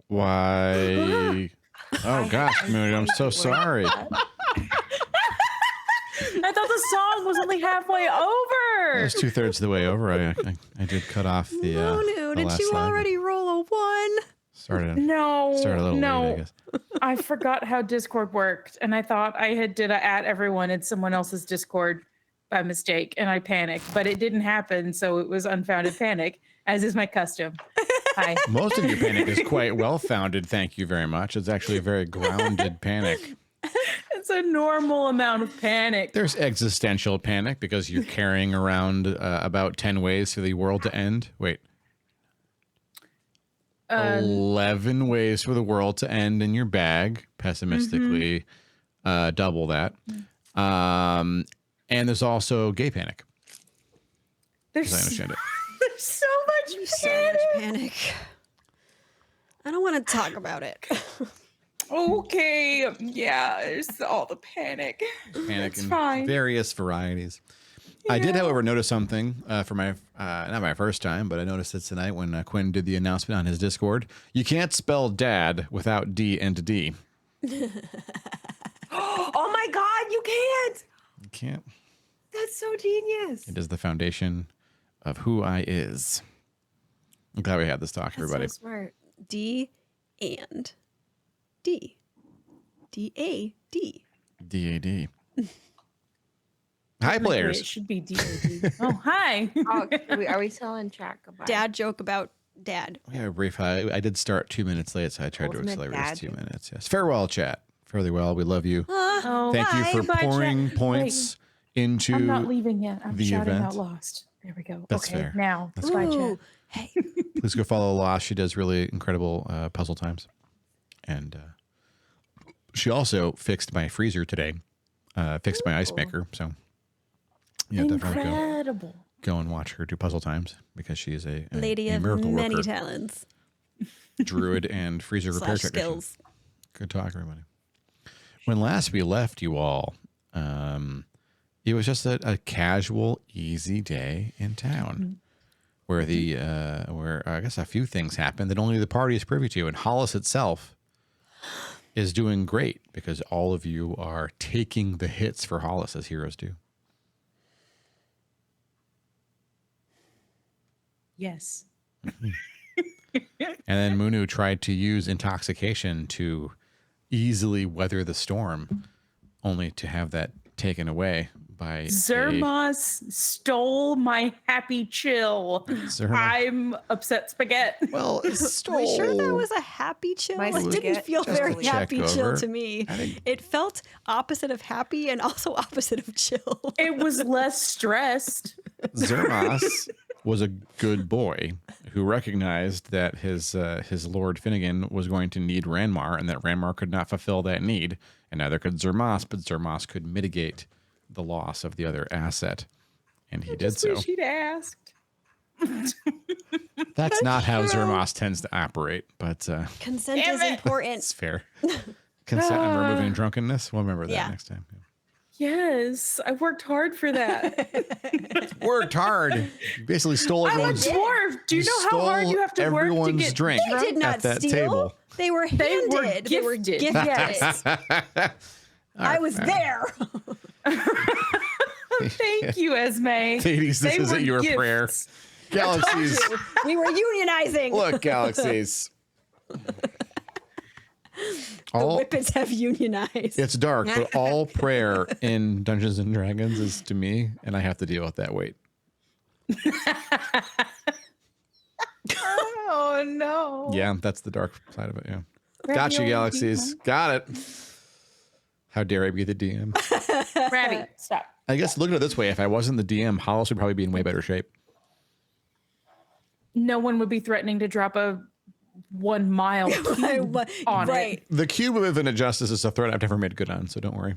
Why? Oh gosh, Moon, I'm so sorry. I thought the song was only halfway over. It was 2/3 of the way over. I did cut off the. Moonu, did you already roll a 1? Started a little late, I guess. I forgot how Discord worked, and I thought I did at everyone in someone else's Discord by mistake, and I panicked, but it didn't happen, so it was unfounded panic, as is my custom. Hi. Most of your panic is quite well-founded, thank you very much. It's actually a very grounded panic. It's a normal amount of panic. There's existential panic because you're carrying around about 10 ways for the world to end. Wait. 11 ways for the world to end in your bag, pessimistically. Double that. And there's also gay panic. There's I understand it. There's so much panic. So much panic. I don't want to talk about it. Okay, yeah, there's all the panic. Panic in fine. various varieties. I did, however, notice something for my, not my first time, but I noticed it tonight when Quinn did the announcement on his Discord. You can't spell dad without D and D. Oh my God, you can't. You can't. That's so genius. It is the foundation of who I is. I'm glad we had this talk, everybody. So smart. D and D. D-A-D. D-A-D. Hi, players. It should be D-A-D. Oh, hi. Oh, are we still in track? About Dad joke about dad. We have a brief. I did start 2 minutes late, so I tried to Ultimate accelerate dad. 2 minutes. Yes. Farewell, chat. Fairly well. We love you. Oh, Thank you for bye, pouring chat. points Wait, into I'm not leaving yet. I'm the shouting event. out Lost. There we go. That's okay, fair. now. That's Bye, Ooh, chat. hey. Please go follow Lost. She does really incredible puzzle times. And she also fixed my freezer today. Fixed my ice maker. So yeah, definitely Incredible. go and watch her do puzzle times because she is a Lady a of miracle many worker, talents. druid and freezer repair / technician. skills. Good talk, everybody. When last we left you all, it was just a casual, easy day in town, where where I guess a few things happened that only the party is privy to, and Hollice itself is doing great because all of you are taking the hits for Hollice as heroes do. Yes. And then Moonu tried to use intoxication to easily weather the storm, only to have that taken away by Zermos stole my happy chill. I'm upset spaghetti. Well, Are we sure that was a happy chill? My It didn't spaghetti feel just very checked happy chill over. to me. I think- It felt opposite of happy and also opposite of chill. It was less stressed. Zermos was a good boy who recognized that his Lord Finnegan was going to need Ranmar and that Ranmar could not fulfill that need, and neither could Zermos, but Zermos could mitigate the loss of the other asset, and he did so. Wish he'd asked. That's not how Zermos tends to operate, but Consent Damn is it. important. it's fair. Consent and removing drunkenness. We'll remember that Yeah. next time. Yes, I worked hard for that. Worked hard. You basically stole I'm a everyone's. dwarf. Do you know how hard you have to work to everyone's get drink They did not at that steal. table. They were handed. They were gifted. Yes. I was there. Thank you, Esme. Ladies, this They isn't were your gifts. prayer. Galaxies. We were unionizing. Look, galaxies. The All, Whippets have unionized. it's dark, but all prayer in Dungeons and Dragons is to me, and I have to deal with that weight. Oh no. Yeah, that's the dark side of it. Yeah. Ravioli Gotcha, galaxies. Got it. How dare I be the DM? Ravi, stop. I guess looking at it this way, if I wasn't the DM, Hollice would probably be in way better shape. No one would be threatening to drop a 1 mile cube on right, it. The cube of infinite justice is a threat I've never made good on, so don't worry.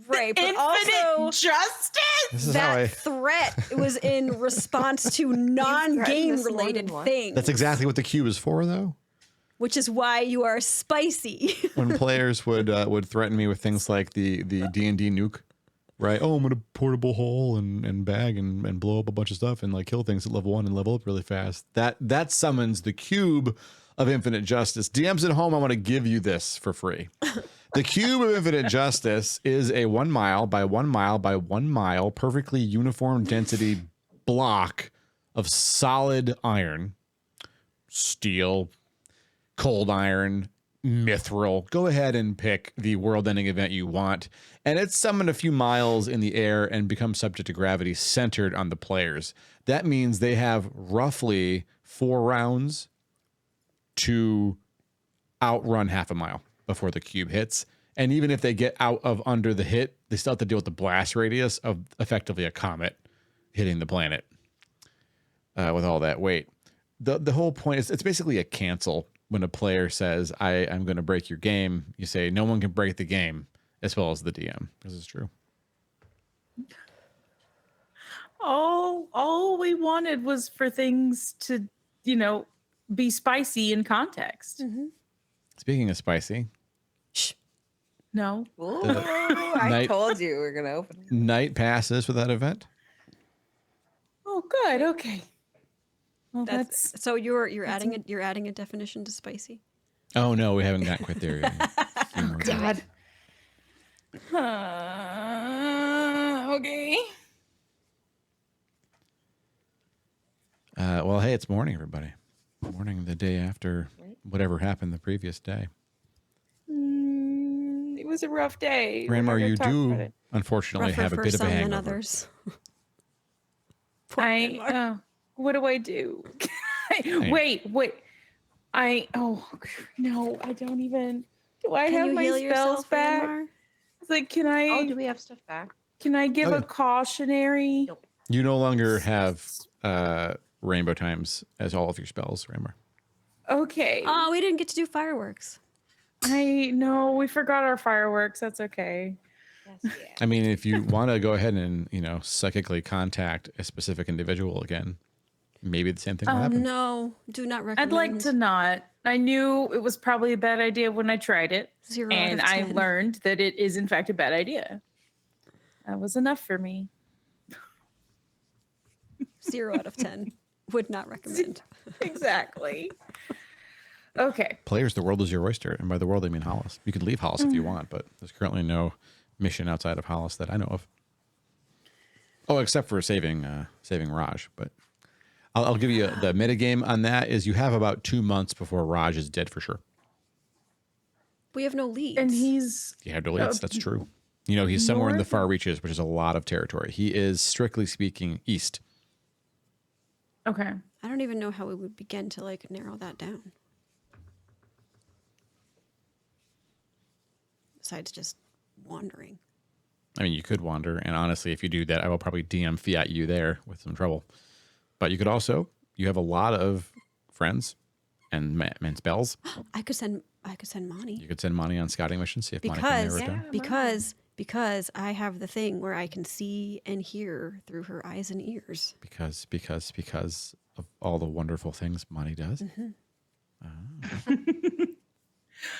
right. But Infinite also, justice. This is how that I. threat was in response to non-game this more related than once. things, That's exactly what the cube is for, though. which is why you are spicy. When players would threaten me with things like the D&D nuke, right? Oh, I'm gonna portable hole and bag and blow up a bunch of stuff and like kill things at level 1 and level up really fast. That summons the cube of infinite justice. DMs at home, I want to give you this for free. The cube of infinite justice is a 1 mile by 1 mile by 1 mile perfectly uniform density block of solid iron, steel, cold iron, mithril. Go ahead and pick the world-ending event you want. And it's summoned a few miles in the air and becomes subject to gravity centered on the players. That means they have roughly 4 rounds to outrun half a mile before the cube hits. And even if they get out of under the hit, they still have to deal with the blast radius of effectively a comet hitting the planet with all that weight. The whole point is it's basically a cancel. When a player says, I'm going to break your game, you say, no one can break the game as well as the DM. This is true. All we wanted was for things to, be spicy in context. Speaking of spicy. Shh. No. Ooh, I Night- told you we were going to open it. Night passes for that event. Oh, good. Okay. Well, That's so you're adding a definition to spicy. Oh, no, we haven't gotten quite there yet. A few more God. Okay. Well, hey, it's morning, everybody. Morning the day after whatever happened the previous day. It was a rough day. We're not Ranmar, gonna you talk about do, it. unfortunately, Rougher have a for bit of a some than hangover. others. Poor Ranmar. What do I do? Wait. No, I don't even. Do I Can have you my heal spells yourself, back? Ranmar? It's like, can Oh, do I? we have stuff back? Can I give Oh, a yeah. cautionary? Nope. You no longer have rainbow times as all of your spells, Ranmar. Okay. Oh, we didn't get to do fireworks. I know we forgot our fireworks. That's okay. Yes, yeah. I mean, if you want to go ahead and, psychically contact a specific individual again, maybe the same thing will happen. No, do not recommend. I'd like to not. I knew it was probably a bad idea when I tried it, 0 out and of I 10. learned that it is in fact a bad idea. That was enough for me. 0 out of 10. Would not recommend. Exactly. Okay. Players, the world is your oyster. And by the world, I mean Hollice. You could leave Hollice if you want, but there's currently no mission outside of Hollice that I know of. Oh, except for saving Raj. But I'll give you the metagame on that is you have about 2 months before Raj is dead for sure. We have no leads. And he's You have to leads. That's true. He's somewhere in the north far reaches, which is a lot of territory. He is, strictly speaking, east. okay. I don't even know how we would begin to narrow that down. Besides just wandering. I mean, you could wander, and honestly, if you do that, I will probably DM fiat you there with some trouble. But you could also, you have a lot of friends and spells. I could send Monty. You could send Monty on scouting missions, see if Monty can narrow it down. Because I have the thing where I can see and hear through her eyes and ears. Because of all the wonderful things Monty does.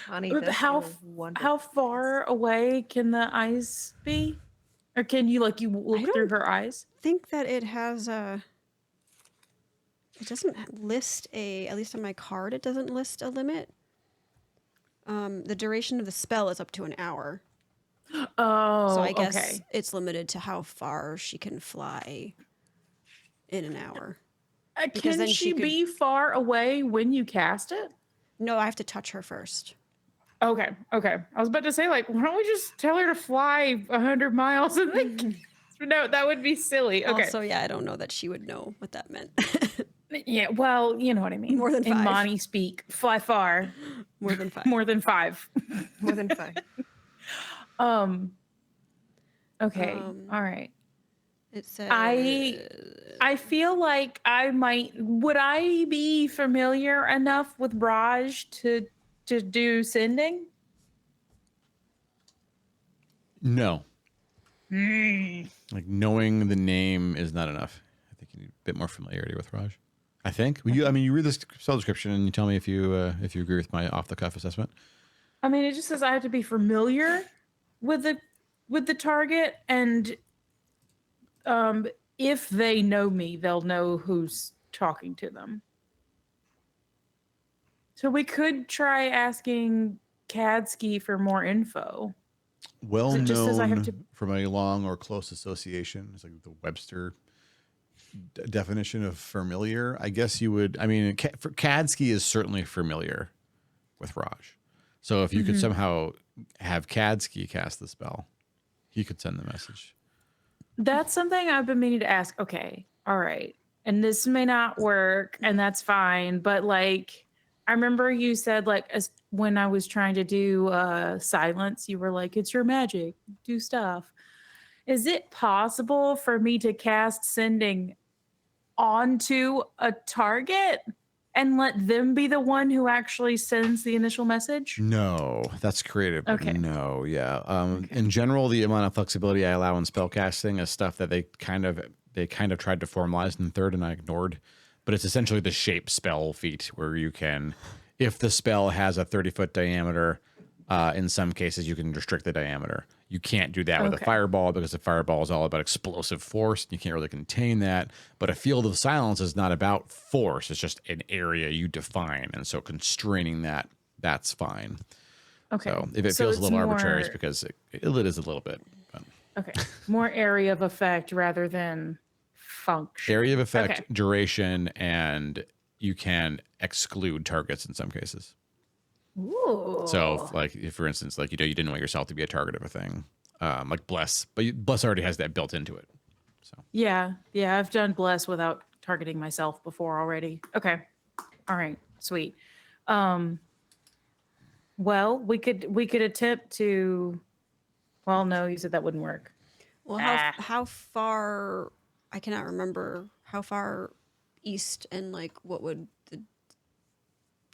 Honey, But that's how so wonderful. how far away can the eyes be? Or can you you look through her eyes? Think that it has a. It doesn't list at least on my card, it doesn't list a limit. The duration of the spell is up to an hour. Oh, So I guess okay. it's limited to how far she can fly in an hour. because Can then she she could- be far away when you cast it? No, I have to touch her first. Okay. I was about to say, why don't we just tell her to fly 100 miles and then no, that would be silly. Okay. Also, yeah, I don't know that she would know what that meant. Yeah, well, you know what I mean. More than In 5. Monty speak, fly far. More than 5. More than 5. More than 5. Okay. Um, All right. It says I feel like would I be familiar enough with Raj to do sending? No. Knowing the name is not enough. I think you need a bit more familiarity with Raj. I think. You read the spell description and you tell me if you agree with my off the cuff assessment. I mean, it just says I have to be familiar with the target, and if they know me, they'll know who's talking to them. So we could try asking Kadsky for more info. Well It just says I have known to- from a long or close association. It's like the Webster definition of familiar. I guess you would. I mean, Kadsky is certainly familiar with Raj. So if you could somehow have Kadsky cast the spell, he could send the message. That's something I've been meaning to ask. Okay, all right. And this may not work, and that's fine. But like, I remember you said like as when I was trying to do silence, you were like, "It's your magic, do stuff." Is it possible for me to cast sending onto a target and let them be the one who actually sends the initial message? No, that's creative. But Okay. no, yeah. In general, the amount of flexibility I allow in spellcasting is stuff that they kind of tried to formalize in third, and I ignored. But it's essentially the shape spell feat where you can, if the spell has a 30-foot diameter, in some cases you can restrict the diameter. You can't do that with a Okay. fireball because a fireball is all about explosive force. You can't really contain that. But a field of silence is not about force. It's just an area you define. And so constraining that's fine. Okay. So if it So feels a it's little arbitrary, it's more- because it is a little bit. But Okay. More area of effect rather than function. area of effect, Okay. duration, and you can exclude targets in some cases. Ooh. So, if, for instance, like you didn't want yourself to be a target of a thing, like bless, but bless already has that built into it. So Yeah, I've done bless without targeting myself before already. Okay. All right. Sweet. Well, we could attempt to. Well, no, you said that wouldn't work. Well, Ah. how far? I cannot remember how far east, and like what would the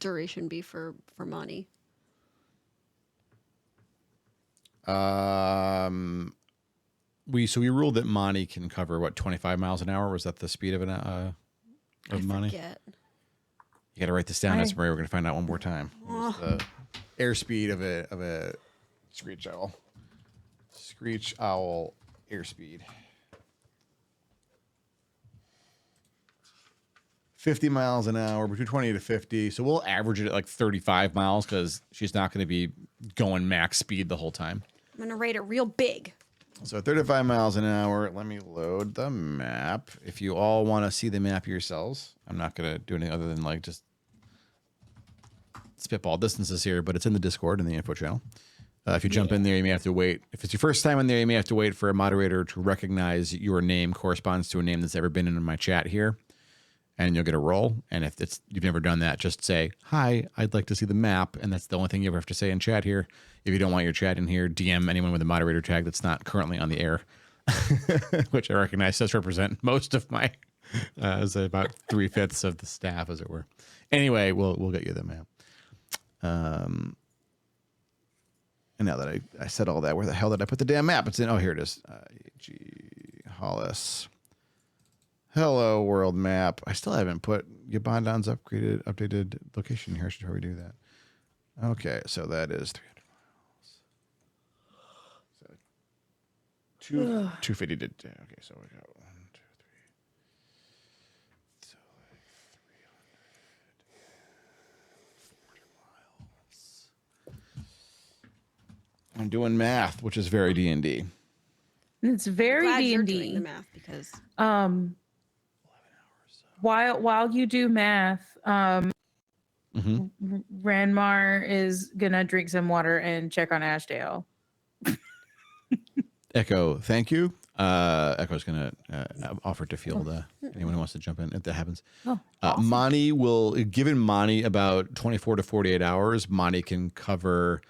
duration be for Mani? we ruled that Mani can cover what 25 miles an hour. Was that the speed of I Mani? forget. You got to write this down. That's where we're going to find out one more time. Oh. The airspeed of a screech owl. Screech owl airspeed. 50 miles an hour, between 20 to 50. So we'll average it at like 35 miles because she's not going to be going max speed the whole time. I'm gonna rate it real big. So 35 miles an hour. Let me load the map. If you all want to see the map yourselves, I'm not going to do anything other than like just spitball distances here, but it's in the Discord in the info channel. If you jump in there, you may have to wait. If it's your first time in there, you may have to wait for a moderator to recognize your name corresponds to a name that's ever been in my chat here, and you'll get a roll. And if you've never done that, just say, "Hi, I'd like to see the map," and that's the only thing you ever have to say in chat here. If you don't want your chat in here, DM anyone with a moderator tag that's not currently on the air, which I recognize does represent most of my, about 3/5 of the staff, as it were. Anyway, we'll get you the map. And now that I said all that, where the hell did I put the damn map? It's in. Oh, here it is. Hollice. Hello, world map. I still haven't put Yabandon's updated location here. I should probably do that. Okay, so that is 300 miles. So 250 to. Okay, so we got 1, 2, 3. So like 340 miles. I'm doing math, which is very D&D. It's very Glad you're D&D. doing the math because While you do math, Ranmar is gonna drink some water and check on Ashdale. Echo, thank you. Echo's going to offer to field anyone who wants to jump in if that happens. Oh, awesome. Mani given Mani about 24 to 48 hours, Mani can cover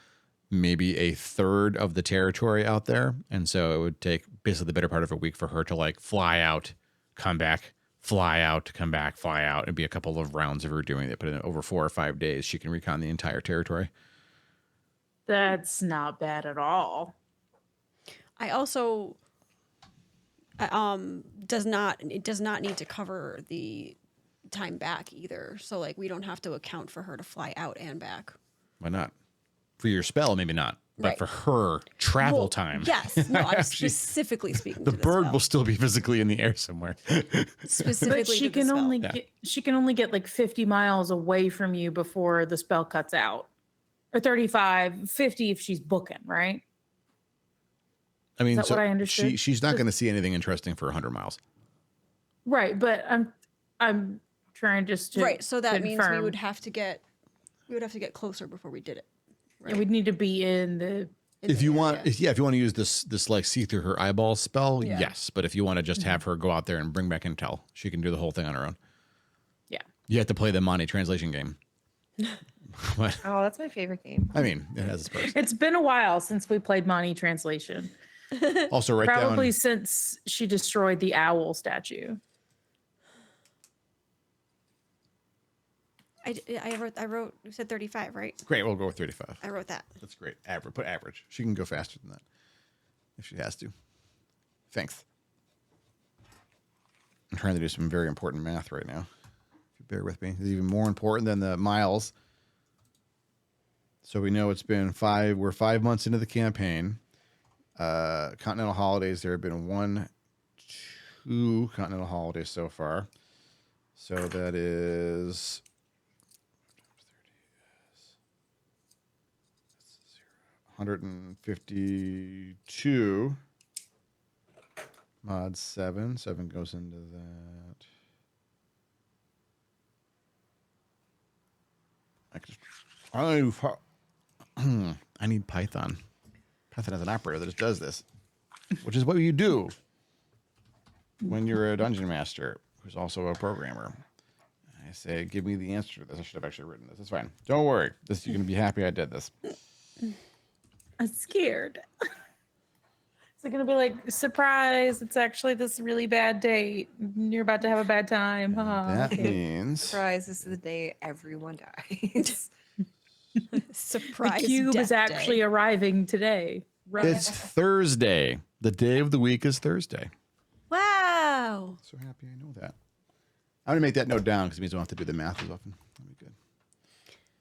maybe a third of the territory out there. And so it would take basically the better part of a week for her to like fly out, come back, fly out, come back, fly out. It'd be a couple of rounds of her doing it, but in over 4 or 5 days, she can recon the entire territory. That's not bad at all. I also does not need to cover the time back either. So like we don't have to account for her to fly out and back. Why not? For your spell, maybe not. but Right. for her travel Well, time. Yes. No, I'm She- specifically speaking the to the bird spell. will still be physically in the air somewhere. Specifically But she to the can spell. only Yeah. get like 50 miles away from you before the spell cuts out. Or 35, 50 if she's booking, right? I mean, that what I understood? she's not going to see anything interesting for 100 miles. Right, but I'm trying just to Right. So that means we confirm. would have to get closer before we did it. Yeah, we'd need to be in the If you want, if you want to use this like see through her eyeballs spell, Yeah. yes. But if you want to just have her go out there and bring back intel, she can do the whole thing on her own. Yeah. You have to play the Monty translation game. But Oh, that's my favorite game. I mean, it has its perks. It's been a while since we played Monty Translation. Also, write Probably down. since she destroyed the owl statue. I wrote. You said 35, right? Great, we'll go with 35. I wrote that. That's great. Average. Put average. She can go faster than that if she has to. Thanks. I'm trying to do some very important math right now. If you bear with me, it's even more important than the miles. So we know it's been we're 5 months into the campaign. Continental holidays, there have been 2 continental holidays so far. So that is 152 mod 7. 7 goes into that. I need Python. Python has an operator that just does this, which is what you do when you're a dungeon master who's also a programmer. I say, give me the answer to this. I should have actually written this. It's fine. Don't worry. You're going to be happy I did this. I'm scared. Is it going to be like, surprise, it's actually this really bad date. You're about to have a bad time. That means Surprise, this is the day everyone dies. The Surprise. cube is death actually day. arriving today. Right. it's Thursday. The day of the week is Thursday. Wow. So happy I know that. I'm going to make that note down because it means I don't have to do the math as often. That'll be good.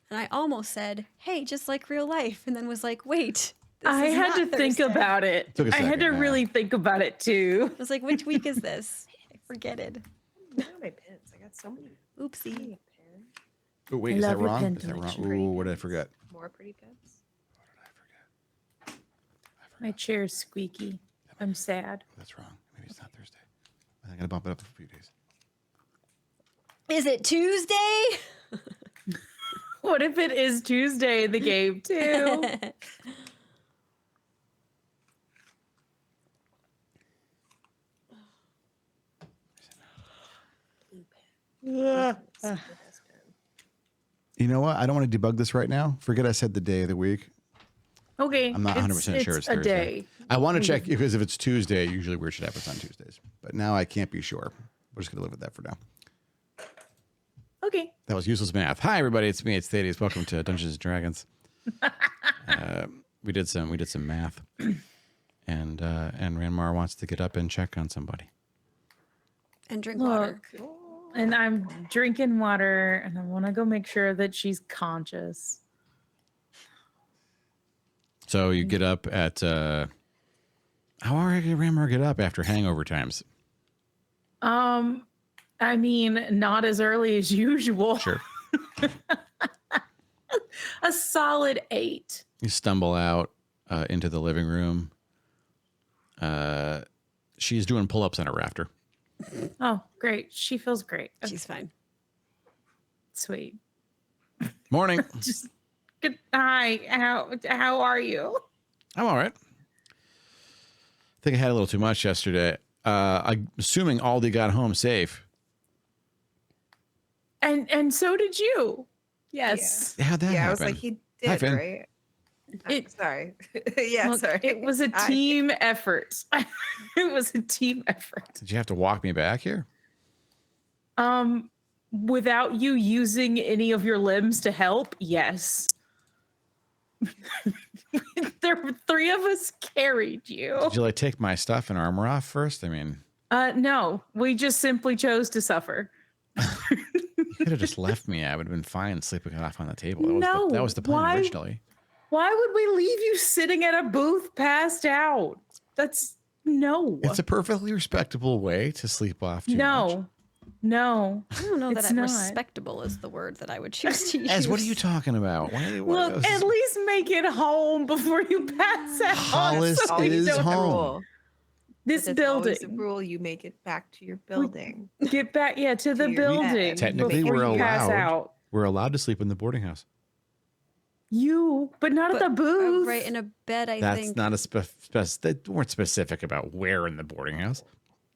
And I almost said, "Hey, just like real life," and then was like, "Wait." This I is had not to think Thursday. about it. Took a I had second, to yeah. really think about it too. I was like, "Which week is this?" I forgetted. Where are my pins? I got so many. Oopsie. Pins. Oh, wait, I is that love your wrong? pen Is that wrong? collection. Ooh, what did I forget? More pretty pins. My chair's squeaky. I'm sad. Oh, that's wrong. Maybe it's not Thursday. I think I got to bump it up a few days. Is it Tuesday? What if it is Tuesday in the game too? You know what? I don't want to debug this right now. Forget I said the day of the week. Okay. I'm not 100% sure it's a Thursday. day. I want to check because if it's Tuesday, usually weird shit happens on Tuesdays. But now I can't be sure. We're just going to live with that for now. Okay. That was useless math. Hi, everybody. It's me. It's Thaddeus. Welcome to Dungeons and Dragons. We did some math, and Ranmar wants to get up and check on somebody. And drink water. Look, and I'm drinking water, and I want to go make sure that she's conscious. So you get up at how early did Ranmar get up after hangover times? I mean, not as early as usual. Sure. A solid 8. You stumble out into the living room. She's doing pull-ups on a rafter. Oh, great. She feels great. Okay, She's fine. sweet. Morning. Just good. Hi. How are you? I'm all right. I think I had a little too much yesterday. I'm assuming Aldi got home safe. And so did you. Yes. How'd that Yeah, happen? I was like, he Hi, did, Finn. right? It- Sorry. Yeah, Look, sorry. it was a Hi. team effort. It was a team effort. Did you have to walk me back here? Without you using any of your limbs to help, yes. There were 3 of us carried you. Did you like take my stuff and armor off first? I mean, No, we just simply chose to suffer. you could have just left me. I would have been fine sleeping off on the table. That was No, the plan why- originally. Why would we leave you sitting at a booth passed out? That's no. It's a perfectly respectable way to sleep off too much. No. I don't know It's that not. respectable is the word that I would choose to use. Ez, what are you talking about? Look, at least make it home before you pass out. Hollice so you is don't- home. This That's always building. the rule. You make it back to your building. Get back, to the your bed. building. Technically, before we're you pass allowed. out. We're allowed to sleep in the boarding house. But not at the booth. Right in a bed, I That's think. not a they weren't specific about where in the boarding house.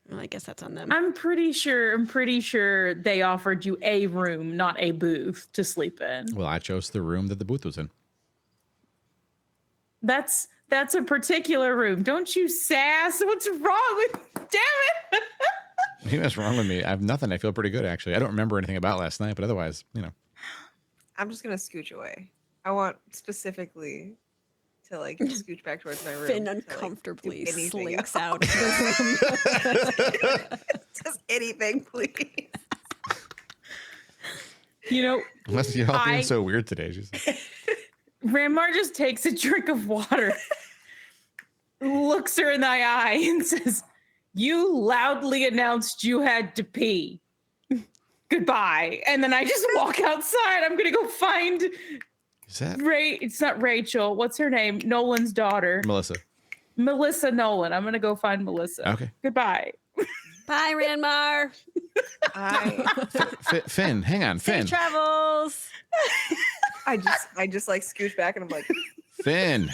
Well, I guess that's on them. I'm pretty sure they offered you a room, not a booth to sleep in. Well, I chose the room that the booth was in. That's a particular room. Don't you sass? What's wrong with? Damn it! I think that's wrong with me. I have nothing. I feel pretty good actually. I don't remember anything about last night, but otherwise, I'm just gonna scooch away. I want specifically to like scooch back towards my room. Finn to, like, do uncomfortably anything slinks else. out of the room. Just anything, please. unless you're all being so weird today. She's Ranmar just takes a drink of water, looks her in the eye, and says, "You loudly announced you had to pee. Goodbye." And then I just walk outside. I'm gonna go find is that It's not Rachel. What's her name? Nolan's daughter. Melissa Nolan. I'm gonna go find Melissa. Okay. Goodbye. Bye, Ranmar. Finn, hang on, Finn. Safe travels. I just like scooch back and I'm like, Finn.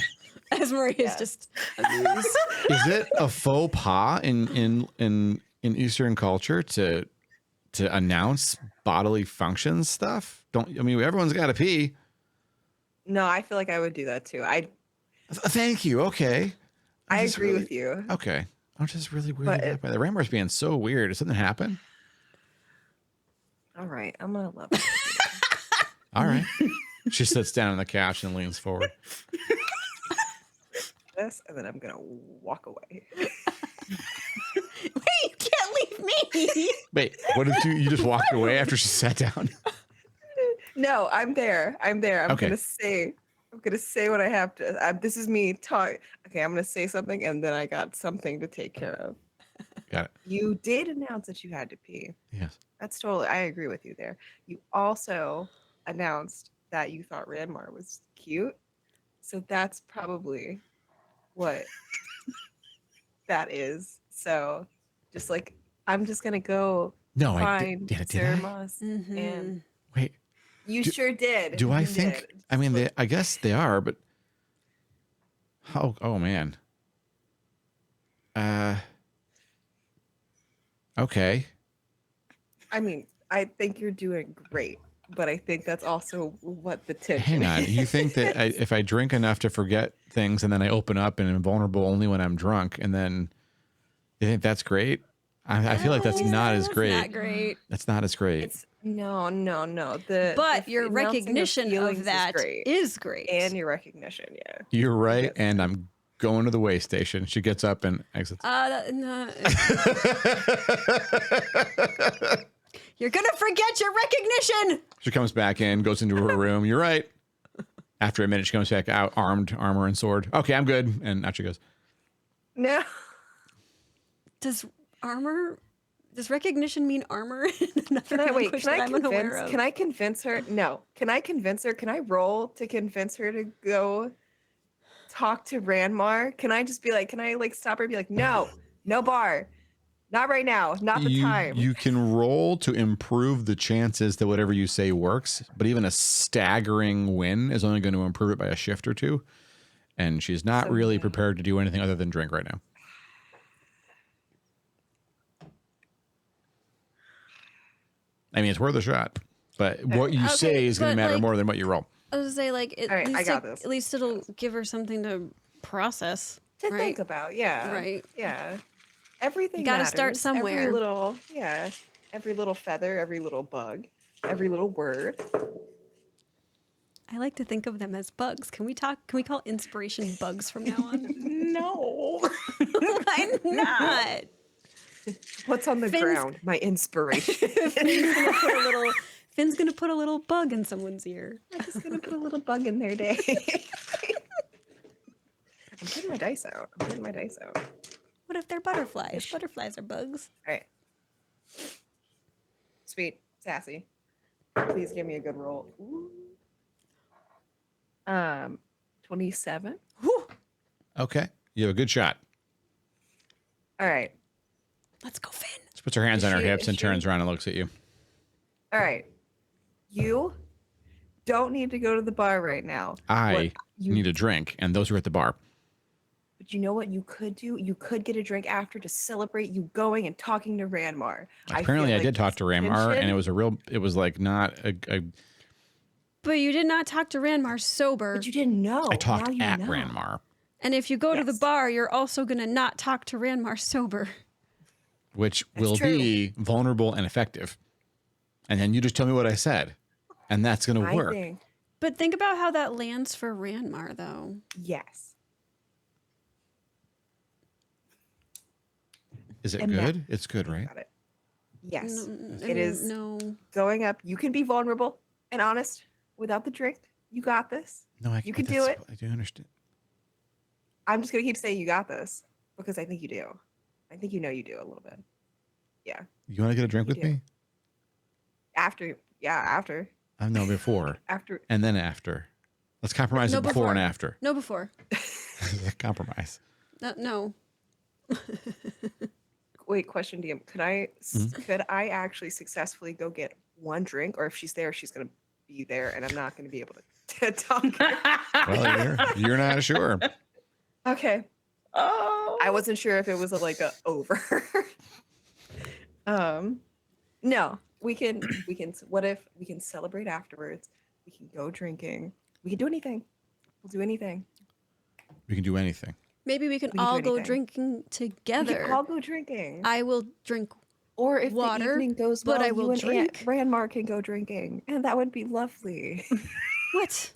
As Marie is just amused. Is it a faux pas in Eastern culture to announce bodily functions stuff? Everyone's got to pee. no, I feel like I would do that too. Thank you. Okay. I agree with you. Okay. I'm just really weirded But out by the Rammer's being so weird. Did something happen? All right, I'm gonna love it. All right. She sits down on the couch and leans forward. This, and then I'm gonna walk away. Wait, you can't leave me. Wait, what did you just walked away after she sat down? No, I'm there. I'm Okay. gonna say what I have to. This is me talk. Okay, I'm gonna say something, and then I got something to take care of. Got it. You did announce that you had to pee. Yes. That's totally. I agree with you there. You also announced that you thought Ranmar was cute, so that's probably what that is. So, just like I'm just gonna go No, find did Sarah I? Moss, Mhm. and Wait, you Do- sure did. do I You think? did. I guess they are, but oh man. Okay. I mean, I think you're doing great, but I think that's also what the Hang tension on. is. You think that if I drink enough to forget things and then I open up and I'm vulnerable only when I'm drunk, and then you think that's great? I feel like that's not as great. Not great. That's not as great. It's no. But your announcing recognition feelings of that great. is great. And your recognition, yeah. You're right, Yes. and I'm going to the way station. She gets up and exits. No. You're gonna forget your recognition. She comes back in, goes into her room. You're right. After a minute, she comes back out, armed, armor and sword. Okay, I'm good. And out she goes. No. Does recognition mean armor in another Can I wait? language Can I that I'm unaware convince? of? Can I convince her? No. Can I convince her? Can I roll to convince her to go talk to Ranmar? Can I just be like? Can I like stop her and be like, no bar, not right now, not the time. You can roll to improve the chances that whatever you say works, but even a staggering win is only going to improve it by a shift or two. And she's not So really mean. prepared to do anything other than drink right now. I mean, it's worth a shot, but what you say Okay, is going to but, matter like- more than what you roll. I was gonna say All right, I got this. at least it'll give her something to process. to right? think about, yeah. Right. Yeah. Everything. You gotta start matters. somewhere. Every little, yeah. Every little feather, every little bug, every little word. I like to think of them as bugs. Can we call inspiration bugs from now on? No. Why not? What's on the Finn's- ground? My inspiration. Finn's gonna put a little bug in someone's ear. I'm just gonna put a little bug in their day. I'm putting my dice out. What if they're butterflies? Butterflies are bugs. All right. Sweet. Sassy. Please give me a good roll. Ooh. 27. Whew. Okay. You have a good shot. All right. Let's go, Finn. She puts her hands Is on her she- hips is and turns she- around and looks at you. All right. You don't need to go to the bar right now. I you need a drink, and those are at the bar. But you know what you could do? You could get a drink after to celebrate you going and talking to Ranmar. Apparently, I did talk to Ranmar, and it was like not a But you did not talk to Ranmar sober. But you didn't know. I talked Now you at know. Ranmar, And if you go to the Yes. bar, you're also going to not talk to Ranmar sober. which That's will true. be vulnerable and effective. And then you just tell me what I said, and that's going to I work. think But think about how that lands for Ranmar, though. yes. Is it And now- good? It's good, right? Got it. Yes. I It mean, is No. going up. You can be vulnerable and honest without the drink. You got this. No, I You can do it. I do understand. I'm just gonna keep saying you got this because I think you do. I think you know you do a little bit. Yeah. You want to get a drink You with do. me? After. No, before After. and then after. Let's compromise No, it before and before. after. No before. Compromise. No. Wait, question, DM. Could I Mm-hmm. could I actually successfully go get one drink, or if she's there, she's gonna be there, and I'm not gonna be able to talk. Well, you're not sure. Okay. Oh. I wasn't sure if it was like a over. No, we can what if we can celebrate afterwards? We can go drinking. We can do anything. We'll do anything. We can do anything. Maybe we can We can do all go anything. drinking We together. can all go drinking. I will drink. Or if water, the evening goes but well, I will you and drink. Ranmar can go drinking, and that would be lovely. What?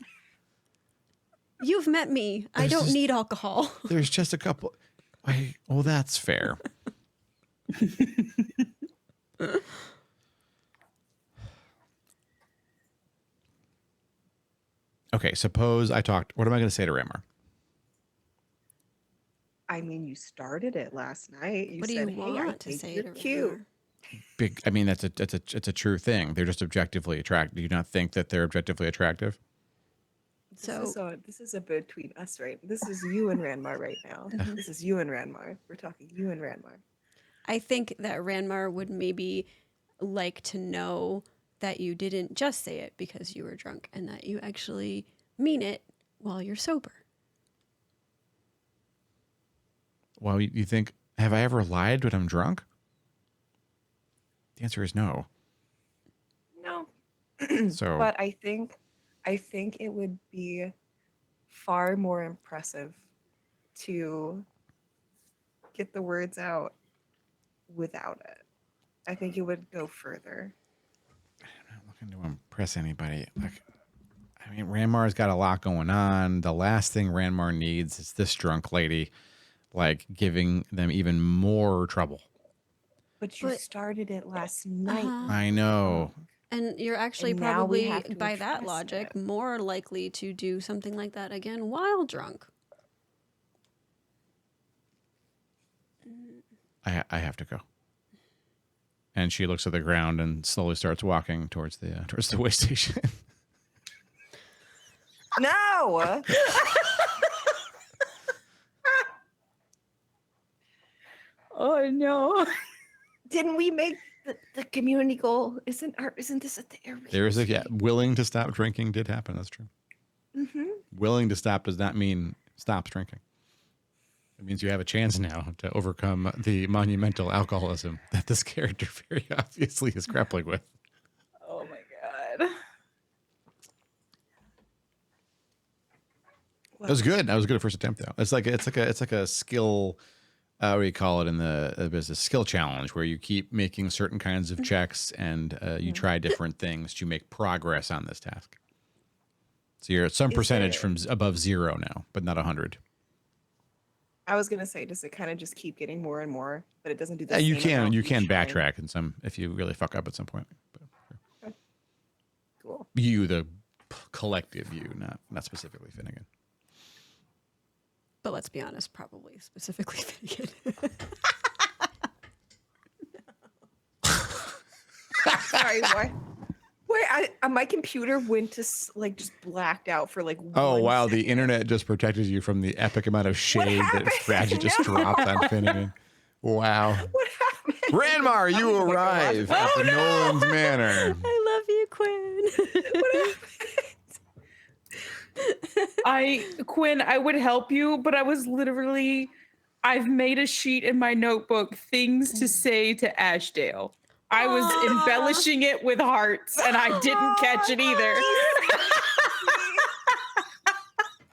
You've met me. I There's don't just- need alcohol. There's just a couple. Well, that's fair. Okay, suppose I talked. What am I going to say to Ramar? I mean, you started it last night. You What do said, you "Hey, I want to think say you're to cute." Ranmar? Big. I mean, it's a true thing. They're just objectively attractive. Do you not think that they're objectively attractive? This is a between us, right? This is you and Ranmar right now. This is you and Ranmar. We're talking you and Ranmar. I think that Ranmar would maybe like to know that you didn't just say it because you were drunk and that you actually mean it while you're sober. Well, you think, have I ever lied when I'm drunk? The answer is no. No, So, but I think it would be far more impressive to get the words out without it. I think it would go further. I'm not looking to impress anybody. Like, I mean, Ranmar's got a lot going on. The last thing Ranmar needs is this drunk lady, like, giving them even more trouble. But you But- started it last night. Uh-huh. I know. And you're actually And now we probably, have to by that address logic, it. more likely to do something like that again while drunk. I have to go. And she looks at the ground and slowly starts walking towards the way station. No. Oh no. Didn't we make the community goal? Isn't this a thing? There is willing to stop drinking did happen. That's true. Mm-hmm. Willing to stop does not mean stops drinking. It means you have a chance now to overcome the monumental alcoholism that this character very obviously is grappling with. Oh my god. That was good. That was a good first attempt, though. It's like a skill. What do you call it in the business? Skill challenge, where you keep making certain kinds of checks and you try different things to make progress on this task. So you're at some Is percentage there- from above 0 now, but not 100. I was gonna say, does it kind of just keep getting more and more, but it doesn't do Yeah, that? you can backtrack in some if you really fuck up at some point. But Cool. you, the collective you, not specifically Finnegan. But let's be honest, probably specifically Finnegan. Sorry, what? Wait, my computer went to just blacked out for like. Oh, 1 wow. The second. internet just protected you from the epic amount of shade that happened? Strategy just No. dropped on Finnegan. Wow. What happened? Ranmar, you Oh my arrive gosh. at the Oh, no. Nolan's Manor. I love you, Quinn. What happened? Quinn, I would help you, but I've made a sheet in my notebook, things to say to Ashdale. I was Aw. embellishing it with hearts, and I didn't catch it either.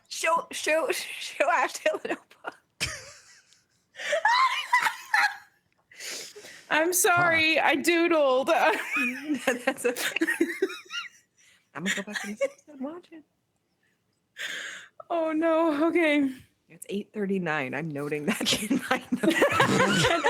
show Ashdale the notebook. I'm sorry, I doodled. That's okay. I'm gonna go back and watch it. Oh no, okay. It's 8:39. I'm noting that in my notes.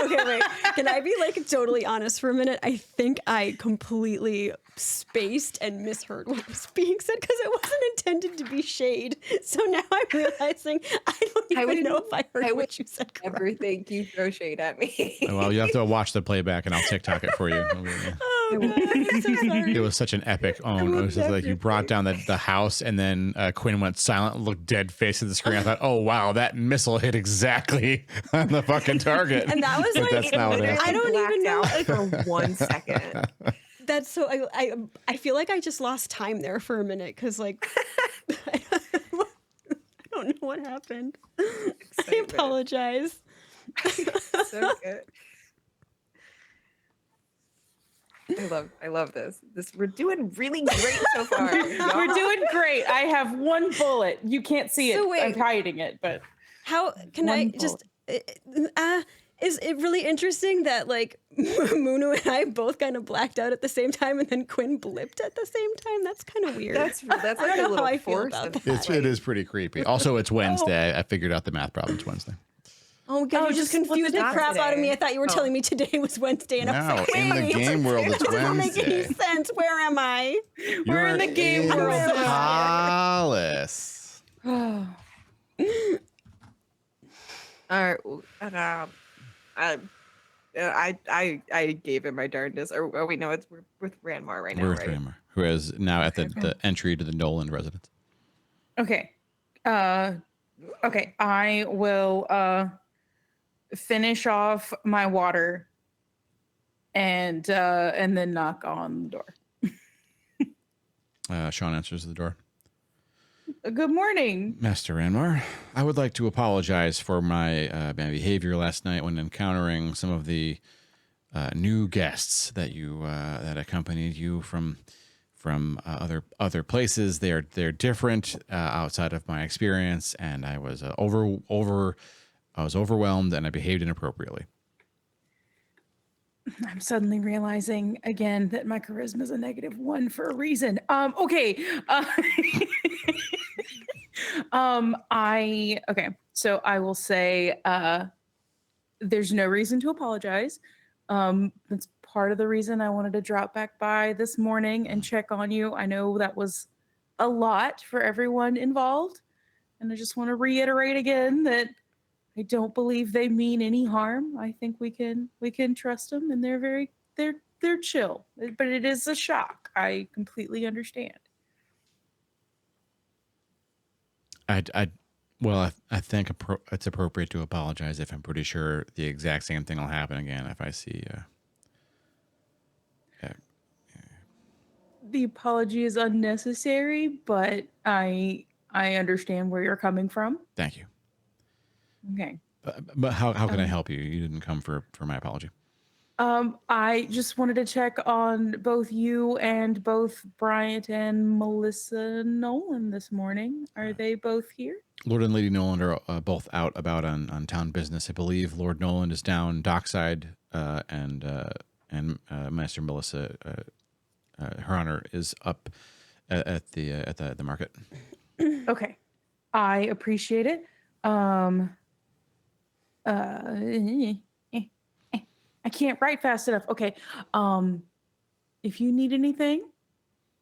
Okay, wait. Can I be like totally honest for a minute? I think I completely spaced and misheard what was being said because it wasn't intended to be shade. So now I'm realizing I don't even know if I heard what you said correctly. Everything you throw shade at me. Well, you have to watch the playback and I'll TikTok it for you. Oh, God, I'm so sorry. It was such an epic own. It was just like you brought down the house and then Quinn went silent and looked dead face at the screen. I thought, oh, wow, that missile hit exactly on the fucking target. And that was But like, that's not what happened. I don't even know. Out for 1 second. That's so, I feel like I just lost time there for a minute because like, I don't know what happened. I Excitement. apologize. So good. I love this. We're doing really great so far. We're doing great. I have one bullet. You can't see it. So wait. I'm hiding it, but How can I One just, is it really interesting that like Munu and I both kind of blacked out at the same time and then Quinn blipped at the same time? That's kind of weird. That's I like don't a know how little I feel force. about of- that. It is pretty creepy. Also, it's Wednesday. I figured out the math problem. It's Wednesday. Oh my God, Oh, you just just split confused the the dot crap out of me. today. I thought you were Oh. telling me today was Wednesday and I was No, like, in the wait, game world, it's that doesn't make any Wednesday. sense. Where am I? We're in the game in world. Hollice. All right. I gave him my darndest. Or wait, no, we're with Ranmar right now, We're with right? Rammer, who is now at the entry to the Nolan residence. okay. Okay. I will finish off my water and then knock on the door. Sean answers the door. Good morning. Master Ranmar, I would like to apologize for my behavior last night when encountering some of the new guests that that accompanied you from other places. They're different outside of my experience, and I was overwhelmed and I behaved inappropriately. I'm suddenly realizing again that my charisma is a -1 for a reason. Okay. So I will say there's no reason to apologize. That's part of the reason I wanted to drop back by this morning and check on you. I know that was a lot for everyone involved, and I just want to reiterate again that I don't believe they mean any harm. I think we can trust them, and they're chill. But it is a shock. I completely understand. I think it's appropriate to apologize if I'm pretty sure the exact same thing will happen again if I see. The apology is unnecessary, but I understand where you're coming from. Thank you. Okay. But how can I help you? You didn't come for my apology. I just wanted to check on both you and both Bryant and Melissa Nolan this morning. Are they both here? Lord and Lady Nolan are both out about on town business. I believe Lord Nolan is down dockside, and Master Melissa, her honor, is up at the market. Okay. I appreciate it. I can't write fast enough. Okay. If you need anything,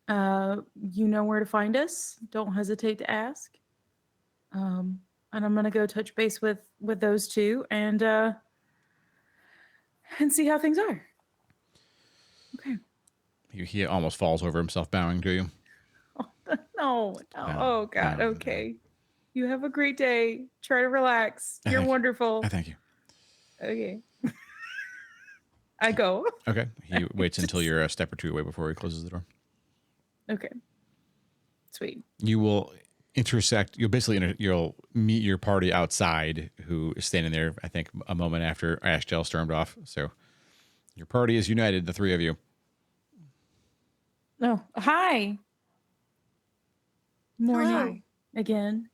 you know where to find us. Don't hesitate to ask. and I'm gonna go touch base with those two and see how things are. Okay. He almost falls over himself, bowing to you. No. Oh God. No. Okay. You have a great day. Try to relax. You're Thank you. wonderful. I thank you. Okay. I go. Okay. He waits until you're a step or two away before he closes the door. Okay. Sweet. You will intersect. You'll basically you'll meet your party outside, who is standing there. I think a moment after Ashdale stormed off. So your party is united, the three of you. Oh, hi. Morning again.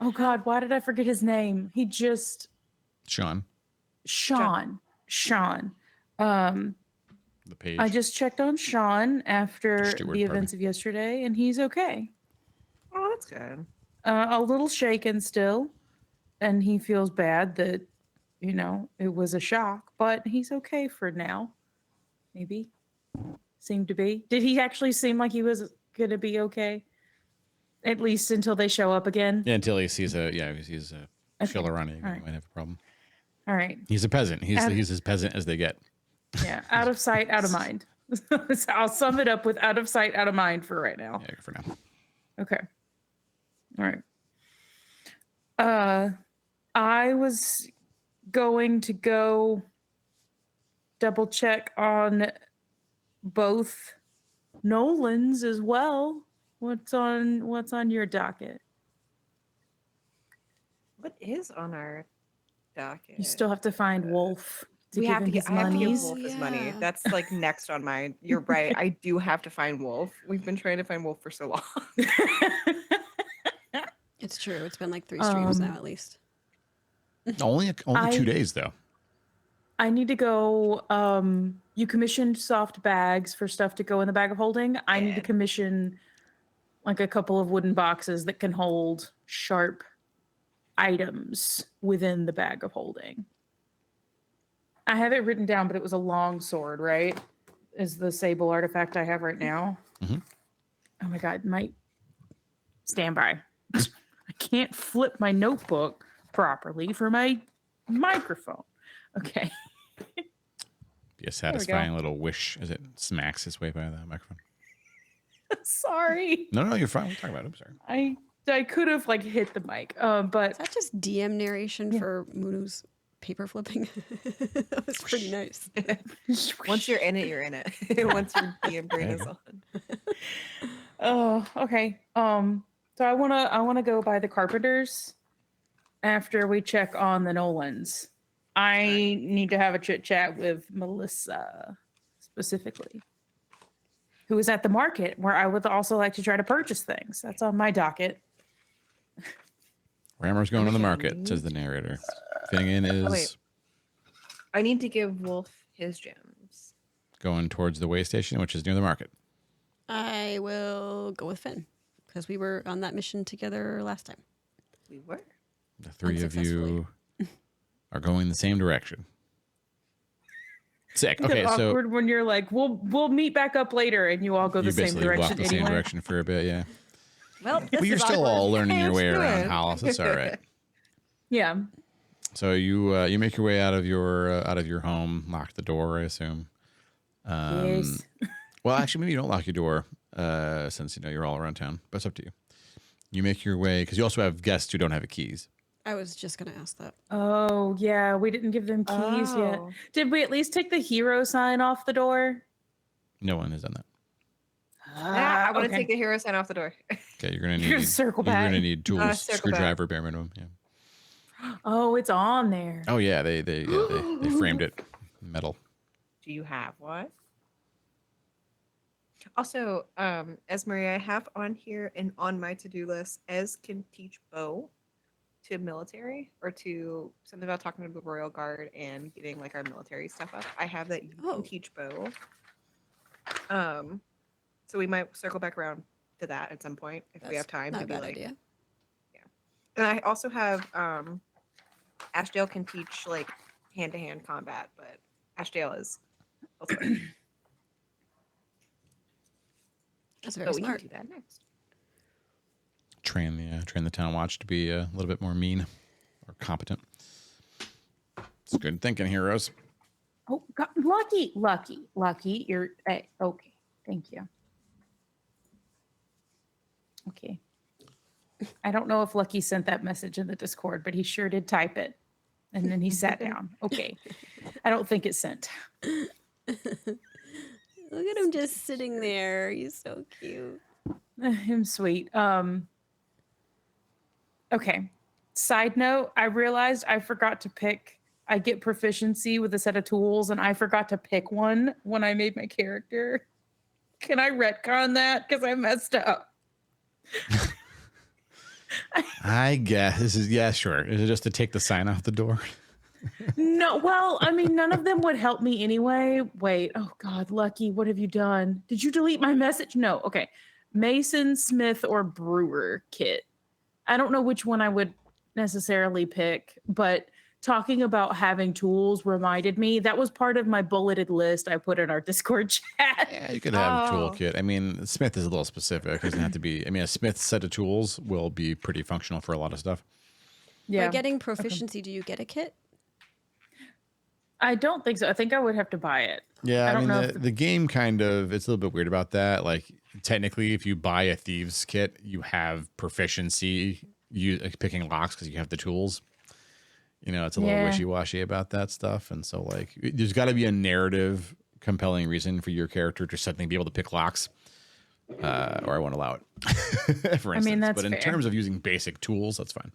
Oh God, why did I forget his name? He just Sean, Sean. the page. I just checked on Sean after Steward, the events of yesterday, and he's okay. Oh, that's good. A little shaken still, and he feels bad that, you know, it was a shock, but he's okay for now. Maybe. Seemed to be. Did he actually seem like he was going to be okay? At least until they show up again? Yeah, until he sees a Schiller running, All right. he might have a problem. All right. He's a peasant. He's as peasant as they get. Yeah, out of sight, out of mind. So I'll sum it up with out of sight, out of mind for right now. Yeah, for now. Okay. All right. I was going to go double check on both Nolans as well. What's on your docket? What is on our docket? You still have to find Wolf to we give have him to his get, I have to give monies. Wolf his money. Yeah. That's like next on mine. You're right. I do have to find Wolf. We've been trying to find Wolf for so long. It's true. It's been like 3 streams now, at least. Only 2 days though. I need to go. You commissioned soft bags for stuff to go in the bag of holding. I need to commission like a couple of wooden boxes that can hold sharp items within the bag of holding. I have it written down, but it was a long sword, right? Is the sable artifact I have right now. Mhm. Oh my God, stand by. I can't flip my notebook properly for my microphone. Okay. Be a satisfying little wish as it smacks its way by the microphone. Sorry. No, you're fine. We'll talk about it. I'm sorry. I could have like hit the mic, but Is that just DM narration for Munu's paper flipping? That was pretty nice. Once you're in it, you're in it. Once your DM brain is on. oh, okay. So I wanna go by the Carpenters after we check on the Nolans. I need to have a chit chat with Melissa specifically, who is at the market where I would also like to try to purchase things. That's on my docket. Rammer's going to the market, says the narrator. Fingin is wait. I need to give Wolf his gems. going towards the way station, which is near the market. I will go with Finn because we were on that mission together last time. We were. The three of you are going the same direction. Sick. Okay, It's so awkward when you're like, we'll meet back up later, and you all go you the same basically direction walk the anyway. same direction for a bit, yeah. Well, But you're still all learning your way around Good. Hollice. It's all right. Yeah. So you make your way out of your home, lock the door, I assume. Yes. Well, actually, maybe you don't lock your door, since you're all around town. But it's up to you. You make your way because you also have guests who don't have keys. I was just going to ask that. Oh, yeah. We didn't give them keys yet. Oh. Did we at least take the hero sign off the door? No one has done that. Yeah, I want to okay. take the hero sign off the door. Okay, you're gonna need You're gonna circle you're back. gonna need tools, Circle screwdriver, bare minimum. Yeah. Oh, it's on there. Oh yeah, they framed it metal. Do you have what? Also, Esmarie, I have on here and on my to-do list, Ez can teach bow to military or to something about talking to the Royal Guard and getting like our military stuff up. I have that you can teach bow. So we might circle back around to that at some point if we have time Not to a be bad like, idea. and I also have Ashdale can teach like hand-to-hand combat, but Ashdale is also That's so very we smart. can do that next. train the town watch to be a little bit more mean or competent. It's good thinking, heroes. Oh, God, Lucky. You're okay. Thank you. Okay. I don't know if Lucky sent that message in the Discord, but he sure did type it. And then he sat down. Okay. I don't think it's sent. Look at him just sitting there. He's so cute. Him sweet. Okay. Side note, I realized I forgot to pick. I get proficiency with a set of tools, and I forgot to pick one when I made my character. Can I retcon that? Because I messed up. I guess this is sure. Is it just to take the sign off the door? No, well, I mean, none of them would help me anyway. Wait, oh God, Lucky, what have you done? Did you delete my message? No, okay. Mason, Smith, or Brewer kit. I don't know which one I would necessarily pick, but talking about having tools reminded me that was part of my bulleted list I put in our Discord chat. Yeah, you could have a toolkit. I mean, Smith is a little specific. It doesn't have to be. I mean, a Smith set of tools will be pretty functional for a lot of stuff. Yeah. By getting proficiency, do you get a kit? I don't think so. I think I would have to buy it. Yeah, I don't mean, the game kind of, it's a little bit weird about that. Like, technically, if you buy a thieves kit, you have proficiency picking locks because you have the tools. You know, it's a little wishy-washy about that stuff. And so, like, there's got to be a narrative, compelling reason for your character to suddenly be able to pick locks, or I won't allow it, for instance. I mean, that's but in fair. terms of using basic tools, that's fine.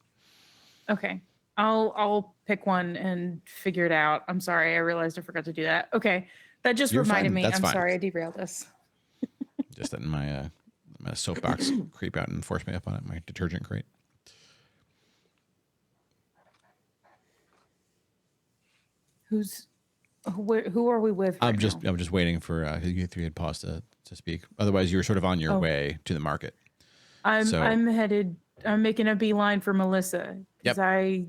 Okay. I'll pick one and figure it out. I'm sorry. I realized I forgot to do that. Okay. That just You're reminded fine. me. That's I'm fine. sorry I derailed us. Just letting my soapbox creep out and force me up on it, my detergent crate. Who are we with? I'm right just now? waiting for you three had paused to speak. Otherwise, you're sort of on your way to the market. I'm headed. I'm making a beeline for Melissa because I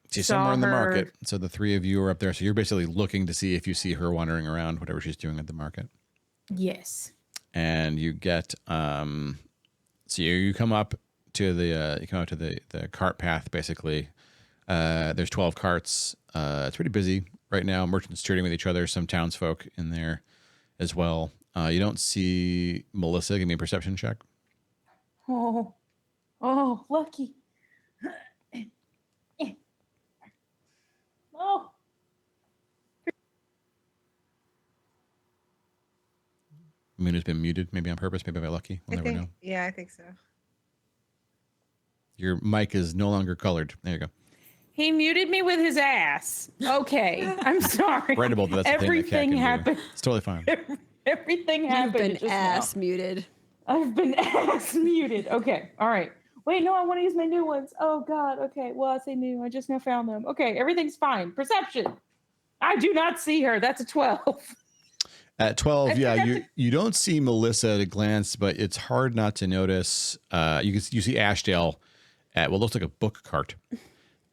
See saw somewhere in the her- market. So the three of you are up there. So you're basically looking to see if you see her wandering around, whatever she's doing at the market. Yes. And you get so you come up to the cart path basically. There's 12 carts. It's pretty busy right now. Merchants trading with each other. Some townsfolk in there as well. You don't see Melissa. Give me a perception check. Oh, Lucky. Oh. Muna's been muted, maybe on purpose, maybe by Lucky. We'll never know. Yeah, I think so. Your mic is no longer colored. There you go. He muted me with his ass. Okay. I'm sorry. Writable, but that's Everything the thing that cat happened. can do. It's totally fine. Everything You've happened. been just now. ass muted. I've been ass muted. Okay. All right. Wait, no, I want to use my new ones. Oh, God. Okay. Well, I say new. I just now found them. Okay. Everything's fine. Perception. I do not see her. That's a 12. At 12, you don't see Melissa at a glance, but it's hard not to notice. You see Ashdale at what looks like a book cart.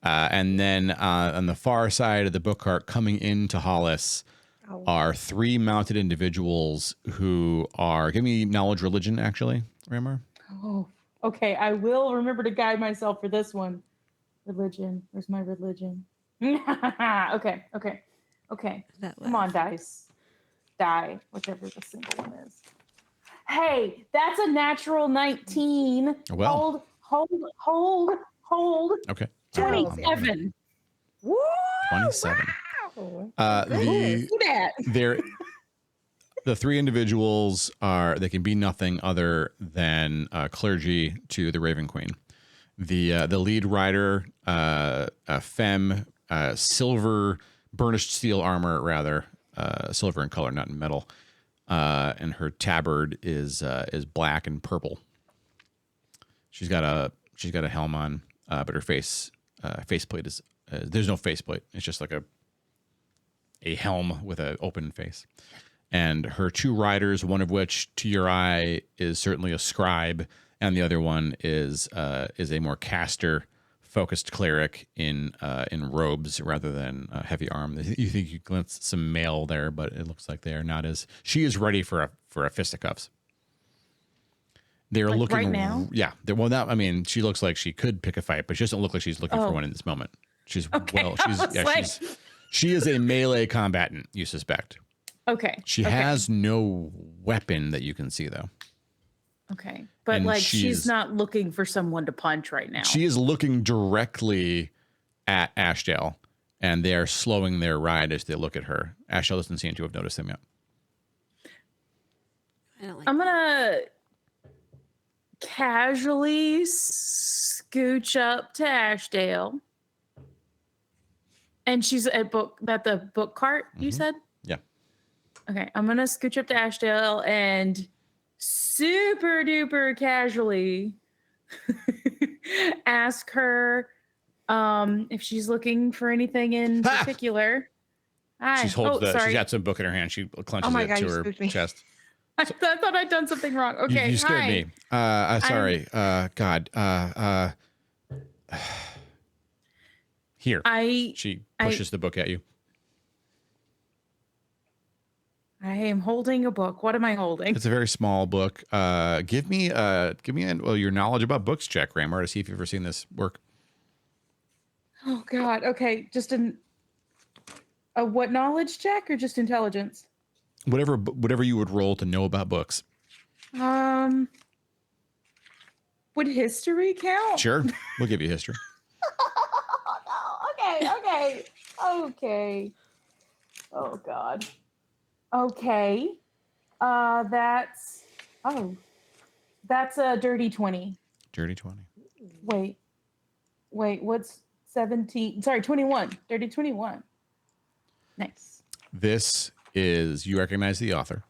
And then on the far side of the book cart coming into Hollice are three mounted individuals who are, give me knowledge religion, actually, Ramar. Oh, okay. I will remember to guide myself for this one. Religion. Where's my religion? Okay. Come on, dice. Die, whichever the single one is. Hey, that's a natural 19. Well. Hold. Okay. 27. Woo! 27. Wow. The three individuals they can be nothing other than clergy to the Raven Queen. The lead rider, femme, silver, burnished steel armor, rather, silver in color, not in metal, and her tabard is black and purple. She's got a helm on, but her faceplate is there's no faceplate. It's just like a helm with an open face. And her two riders, one of which to your eye is certainly a scribe, and the other one is a more caster focused cleric in robes rather than heavy arm. You think you glimpse some mail there, but it looks like they are not as. She is ready for a fisticuffs. They're Like, looking right now? Yeah. Well, now I mean, she looks like she could pick a fight, but she doesn't look like she's looking for Oh. one in this moment. She's Okay, I was like- she is a melee combatant. You suspect. Okay. She okay. has no weapon that you can see though. Okay. But and like she's- she's not looking for someone to punch right now. She is looking directly at Ashdale, and they are slowing their ride as they look at her. Ashdale doesn't seem to have noticed them yet. I don't like I'm gonna casually scooch up to Ashdale. And she's at the book cart, you said? Yeah. Okay. I'm gonna scooch up to Ashdale and super duper casually ask her if she's looking for anything in Ha! particular. Hi. She holds sorry. she's got some book in her hand. She clenches Oh my it God, to you her spooked me. chest. I thought I'd done something wrong. Okay. You scared hi. me. Sorry. God. Here. She pushes the book at you. I am holding a book. What am I holding? It's a very small book. Give me your knowledge about books check, Ramar, to see if you've ever seen this work. Oh God. Okay. Just a what knowledge check or just intelligence? Whatever you would roll to know about books. Would history count? Sure. We'll give you history. Okay. Oh God. Okay. That's a dirty 20. Dirty 20. Wait, what's 17? Sorry, 21. Dirty 21. Nice. This is, you recognize the author.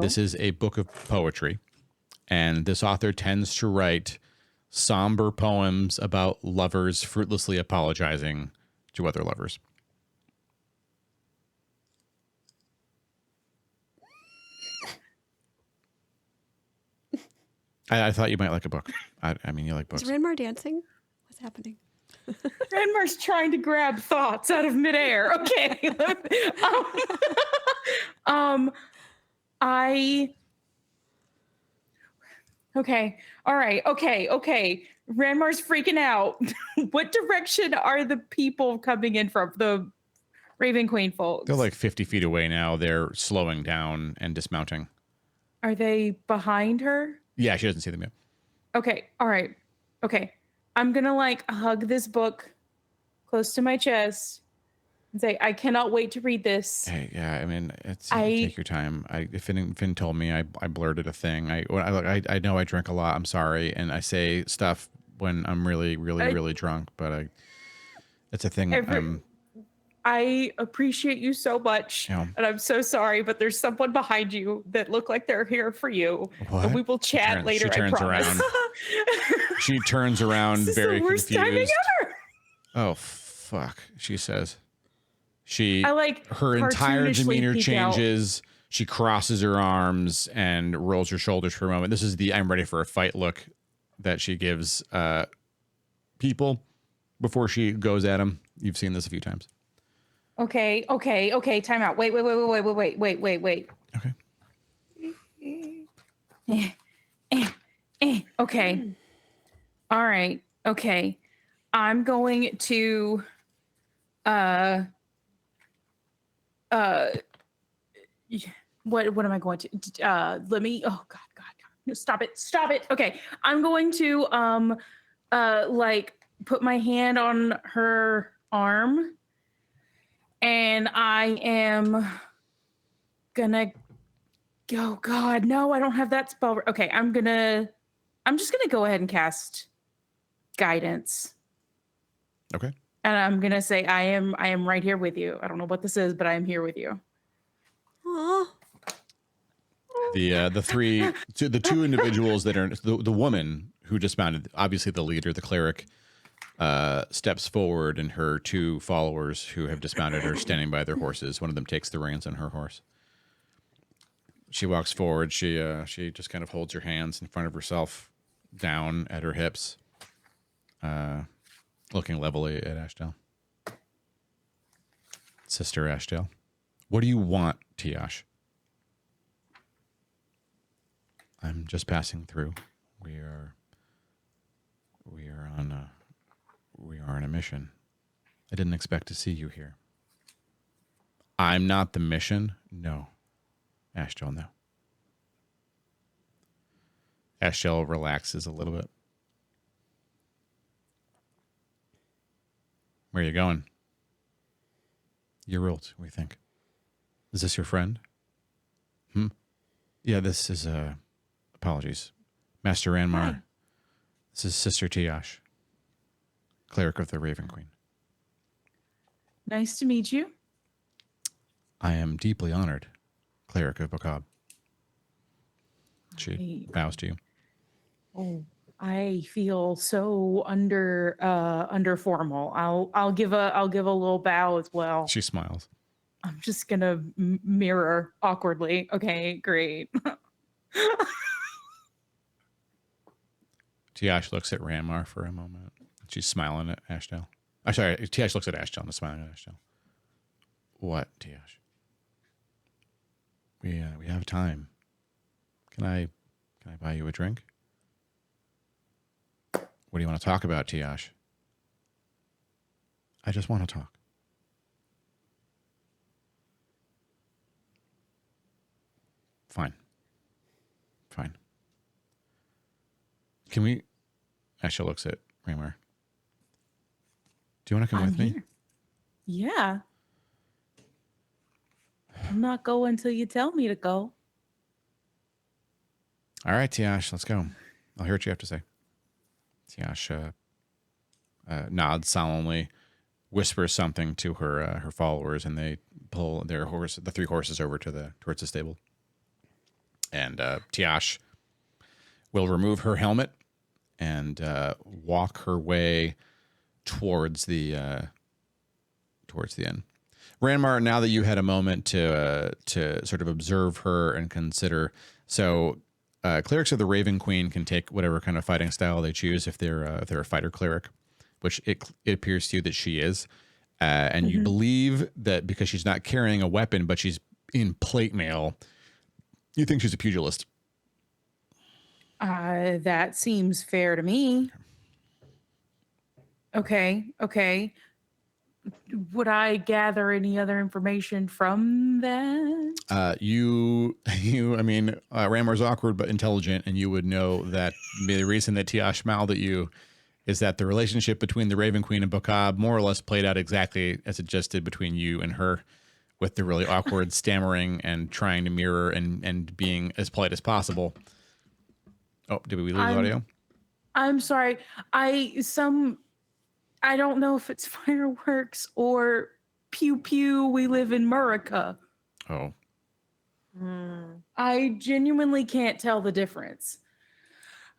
This is a book of poetry. And this author tends to write somber poems about lovers fruitlessly apologizing to other lovers. I thought you might like a book. I mean, you like books. Is Ranmar dancing? What's happening? Ranmar's trying to grab thoughts out of midair. Okay. Okay. All right. Okay. Ranmar's freaking out. What direction are the people coming in from? The Raven Queen folks. They're like 50 feet away now. They're slowing down and dismounting. Are they behind her? Yeah, she doesn't see them yet. Okay. All right. Okay. I'm going to like hug this book close to my chest and say, I cannot wait to read this. Hey, yeah, I mean, take your time. Finn told me I blurted a thing. I know I drink a lot. I'm sorry. And I say stuff when I'm really drunk, but it's a thing. I appreciate you so much, Yeah. and I'm so sorry, but there's someone behind you that look like they're here for you. What? And we will chat later. She turns I promise. around. She turns around This very is the worst confused. timing ever. Oh fuck! She says. Her entire cartoonishly demeanor peek out. changes. She crosses her arms and rolls her shoulders for a moment. This is the "I'm ready for a fight" look that she gives people before she goes at them. You've seen this a few times. Okay. Time out. Wait. Okay. Okay. All right. Okay. I'm going to what am I going to let me God. No, stop it. Okay. I'm going to like put my hand on her arm and I am gonna oh God, no, I don't have that spell. Okay, I'm just gonna go ahead and cast guidance. Okay. And I'm gonna say I am right here with you. I don't know what this is, but I am here with you. Aw. The two individuals that are the woman who dismounted, obviously the leader, the cleric, steps forward, and her two followers who have dismounted are standing by their horses. One of them takes the reins on her horse. She walks forward. She just kind of holds her hands in front of herself, down at her hips, looking levelly at Ashdale. Sister Ashdale, what do you want, Tiash? I'm just passing through. We are on a mission. I didn't expect to see you here. I'm not the mission. No. Ashdale, no. Ashdale relaxes a little bit. Where are you going? Yerult, what do you think? Is this your friend? Yeah, this is, apologies. Master Ranmar. Hi. This is Sister Tiash, cleric of the Raven Queen. Nice to meet you. I am deeply honored, cleric of Bokab. She bows to you. Oh, I feel so under formal. I'll give a little bow as well. She smiles. I'm just gonna mirror awkwardly. Okay, great. Tiash looks at Ranmar for a moment. She's smiling at Ashdale. I'm sorry, Tiash looks at Ashdale and is smiling at Ashdale. What, Tiash? We have time. Can I buy you a drink? What do you want to talk about, Tiash? I just want to talk. Fine. Can we... Asha looks at Ranmar. Do you want to come with me? Here. Yeah. I'm not going until you tell me to go. All right, Tiash, let's go. I'll hear what you have to say. Tiash nods solemnly, whispers something to her followers, and they pull the three horses over towards the stable. And Tiash will remove her helmet and walk her way towards the inn. Ranmar, now that you had a moment to sort of observe her and consider, so clerics of the Raven Queen can take whatever kind of fighting style they choose if they're a fighter cleric, which it appears to you that she is, and you believe that because she's not carrying a weapon but she's in plate mail, you think she's a pugilist. That seems fair to me. Okay. Would I gather any other information from that? Ranmar's awkward but intelligent, and you would know that the reason that Tiash smiled at you is that the relationship between the Raven Queen and Bokab more or less played out exactly as it just did between you and her, with the really awkward stammering and trying to mirror and being as polite as possible. Oh, did we lose audio? I'm sorry. I don't know if it's fireworks or pew pew. We live in Murica. Oh. I genuinely can't tell the difference.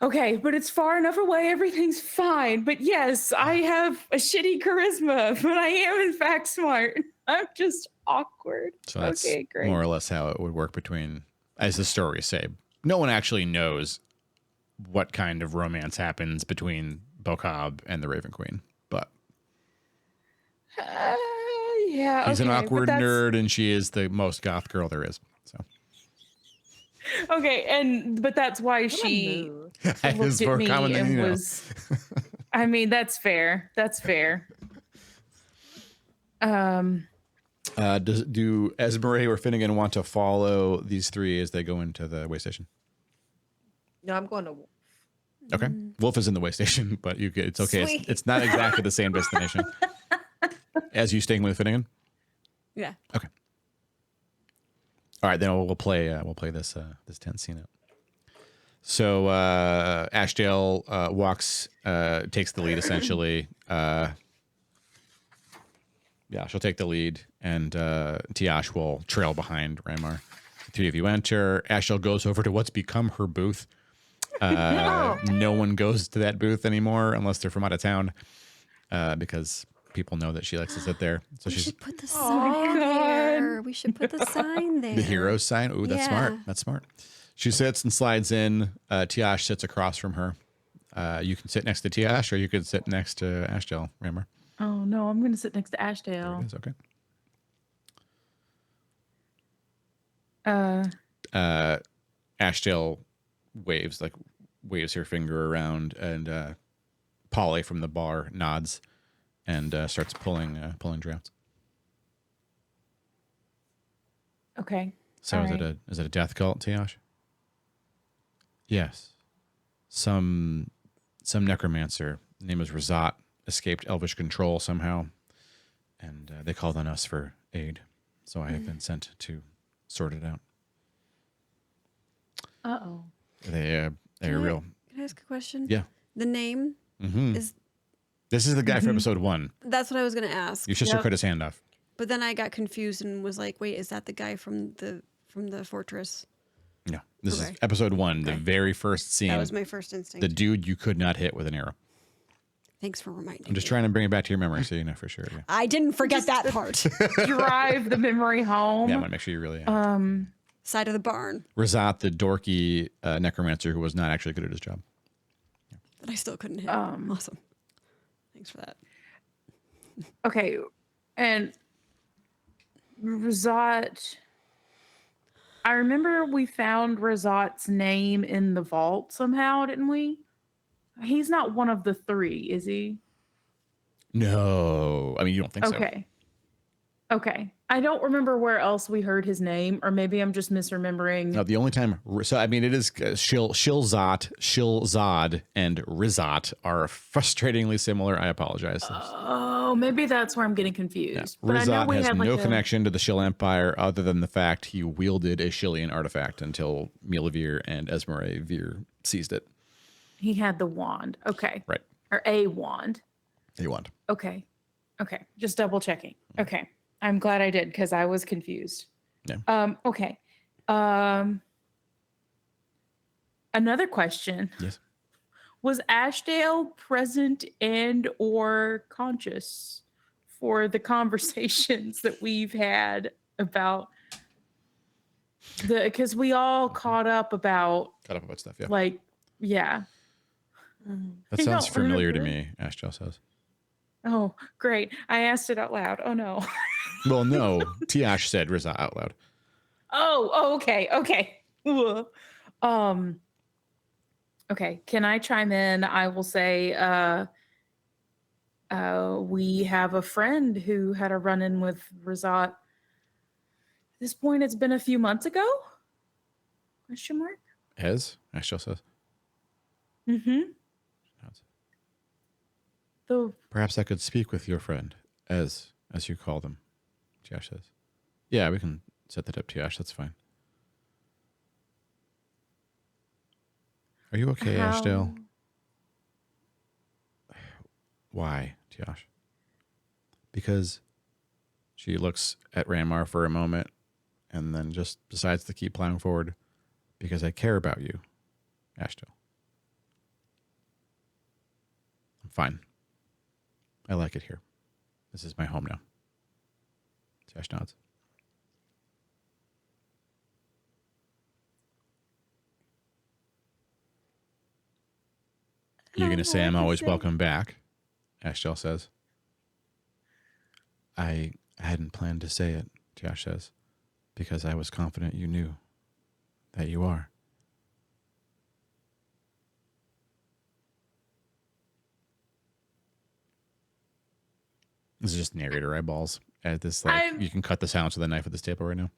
Okay, but it's far enough away. Everything's fine. But yes, I have a shitty charisma, but I am in fact smart. I'm just awkward. So that's okay, great. more or less how it would work between, as the stories say. No one actually knows what kind of romance happens between Bokab and the Raven Queen, but yeah, he's an awkward but nerd, and she is the most goth girl there is. So okay, but that's why she looked it's at more me common than and you know. was. I mean, that's fair. That's fair. Do Esmeralda or Finnegan want to follow these three as they go into the way station? No, I'm going to Wolf. Okay. Wolf is in the way station, but it's okay. Sweet. It's not exactly the same destination. As you staying with Finnegan? Yeah. Okay. All right, then we'll play this tense scene out. So Ashdale takes the lead essentially. She'll take the lead, and Tiash will trail behind Ranmar. The three of you enter. Ashdale goes over to what's become her booth. No one goes to that booth anymore unless they're from out of town, because people know that she likes to sit there. So We she's should put the sign there. We should put the sign there. the hero sign. Ooh, that's smart. Yeah. That's smart. She sits and slides in. Tiash sits across from her. You can sit next to Tiash, or you could sit next to Ashdale. Remember? Oh no, I'm going to sit next to There Ashdale. it is. Okay. Ashdale waves her finger around, and Polly from the bar nods and starts pulling drafts. Okay. So All is right. it a death cult, Tiash? Yes. Some necromancer, name is Razat, escaped elvish control somehow, and they called on us for aid. So I have been sent to sort it out. Uh-oh. They're Can I- real. Can I ask a question? Yeah. The name Mm-hmm. is. This is the guy from episode 1. That's what I was gonna ask. Your sister Yep. cut his hand off. But then I got confused and was like, "Wait, is that the guy from the fortress?" No, this Okay. is episode 1, the Okay. very first scene. That was my first instinct. The dude you could not hit with an arrow. Thanks for reminding I'm just me. trying to bring it back to your memory so you know for sure. Yeah, I didn't forget that part. Drive the memory home. yeah I want to make sure you really. Side of the barn, Razat, the dorky necromancer who was not actually good at his job. but I still couldn't hit. Awesome. Thanks for that. Okay. And Razat, I remember we found Razat's name in the vault somehow, didn't we? He's not one of the 3, is he? No, I mean you don't think so. Okay. Okay. I don't remember where else we heard his name, or maybe I'm just misremembering. No, the only time. So I mean, it is Shilzad, and Rizat are frustratingly similar. I apologize. Oh, maybe that's where I'm getting confused. But I know Rizat we has had no like connection to the Shill Empire other than the fact he wielded a Shillian artifact until Mila'vir and Esmeralda seized it. he had the wand. Okay. Right. Or a wand. They want. Okay. Okay. Just double checking. Okay. I'm glad I did because I was confused. Yeah. Okay. Another question. Yes. Was Ashdale present and or conscious for the conversations that we've had about because we all caught up about Cut up about stuff. Yeah. like, yeah. That I sounds don't familiar to remember. me. Ashdale says. Oh, great. I asked it out loud. Oh no. Well, no. Tiash said Rizat out loud. Oh, okay. Okay. Ugh. Okay. Can I chime in? I will say we have a friend who had a run-in with Razat. At this point, it's been a few months ago? Question mark? Ashdale says. Mm-hmm. The Perhaps I could speak with your friend, as you call them. Tiash says. Yeah, we can set that up, Tiash. That's fine. Are you okay, how- Ashdale? Why, Tiash? Because she looks at Ranmar for a moment and then just decides to keep plowing forward. Because I care about you, Ashdale. I'm fine. I like it here. This is my home now. Tiash nods. You're going to say I'm always welcome back, Ashdale says. I hadn't planned to say it, Tiash says, because I was confident you knew that you are. This is just narrator eyeballs at this. You can cut the sounds with a knife at this table right now.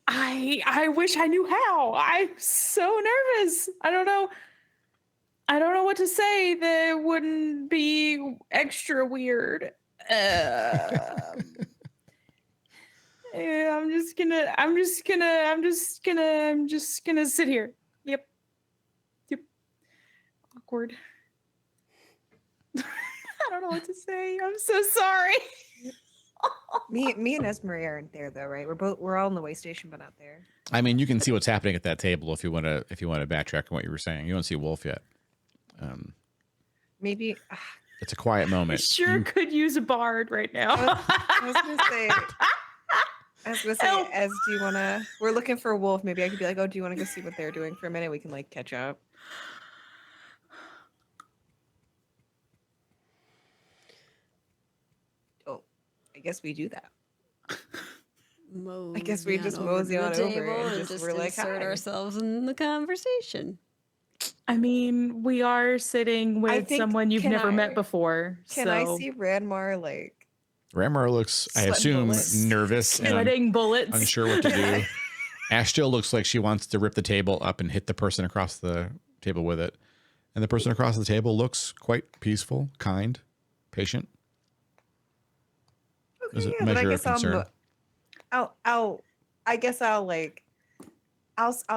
I wish I knew how. I'm so nervous. I don't know what to say that wouldn't be extra weird. Yeah, I'm just gonna sit here. Yep. Awkward. I don't know what to say. I'm so sorry. Me and Esmeralda aren't there though, right? We're all in the way station, but not there. I mean, you can see what's happening at that table if you want to backtrack on what you were saying. You don't see Wolf yet. Maybe It's a quiet I moment. sure could use a bard right now. I was gonna say, Help. as do you wanna? We're looking for a wolf. Maybe I could be like, oh, do you want to go see what they're doing for a minute? We can like catch up. Oh, I guess we do that. I guess we just mosey on over and just we're like, insert hi. ourselves in the conversation. I mean, we are sitting with think- someone you've can never met I- before. Can so I see Ranmar like Ramar looks, I Sweating assume, bullets. nervous and sweating bullets? unsure what to do. Ashdale looks like she wants to rip the table up and hit the person across the table with it. And the person across the table looks quite peaceful, kind, patient. There's a but measure of concern. I guess I'll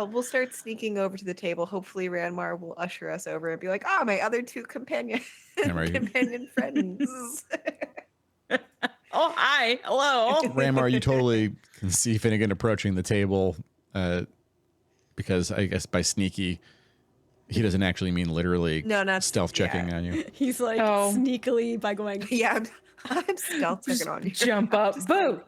we'll start sneaking over to the table. Hopefully Ranmar will usher us over and be like, "Ah, my other two companion friends." Oh, hi. Hello. Ramar, you totally can see Finnegan approaching the table because I guess by sneaky, he doesn't actually mean literally No, not stealth checking on you. He's like Oh. sneakily by going, Yeah, I'm stealth checking on you. Jump up. Boo.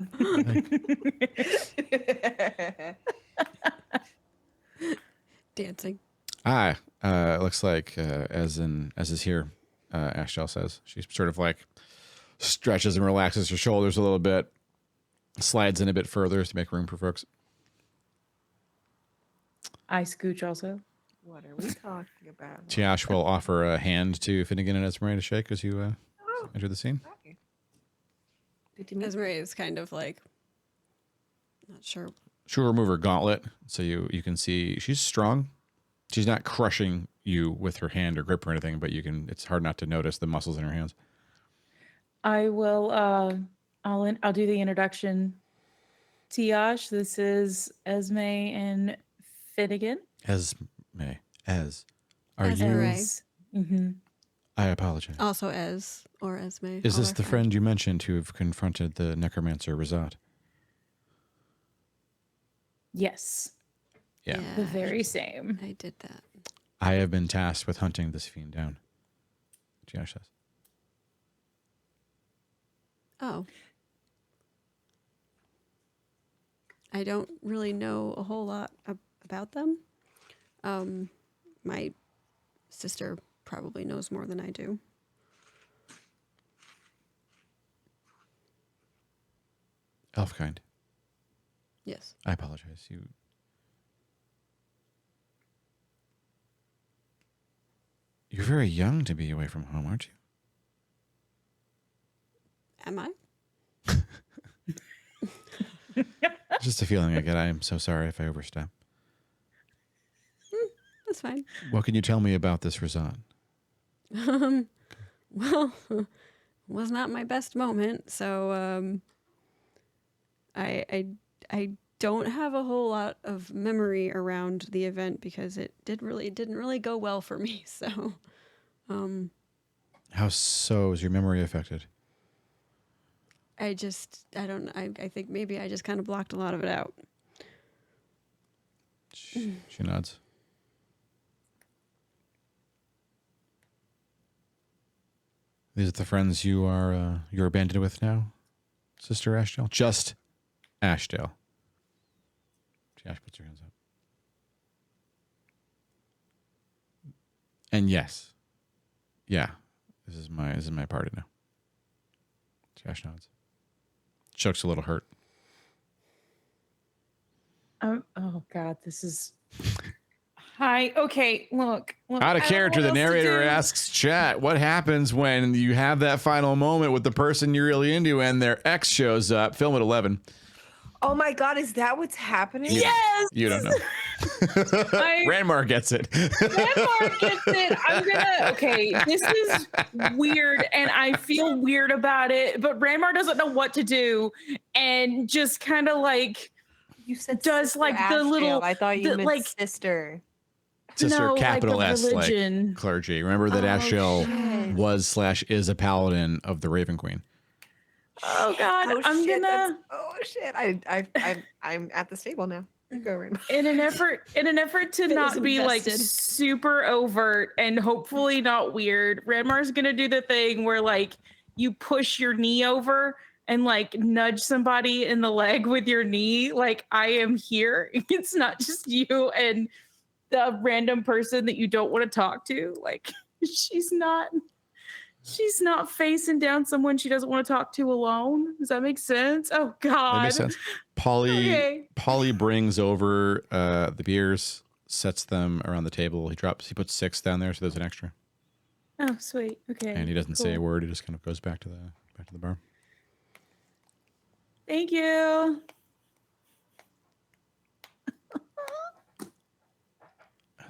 dancing. Looks like as is here, Ashdale says. She sort of like stretches and relaxes her shoulders a little bit, slides in a bit further to make room for folks. I scooch also. What are we talking about? Tiash will offer a hand to Finnegan and Esmeralda to shake as you enter the scene. Okay. Good to meet you. Esmeralda is kind of like, not sure. She'll remove her gauntlet so you can see she's strong. She's not crushing you with her hand or grip or anything, but it's hard not to notice the muscles in her hands. I will. I'll do the introduction. Tiash, this is Esme and Finnegan. Are Esmeralda. you? Mm-hmm. I apologize. Also Ez or Esme. Is all this are the fine. friend you mentioned who have confronted the necromancer Razat? Yes, Yeah. the very same. I did that. I have been tasked with hunting this fiend down. Tiash says. Oh. I don't really know a whole lot about them. My sister probably knows more than I do. Elfkind. Yes. I apologize. You're very young to be away from home, aren't you? Am I? Just a feeling I get. I am so sorry if I overstep. That's fine. What can you tell me about this Razat? Well, was not my best moment, so I don't have a whole lot of memory around the event because it didn't really go well for me. So, How so is your memory affected? I think maybe I just kind of blocked a lot of it out. She nods. These are the friends you're banded with now, Sister Ashdale? Just Ashdale. Tiash puts her hands up. And yes. Yeah. This is my party now. Tiash nods. Chuck's a little hurt. Oh God, this is. Hi. Okay. Look. Out of I don't know character, what the else to narrator do. asks chat, what happens when you have that final moment with the person you're really into and their ex shows up? Film at 11. Oh my God, is that what's happening? Yes. You don't know. I- Ranmar gets it. Ranmar gets it. I'm gonna. Okay, this is weird, and I feel weird about it. But Ranmar doesn't know what to do, and just kind of like You said does Sister like the Ashdale. little. I thought you the, meant like sister. Sister, no, capital like the S, like religion. clergy. Remember that Oh, Ashdale shit. was/is a paladin of the Raven Queen. Oh God, Oh, I'm shit, gonna. oh shit! I'm at the stable now. You go, Rainbow. In an effort to Finn is not be like invested. super overt and hopefully not weird, Ranmar's gonna do the thing where like you push your knee over and like nudge somebody in the leg with your knee, like I am here. It's not just you and the random person that you don't want to talk to. Like she's not facing down someone she doesn't want to talk to alone. Does that make sense? Oh God. That makes sense. Polly Okay. Polly brings over the beers, sets them around the table. He puts 6 down there, so there's an extra. Oh, sweet. Okay. And he doesn't say a cool. word. He just kind of goes back to the bar. Thank you.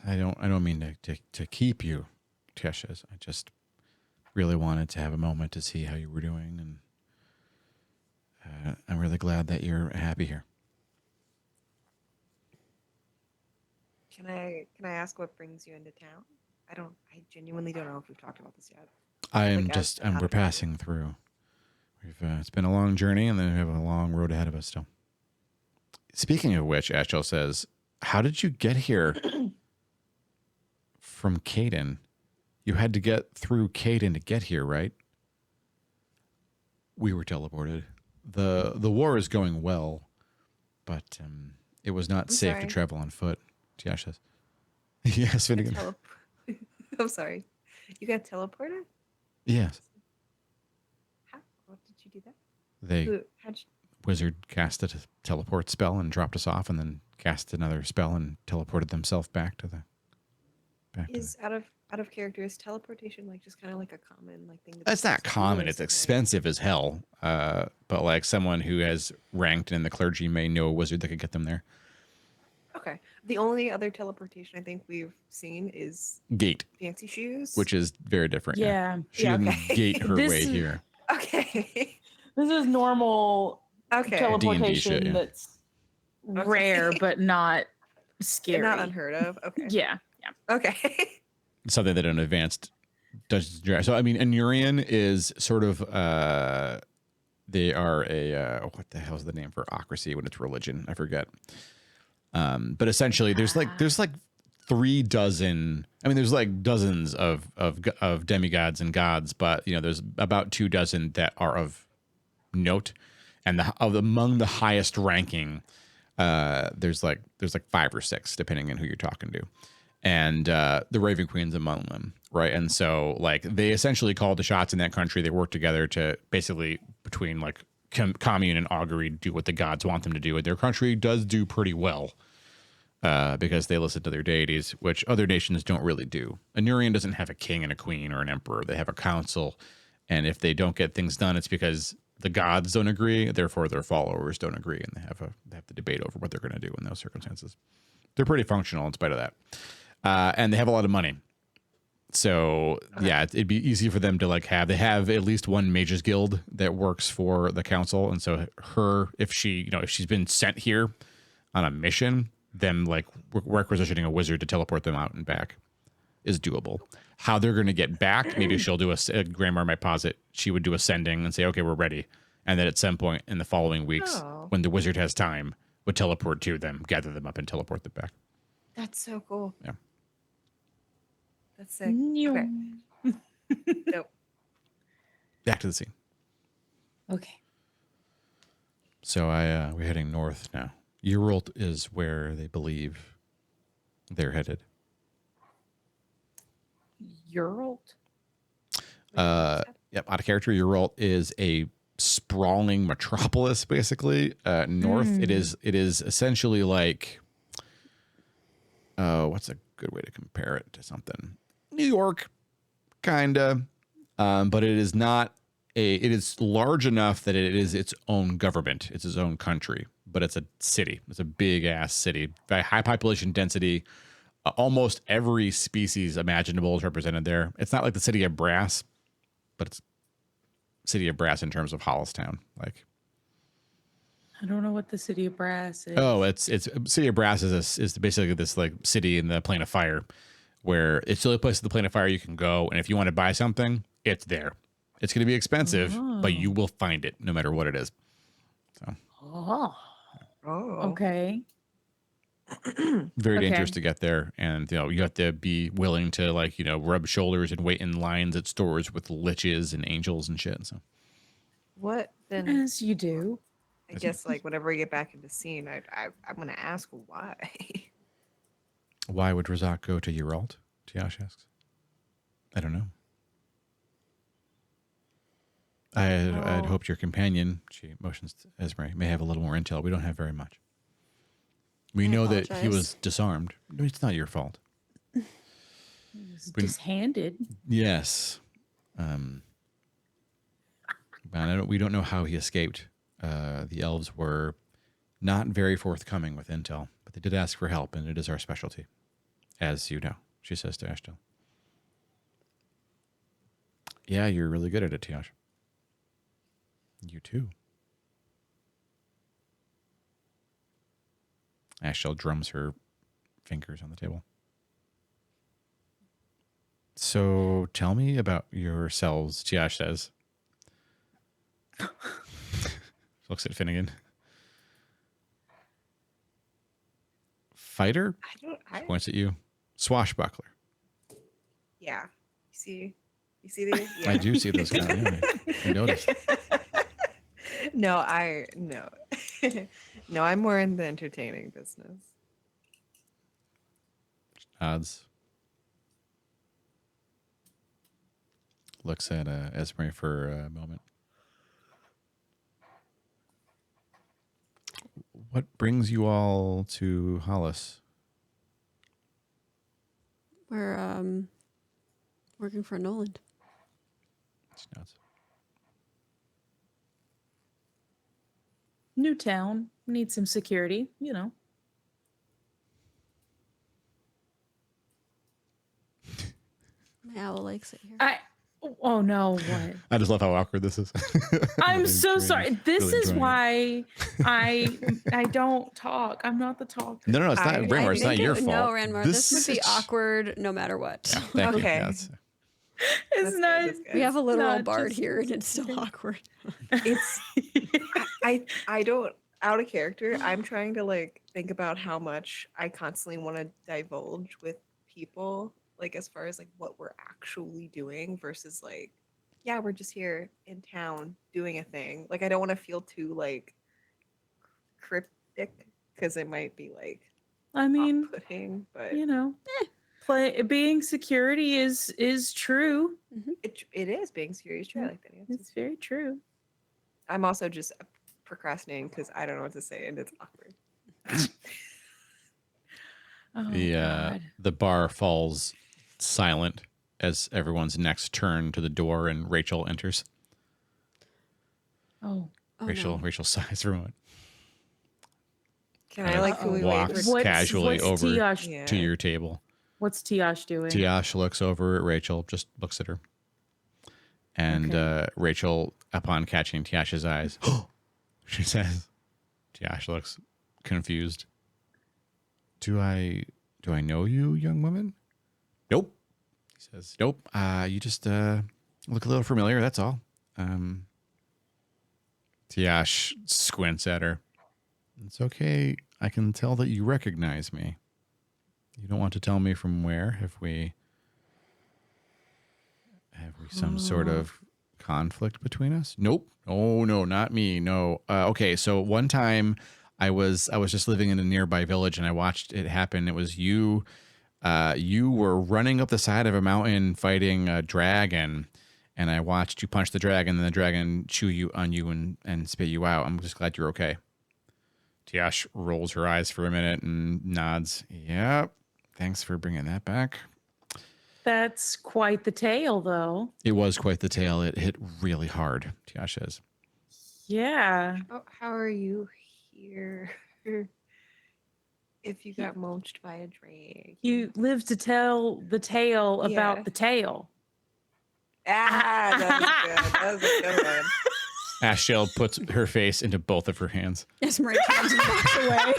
I don't mean to keep you, Tisha. I just really wanted to have a moment to see how you were doing, and I'm really glad that you're happy here. Can I ask what brings you into town? I genuinely don't know if we've talked about this yet. We're passing through. It's been a long journey, and then we have a long road ahead of us still. Speaking of which, Ashdale says, how did you get here from Caden? You had to get through Caden to get here, right? We were teleported. The war is going well, but it was not safe to travel on foot. Tiash says. Yes, Finnegan. I'm sorry. You got teleported? Yes. How? What did you do that? Wizard cast a teleport spell and dropped us off, and then cast another spell and teleported themselves back to the. Out of character, is teleportation like just kind of like a common like thing? It's not common. It's expensive as hell. But like someone who has ranked in the clergy may know a wizard that could get them there. Okay. The only other teleportation I think we've seen is Gate. Fancy shoes, Which is very different. Yeah. She didn't gate her way is, here. Okay. This is normal teleportation D&D shit, yeah. that's rare, but not scary. Not unheard of. Okay. Yeah. Okay. Something that an advanced Dungeons & Dragons. So I mean, Anurian is sort of they are a what the hell is the name for ocracy when it's religion? I forget. But essentially, there's like 3 dozen. I mean, there's like dozens of demigods and gods, but there's about 2 dozen that are of note, and among the highest ranking, there's like 5 or 6 depending on who you're talking to. And the Raven Queen's among them, right? And so, like, they essentially called the shots in that country. They work together to basically, between like commune and augury, do what the gods want them to do. And their country does do pretty well because they listen to their deities, which other nations don't really do. Anurian doesn't have a king and a queen or an emperor. They have a council, and if they don't get things done, it's because the gods don't agree. Therefore, their followers don't agree, and they have to debate over what they're going to do in those circumstances. They're pretty functional in spite of that. And they have a lot of money. So yeah, it'd be easy for them to they have at least one mages guild that works for the council. And so if she's been sent here on a mission, them requisitioning a wizard to teleport them out and back is doable. How they're going to get back, maybe she'll do Grandma might posit, she would do a sending and say, okay, we're ready. And then at some point in the following weeks, when the wizard has time, would teleport to them, gather them up and teleport them back. That's so cool. Yeah. That's sick. Okay. Nope. Back to the scene. Okay. So we're heading north now. Uralt is where they believe they're headed. Uralt? Yep, out of character. Uralt is a sprawling metropolis, basically. North, it is essentially like, what's a good way to compare it to something? New York, kinda, but it is not it is large enough that it is its own government. It's its own country, but it's a city. It's a big ass city, very high population density. Almost every species imaginable is represented there. It's not like the city of Brass, but it's city of Brass in terms of Hollice Town. Like, I don't know what the city of Brass is. Oh, it's city of Brass is basically this like city in the Plane of Fire, where it's the only place in the Plane of Fire you can go, and if you want to buy something, it's there. It's going to be expensive, but you will find it no matter what it is. So. Oh. Okay. Very dangerous to get there, and you have to be willing to rub shoulders and wait in lines at stores with liches and angels and shit. So. What then? As you do. I guess whenever we get back in the scene, I'm gonna ask why. Why would Razak go to Uralt? Tiash asks. I don't know. I had hoped your companion, she motions to Esme, may have a little more intel. We don't have very much. We I know that he apologize. was disarmed. It's not your fault. When- Just handed. Yes. But we don't know how he escaped. The elves were not very forthcoming with intel, but they did ask for help, and it is our specialty, as you know, she says to Ashdale. Yeah, you're really good at it, Tiash. You too. Ashdale drums her fingers on the table. So tell me about yourselves, Tiash says. Looks at Finnegan. Fighter? I Points at you. Swashbuckler. Yeah. You see these? Yeah. I do see those guys. Yeah, I noticed. No. No, I'm more in the entertaining business. Odds. Looks at Esme for a moment. What brings you all to Hollice? We're working for Noland. She nods. New town. Need some security, you know. My owl likes it here. Oh no, what? I just love how awkward this is. I'm Really so enjoying sorry. it. This Really is enjoying why I don't talk. I'm not the talker. No, it's not. I Ranmar, it's not think your it- fault. No, Ranmar, this would be is- awkward no matter what. Yeah, thank you. Okay. Yeah, it's- It's That's good, not. that's good. We have a literal not bard just- here, and it's still awkward. It's I don't, out of character, I'm trying to like think about how much I constantly want to divulge with people, like as far as like what we're actually doing versus like, yeah, we're just here in town doing a thing. Like I don't want to feel too like cryptic because it might be like I mean, off-putting, but you know, being security is true. it is being serious. True, I like that answer. It's very true. I'm also just procrastinating because I don't know what to say and it's awkward. Oh God. the bar falls silent as everyone's necks turn to the door and Rachel enters. Oh. Oh, Rachel no. Rachel sighs for a moment. Can I like fully Walks wait for casually over Tiash, Yeah. to your table. What's Tiash doing? Tiash looks over at Rachel, just looks at her. And Okay. Rachel, upon catching Tiash's eyes, she says, Tiash looks confused. Do I know you, young woman? Nope. He says, nope. You just look a little familiar, that's all. Tiash squints at her. It's okay. I can tell that you recognize me. You don't want to tell me from where? Have we some sort of conflict between us? Nope. Oh no, not me. No. Okay, so one time I was just living in a nearby village and I watched it happen. It was you. You were running up the side of a mountain fighting a dragon, and I watched you punch the dragon, and the dragon chew on you and spit you out. I'm just glad you're okay. Tiash rolls her eyes for a minute and nods. Yep. Thanks for bringing that back. That's quite the tale, though. It was quite the tale. It hit really hard, Tiash says. Yeah. how are you here if you got mulched by a drake? You live to tell the tale Yeah. about the tale. Ah, that was good. That was a good one. Ashdale puts her face into both of her hands. Yes, Marie turns and walks away.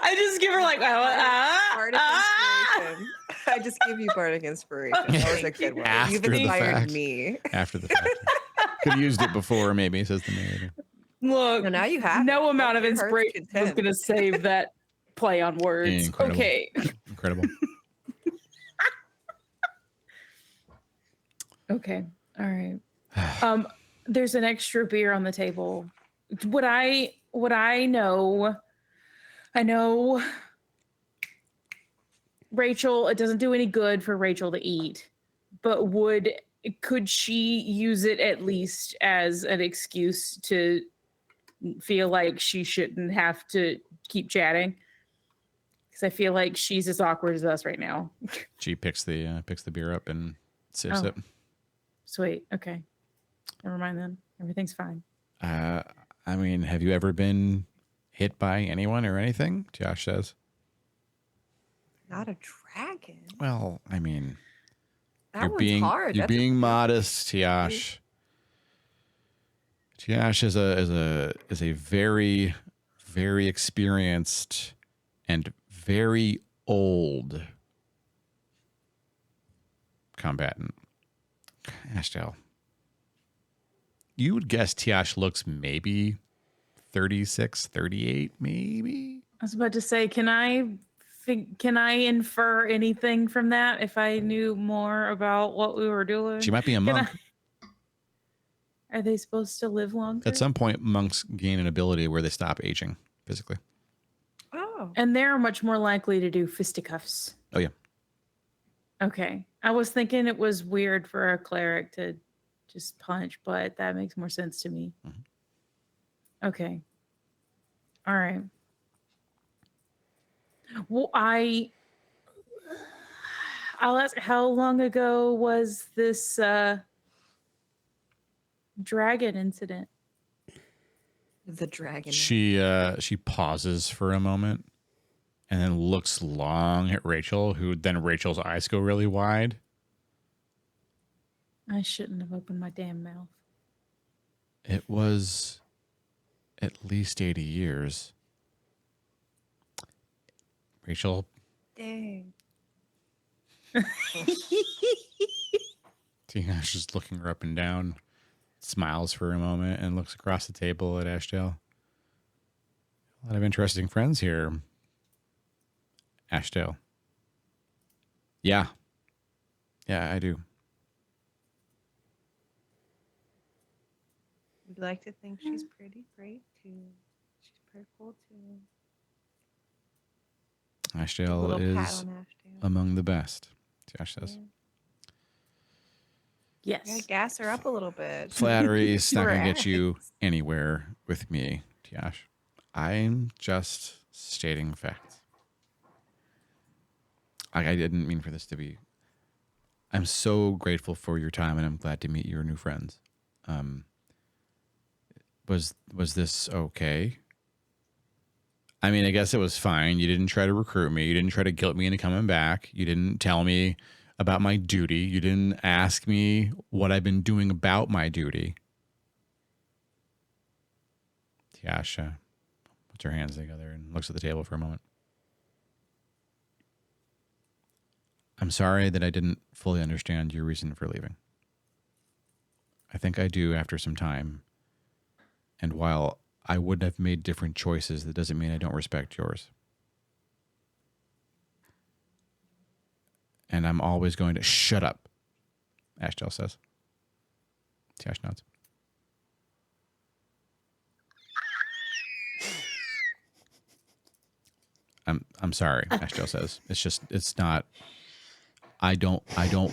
I just give her like, Bardic inspiration. I just give you bardic inspiration. That was a good one. After You've the inspired fact. me. After the fact. Could have used it before, maybe, says the narrator. Look, No, now you have no it. amount of Your heart's inspiration was content. going to save that play on words. Incredible. Okay. Incredible. Okay. All right. There's an extra beer on the table. What I know Rachel, it doesn't do any good for Rachel to eat, but could she use it at least as an excuse to feel like she shouldn't have to keep chatting? because I feel like she's as awkward as us right now. She picks the beer up and sips it. Sweet. Okay. Never mind then. Everything's fine. I mean, have you ever been hit by anyone or anything? Josh says. Not a dragon. Well, I mean, That you're one's being hard. you're That's a being real- modest, Tiash. Tiash is a very, very experienced and very old combatant. Ashdale. You would guess Tiash looks maybe 36, 38, maybe? I was about to say, can I infer anything from that if I knew more about what we were doing? She might be a Can monk. Are they supposed to live longer? At some point, monks gain an ability where they stop aging physically. Oh. And they're much more likely to do fisticuffs. Oh, yeah. Okay. I was thinking it was weird for a cleric to just punch, but that makes more sense to me. Okay. All right. Well, I'll ask, how long ago was this dragon incident? The dragon. She pauses for a moment and then looks long at Rachel, who then Rachel's eyes go really wide. I shouldn't have opened my damn mouth. It was at least 80 years. Rachel, Dang. Tina's just looking her up and down, smiles for a moment, and looks across the table at Ashdale. A lot of interesting friends here. Ashdale. Yeah. Yeah, I do. We'd like to think she's pretty great too. She's pretty cool too. Ashdale Little pat is on Ashdale. among the best, Josh says. Yes. Gotta gas her up a little bit. Flattery is not Your going to get you ass. anywhere with me, Tiash. I'm just stating facts. I didn't mean for this to be. I'm so grateful for your time, and I'm glad to meet your new friends. Was this okay? I mean, I guess it was fine. You didn't try to recruit me. You didn't try to guilt me into coming back. You didn't tell me about my duty. You didn't ask me what I've been doing about my duty. Tiasha puts her hands together and looks at the table for a moment. I'm sorry that I didn't fully understand your reason for leaving. I think I do after some time. And while I would have made different choices, that doesn't mean I don't respect yours. And I'm always going to shut up, Ashdale says. Tiash nods. I'm sorry, Ashdale says. It's not. I don't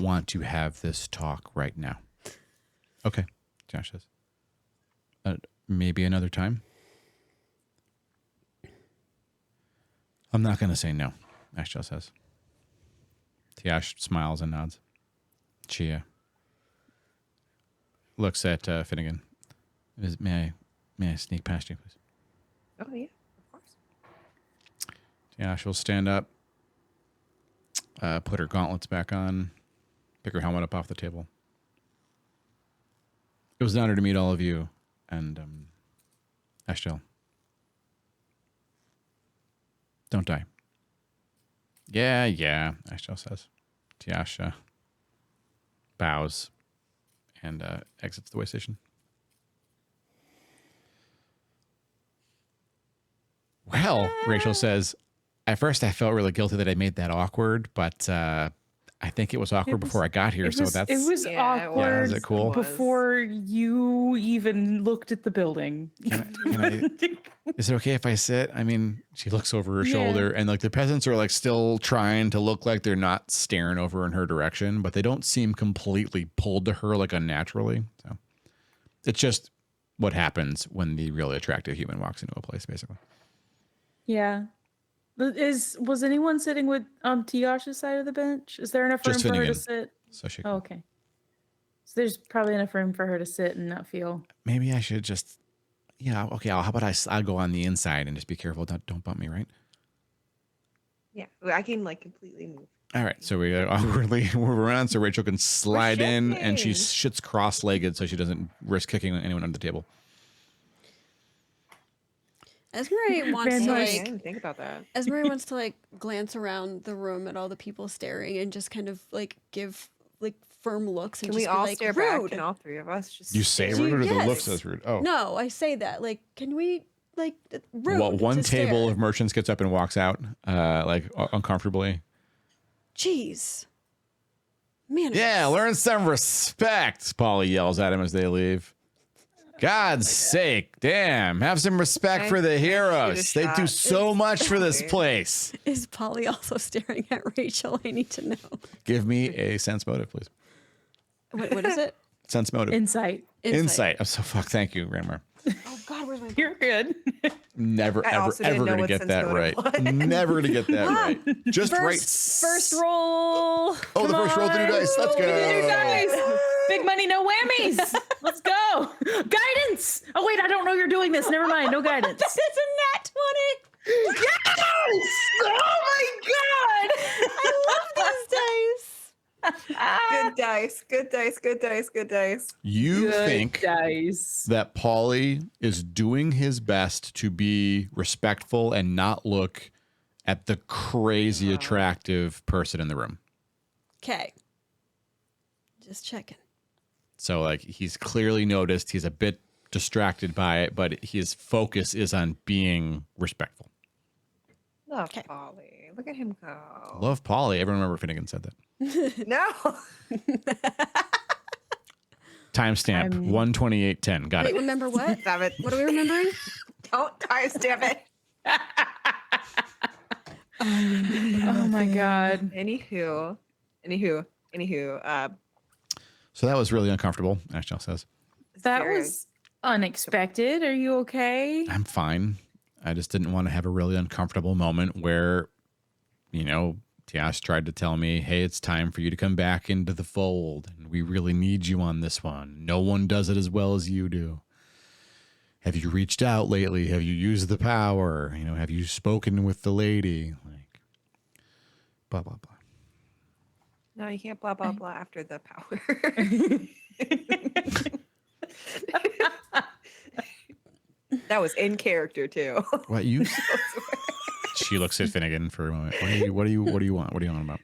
want to have this talk right now. Okay, Josh says. Maybe another time. I'm not going to say no, Ashdale says. Tiash smiles and nods. Chia looks at Finnegan. May I sneak past you, please? Oh yeah, of course. Tiash will stand up, put her gauntlets back on, pick her helmet up off the table. It was an honor to meet all of you, and Ashdale, don't die. Yeah, Ashdale says. Tiasha bows and exits the way station. Well, Rachel says, at first I felt really guilty that I made that awkward, but I think it was awkward before I got here, It so was, that's... it was Yeah, it awkward was. Is it cool? before you even looked at the building. Is it okay if I sit? I mean, she looks over her Yeah. shoulder, and like the peasants are like still trying to look like they're not staring over in her direction, but they don't seem completely pulled to her like unnaturally. So it's just what happens when the really attractive human walks into a place, basically. Yeah. Was anyone sitting with Tiosh's side of the bench? Is there enough room Just for her to Finnegan. sit? So she. Oh, okay. So there's probably enough room for her to sit and not feel. Maybe I should just. Yeah. Okay. How about I'll go on the inside and just be careful. Don't bump me, right? Yeah, I can like completely move. All right. So we awkwardly move around so Rachel can slide in, and she shifting. sits cross-legged so she doesn't risk kicking anyone under the table. Esmeralda wants Van to Morse. I like didn't think about that. Esmeralda wants to like glance around the room at all the people staring and just kind of like give like firm looks and Can we just be all like, stare rude. back? Can all three of us just You say stare? rude, or the Yes. look says rude? Oh. No, I say that. Like, can we like rude? Well, one to table stare. of merchants gets up and walks out, uncomfortably. Jeez. Man. Yeah, learn some respect, Polly yells at him as they leave. God's sake, damn, have some respect for the heroes. They do so much for this place. Is Polly also staring at Rachel? I need to know. Give me a sense motive, please. What is it? Sense motive. Insight. Insight. I'm so thank you, Grandma. Oh God, where's my You're good. Never, I ever, also didn't ever know gonna what get sense that motive right. was. Never gonna get that right. Just right. first roll? Oh, the first roll to new dice. Let's New go. dice. Big money, no whammies. Let's go. Guidance. Oh wait, I don't know you're doing this. Never mind. No guidance. It's a nat 20. Yes! Oh my god! I love these dice. Good dice. Good dice. Good dice. Good dice. You Good think dice. that Paulie is doing his best to be respectful and not look at the crazy attractive person in the room. Okay. Just checking. So like he's clearly noticed, he's a bit distracted by it, but his focus is on being respectful. Love Okay. Polly. Look at him go. Love Paulie. Everyone remember Finnegan said that. No. Timestamp 128:10. Got Wait, it. remember what? Damn it. What are we remembering? Don't timestamp it. Oh my god. Anywho. So that was really uncomfortable, Ashdale says. That Sarah- was unexpected. Are you okay? I'm fine. I just didn't want to have a really uncomfortable moment where, Tiash tried to tell me, hey, it's time for you to come back into the fold. And we really need you on this one. No one does it as well as you do. Have you reached out lately? Have you used the power? Have you spoken with the lady? Like, blah, blah, blah. No, you can't blah blah blah after the power. That was in character too. What you? She looks at Finnegan for a moment. What do you want? What do you want about?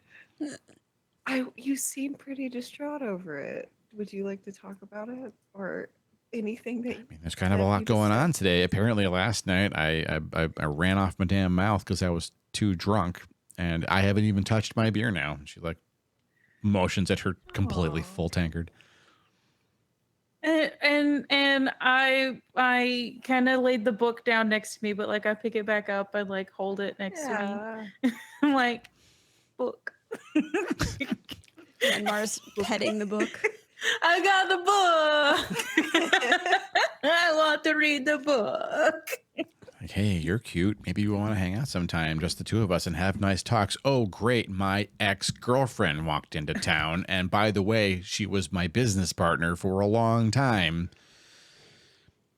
You seem pretty distraught over it. Would you like to talk about it or anything that? I mean, there's kind of a lot going on today. Apparently, last night I ran off my damn mouth because I was too drunk, and I haven't even touched my beer now. She like motions at her completely full tankard. And I kind of laid the book down next to me, but like I pick it back up and like hold it next to me. I'm like, book. And Mars petting the book. I got the book. I want to read the book. Like, hey, you're cute. Maybe we want to hang out sometime, just the two of us, and have nice talks. Oh, great. My ex-girlfriend walked into town. And by the way, she was my business partner for a long time.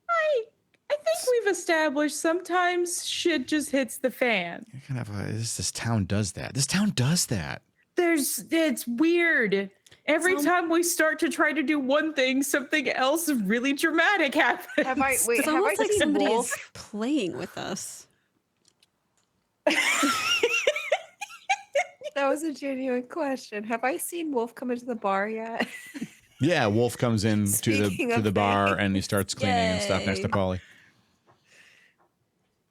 I think we've established sometimes shit just hits the fan. You're kind of this town does that. This town does that. It's weird. Every time we start to try to do one thing, something else really dramatic happens. Have I It's have I almost like seen somebody Wolf? is playing with us. That was a genuine question. Have I seen Wolf come into the bar yet? Yeah, Wolf comes in Speaking to of the bar things. and he starts cleaning and stuff next to Yay. Polly.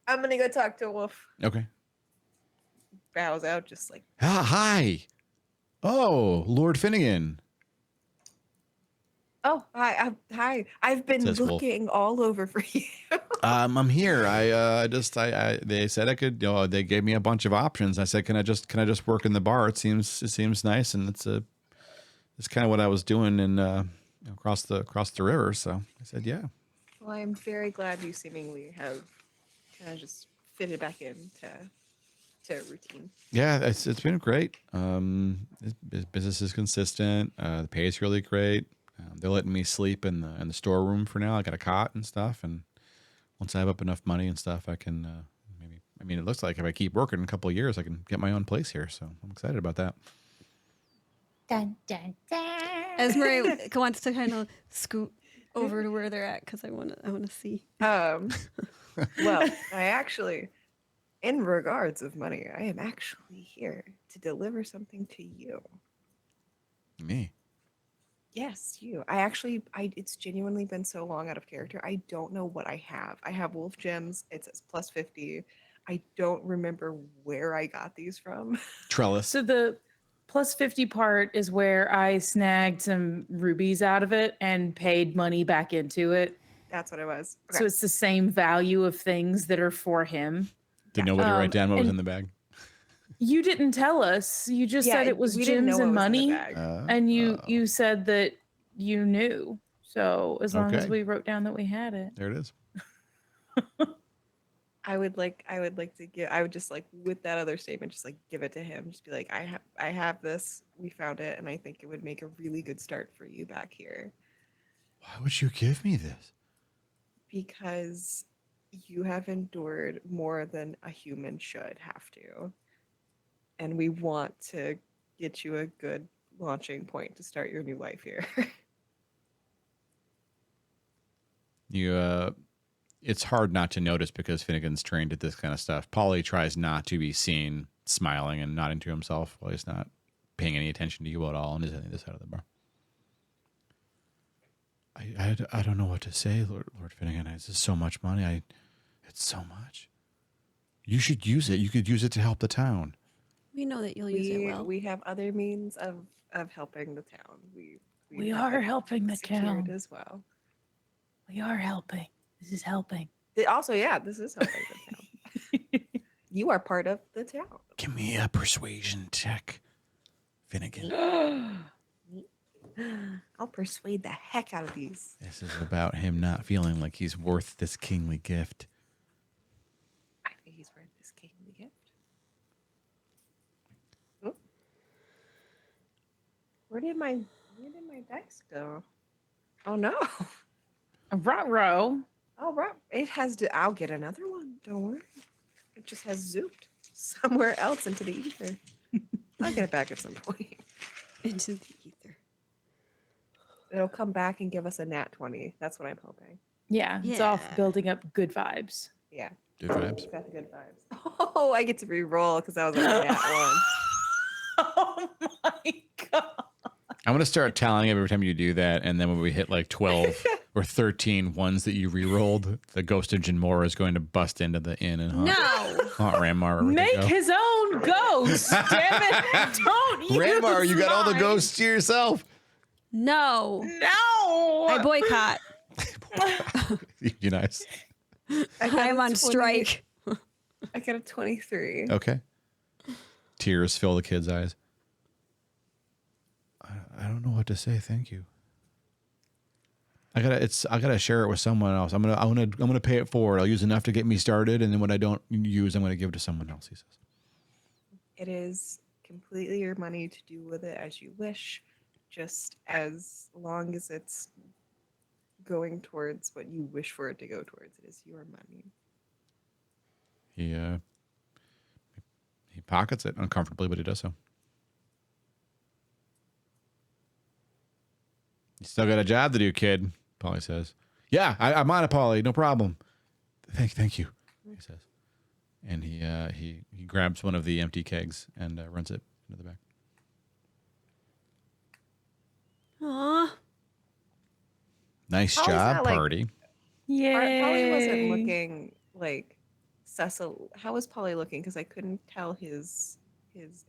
I'm gonna go talk to Wolf. Okay. Bows out, just like Hi. Oh, Lord Finnegan. oh hi. I've been Says Wolf. looking all over for you. I'm here. I they said I could. They gave me a bunch of options. I said, can I just work in the bar? It seems nice, and it's kind of what I was doing in across the river. So I said, yeah. Well, I'm very glad you seemingly have kind of just fitted back into to routine? Yeah, it's been great. Business is consistent. The pay is really great. They're letting me sleep in the storeroom for now. I got a cot and stuff, and once I have up enough money and stuff, I can maybe. I mean, it looks like if I keep working in a couple of years, I can get my own place here. So I'm excited about that. Dun, dun, dun. Esmeralda wants to kind of scoot over to where they're at because I want to see. Well, I actually, in regards of money, I am actually here to deliver something to you. Me. Yes, you. It's genuinely been so long out of character. I don't know what I have. I have wolf gems. It says plus 50. I don't remember where I got these from. Trellis. So the plus 50 part is where I snagged some rubies out of it and paid money back into it. That's what it was. So Okay. it's the same value of things that are for him. Did nobody write down what was and- in the bag? You didn't tell us. You just Yeah, said it was we didn't know gems what and was in the money. bag. And you said that you knew. So as long as Okay. we wrote down that we had it. There it is. I would just like with that other statement, just like give it to him. Just be like, I have this. We found it, and I think it would make a really good start for you back here Why would you give me this? because you have endured more than a human should have to, and we want to get you a good launching point to start your new life here. It's hard not to notice because Finnegan's trained at this kind of stuff. Polly tries not to be seen smiling and nodding to himself while he's not paying any attention to you at all and is on the other side of the bar. I don't know what to say, Lord Finnegan. It's just so much money. It's so much. You should use it. You could use it to help the town. We know that you'll use it well. We have other means of helping the town. We have are it helping the secured town. as well. We are helping. This is helping. Also, yeah, this is helping the town. You are part of the town. Give me a persuasion check, Finnegan. I'll persuade the heck out of these. This is about him not feeling like he's worth this kingly gift. I think he's worth this kingly gift. Oh. Where did my dice go? Oh no. Ruh-roh. Oh right. It has to. I'll get another one. Don't worry. It just has zooped somewhere else into the ether. I'll get it back at some point. Into the ether. It'll come back and give us a nat 20. That's what I'm hoping. Yeah, it's all Yeah. building up good vibes. Yeah. Good vibes. It's got the good vibes. Oh, I get to re-roll because that was a nat 1. Oh my god. I'm going to start tallying every time you do that. And then when we hit like 12 or 13 ones that you re-rolled, the ghost of Jinmora is going to bust into the inn and haunt Ranmar. wherever they Make go. his own ghost. Damn it. Don't use Ranmar, you got all the mine. ghosts to yourself. No. No. I boycott. You nice. I'm on strike. I got a 23. Okay. Tears fill the kid's eyes. I don't know what to say. Thank you. I gotta share it with someone else. I'm gonna pay it forward. I'll use enough to get me started, and then what I don't use, I'm gonna give to someone else. He says. It is completely your money to do with it as you wish, just as long as it's going towards what you wish for it to go towards. It is your money. He pockets it uncomfortably, but he does so. You still got a job to do, kid, Polly says. Yeah, I'm on it, Polly. No problem. Thank you, he says. And he grabs one of the empty kegs and runs it into the back. Aw. Nice Polly's job, not, like- party. Yay. Polly wasn't looking like Cecil. How was Polly looking? Because I couldn't tell his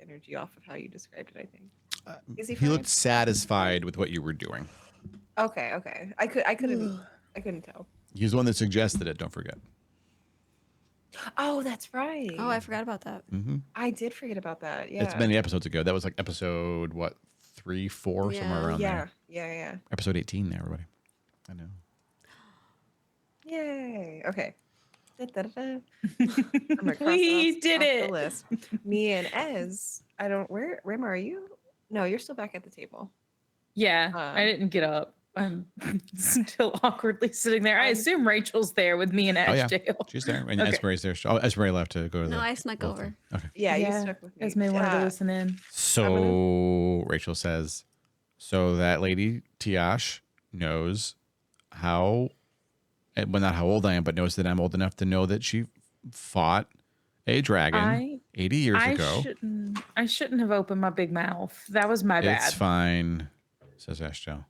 energy off of how you described it. I think. Is he He looked fine? satisfied with what you were doing. Okay. I couldn't tell. He's the one that suggested it. Don't forget. Oh, that's right. Oh, I forgot about that. Mm-hmm. I did forget about that. Yeah. It's many episodes ago. That was like episode 3, 4, Yeah. somewhere around Yeah. there. Yeah. Episode 18 there, everybody. I know. Yay. Okay. I'm gonna cross We did off it. the list. Me and Ez. I don't. Where? Rima, are you? No, you're still back at the table. Yeah, I didn't get up. I'm still awkwardly sitting there. I assume Rachel's there with me and Oh, yeah. Ashdale. She's there. And Okay. Esme's there. Oh, Esme left to go to the. No, I snuck little over. thing. Okay. Yeah, you Yeah, stuck with me. Esme wanted to listen in. So Rachel says, so that lady Tiash knows how, well, not how old I am, but knows that I'm old enough to know that she fought a dragon 80 years ago. I shouldn't have opened my big mouth. That was my bad. It's fine, says Ashdale.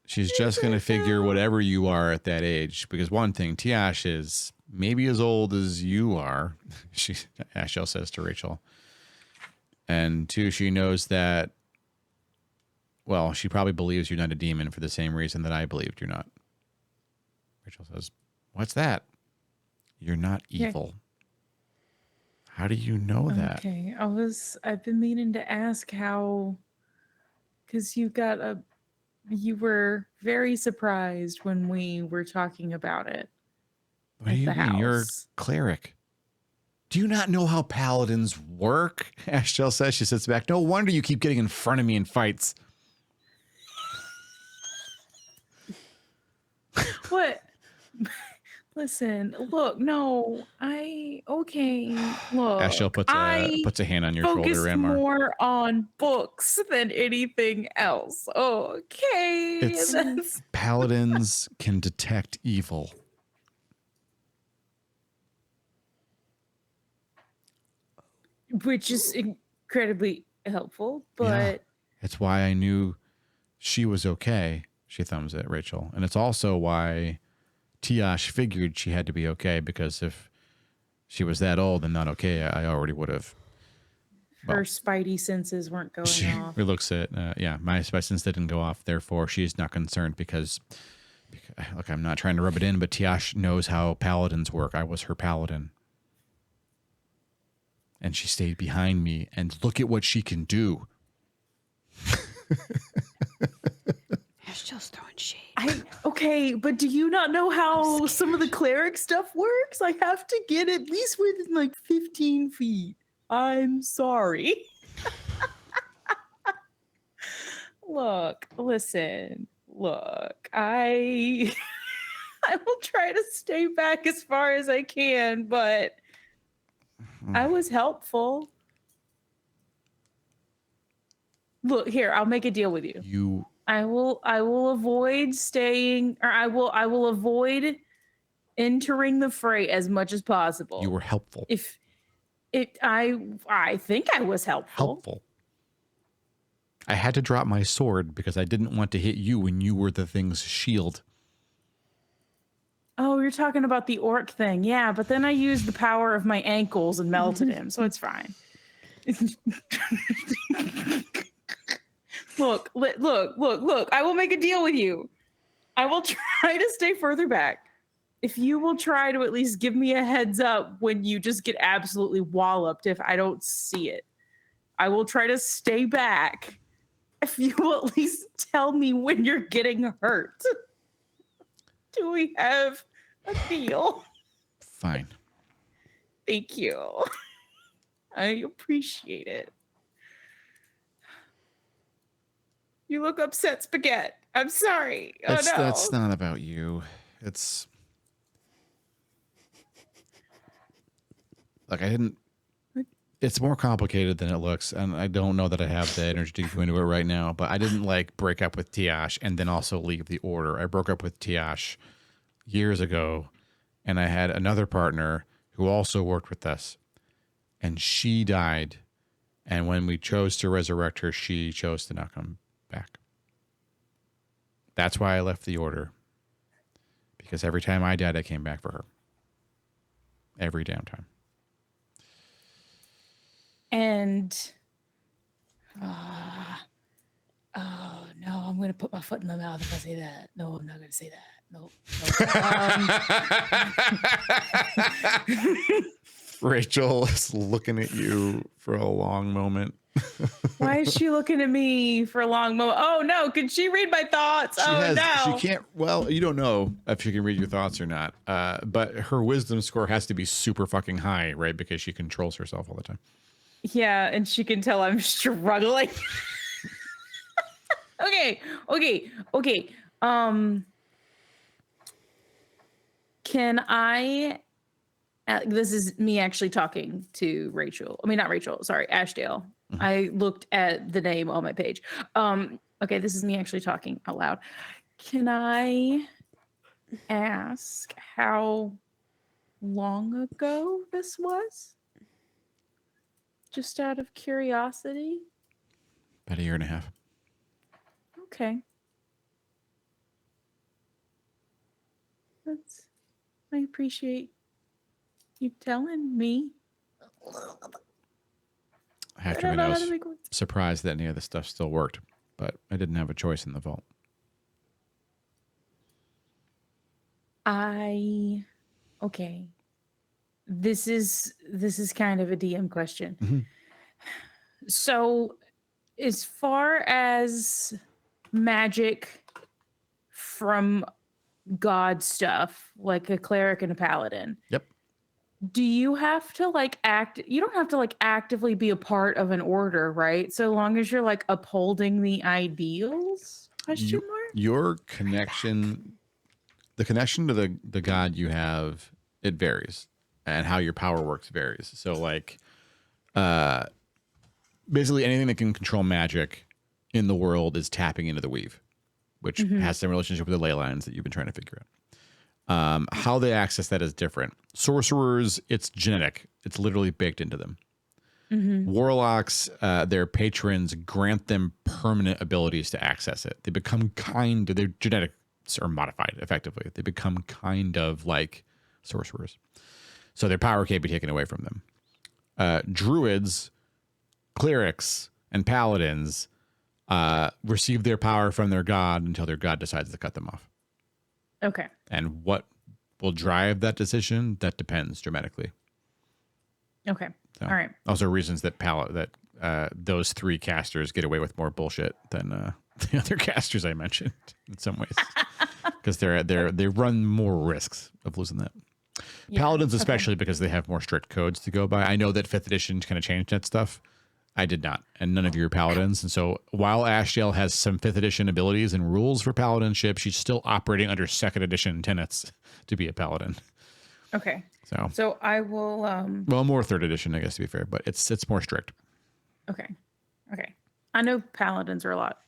She's just going to figure whatever you are at that age. Because one thing, Tiash is maybe as old as you are, Ashdale says to Rachel. And two, she knows that, well, she probably believes you're not a demon for the same reason that I believed you're not. Rachel says, what's that? You're not evil. How do you know that? Okay, I've been meaning to ask how, because you were very surprised when we were talking about it. What do you mean? You're a cleric. Do you not know how paladins work? Ashdale says. She sits back. No wonder you keep getting in front of me in fights. What? Listen, look, no, okay, look. Ashdale puts a hand on your shoulder, focused Ranmar. more on books than anything else. Okay. Paladins can detect evil. Which is incredibly helpful, but Yeah. It's why I knew she was okay. She thumbs at Rachel. And it's also why Tiash figured she had to be okay, because if she was that old and not okay, I already would have. her spidey senses weren't going off. He looks at, my spidey sense didn't go off. Therefore, she's not concerned because, look, I'm not trying to rub it in, but Tiash knows how paladins work. I was her paladin. And she stayed behind me, and look at what she can do. Ashdale's throwing shade. Okay, but do you not know how some of the cleric stuff works? I have to get at least within like 15 feet. I'm sorry. Look, listen, I will try to stay back as far as I can, but I was helpful. Look, here, I'll make a deal with you. I will avoid staying, or I will avoid entering the fray as much as possible. You were helpful. I think I was helpful. I had to drop my sword because I didn't want to hit you when you were the thing's shield. Oh, you're talking about the orc thing. Yeah, but then I used the power of my ankles and melted him, so it's fine. Look. I will make a deal with you. I will try to stay further back. If you will try to at least give me a heads up when you just get absolutely walloped if I don't see it. I will try to stay back. If you will at least tell me when you're getting hurt. Do we have a deal? Fine. Thank you. I appreciate it. You look upset, Spaghetti. I'm sorry. That's not about you. It's like it's more complicated than it looks, and I don't know that I have the energy to go into it right now, but I didn't like break up with Tiash and then also leave the order. I broke up with Tiash years ago, and I had another partner who also worked with us, and she died, and when we chose to resurrect her, she chose to not come back. That's why I left the order, because every time I died, I came back for her. Every damn time. And oh no, I'm gonna put my foot in my mouth if I say that. No, I'm not gonna say that. Nope. Rachel is looking at you for a long moment, Why is she looking at me for a long moment? Oh no, can she read my thoughts? She can't. Well, you don't know if she can read your thoughts or not. But her wisdom score has to be super fucking high, right? Because she controls herself all the time. Yeah, and she can tell I'm struggling. Okay. Can I? This is me actually talking to Rachel. I mean, not Rachel. Sorry, Ashdale. Mhm. I looked at the name on my page. Okay, this is me actually talking out loud. Can I ask how long ago this was? Just out of curiosity. About a year and a half. Okay. I appreciate you telling me. I have I to don't admit, I know how to was make words. surprised that any of this stuff still worked, but I didn't have a choice in the vault. Okay. This is kind of a DM question. Mhm. So, as far as magic from God stuff, like a cleric and a paladin, Yep. do you have to you don't have to actively be a part of an order, right? So long as you're upholding the ideals? Question mark? Your connection, the connection to the god you have, it varies, and how your power works varies. So basically anything that can control magic in the world is tapping into the weave, which has some relationship with the ley lines that you've been trying to figure out. How they access that is different. Sorcerers, it's genetic. It's literally baked into them. Warlocks, their patrons grant them permanent abilities to access it. They become their genetics are modified effectively. They become kind of like sorcerers. So their power can't be taken away from them. Druids, clerics, and paladins receive their power from their god until their god decides to cut them off. Okay. And what will drive that decision, that depends dramatically. Okay. So, All right. also reasons that those three casters get away with more bullshit than the other casters I mentioned in some ways, because they run more risks of losing that. Yeah. Paladins, Okay. especially because they have more strict codes to go by. I know that 5th edition kind of changed that stuff. I did not, and none of you are paladins. And so while Ashdale has some 5th edition abilities and rules for paladinship, she's still operating under 2nd edition tenets to be a paladin. Okay. So So I will well, more 3rd edition, I guess, to be fair, but it's more strict. Okay. I know paladins are a lot.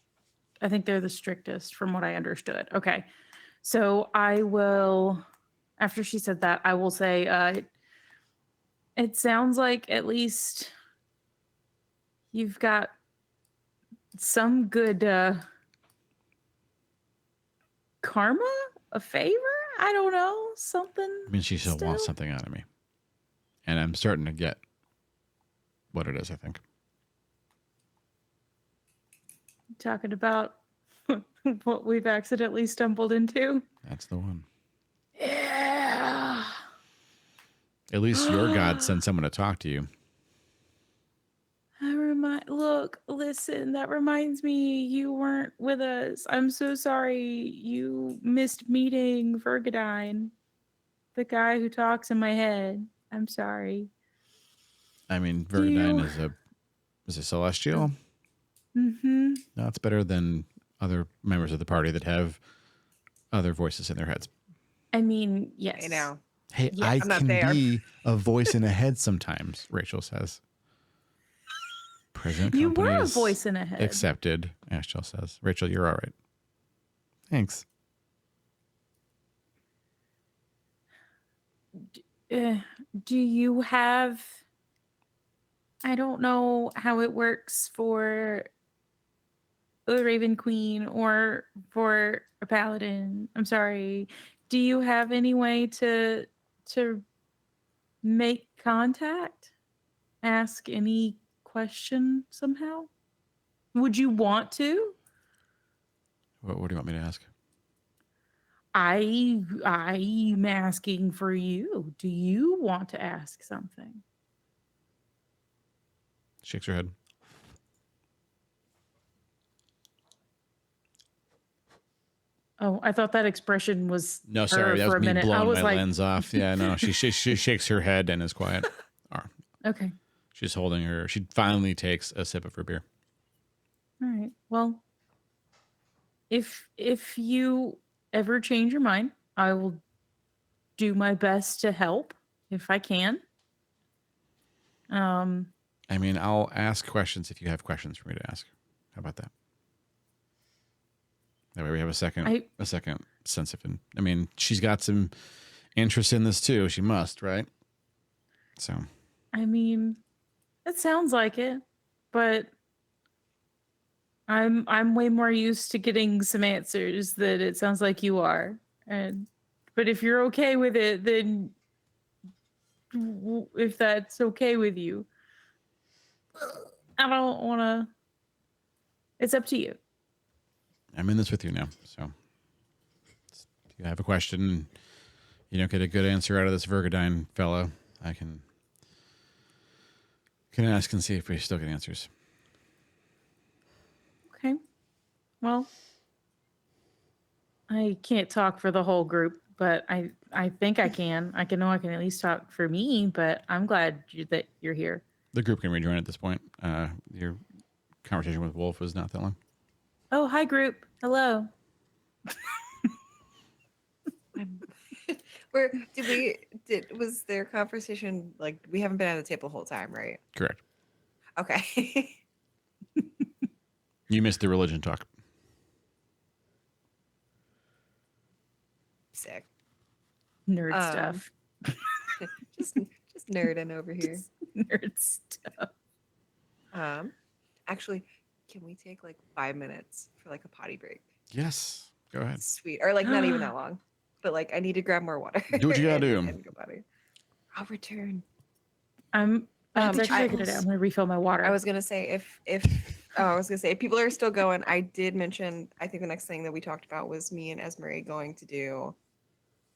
I think they're the strictest from what I understood. Okay. So I will, after she said that, I will say, it sounds like at least you've got some good karma, a favor. I don't know, something. I mean, she still wants something out of me, and I'm starting to get what it is, I think. Talking about what we've accidentally stumbled into. That's the one. Yeah. At least your god sent someone to talk to you. Listen, that reminds me you weren't with us. I'm so sorry you missed meeting Vergadine, the guy who talks in my head. I'm sorry. I mean, Vergadine is a celestial. Mm-hmm. No, it's better than other members of the party that have other voices in their heads. I mean, yes. I know. Hey, Yes. I I'm not can there. be a voice in a head sometimes, Rachel says. Present You were a companies voice in a head. accepted, Ashdale says. Rachel, you're all right. Thanks. Do you have... I don't know how it works for a Raven Queen or for a Paladin. I'm sorry. Do you have any way to make contact? Ask any question somehow? Would you want to? What do you want me to ask? I'm asking for you. Do you want to ask something? Shakes her head. Oh, I thought that expression was No, her sorry, that for was a me minute. I blowing was my like, lens off. Yeah, no, she shakes her head and is quiet. okay, She's holding her. She finally takes a sip of her beer. all right. Well, if you ever change your mind, I will do my best to help if I can. I mean, I'll ask questions if you have questions for me to ask. How about that? That way we have a second sense of. I mean, she's got some interest in this too. She must, right? So. I mean, it sounds like it, but I'm way more used to getting some answers that it sounds like you are. But if you're okay with it, then if that's okay with you, I don't want to. It's up to you. I'm in this with you now. So if you have a question and you don't get a good answer out of this Virgadine fellow, I can ask and see if we still get answers. Okay. Well, I can't talk for the whole group, but I think I can. I can at least talk for me, but I'm glad that you're here. The group can rejoin at this point. Your conversation with Wolf was not that long. Oh, hi group. Hello. Was their conversation like we haven't been at the table the whole time, right? Correct. Okay. You missed the religion talk. Sick. Nerd stuff. just nerding over here. Nerd stuff. Actually, can we take like 5 minutes for like a potty break? Yes. Go ahead. Sweet. Or like not even that long. But like I need to grab more water. Do what you gotta do. And go potty. I'll return. I'm gonna refill my water. I was gonna say if people are still going, I did mention I think the next thing that we talked about was me and Esmery going to do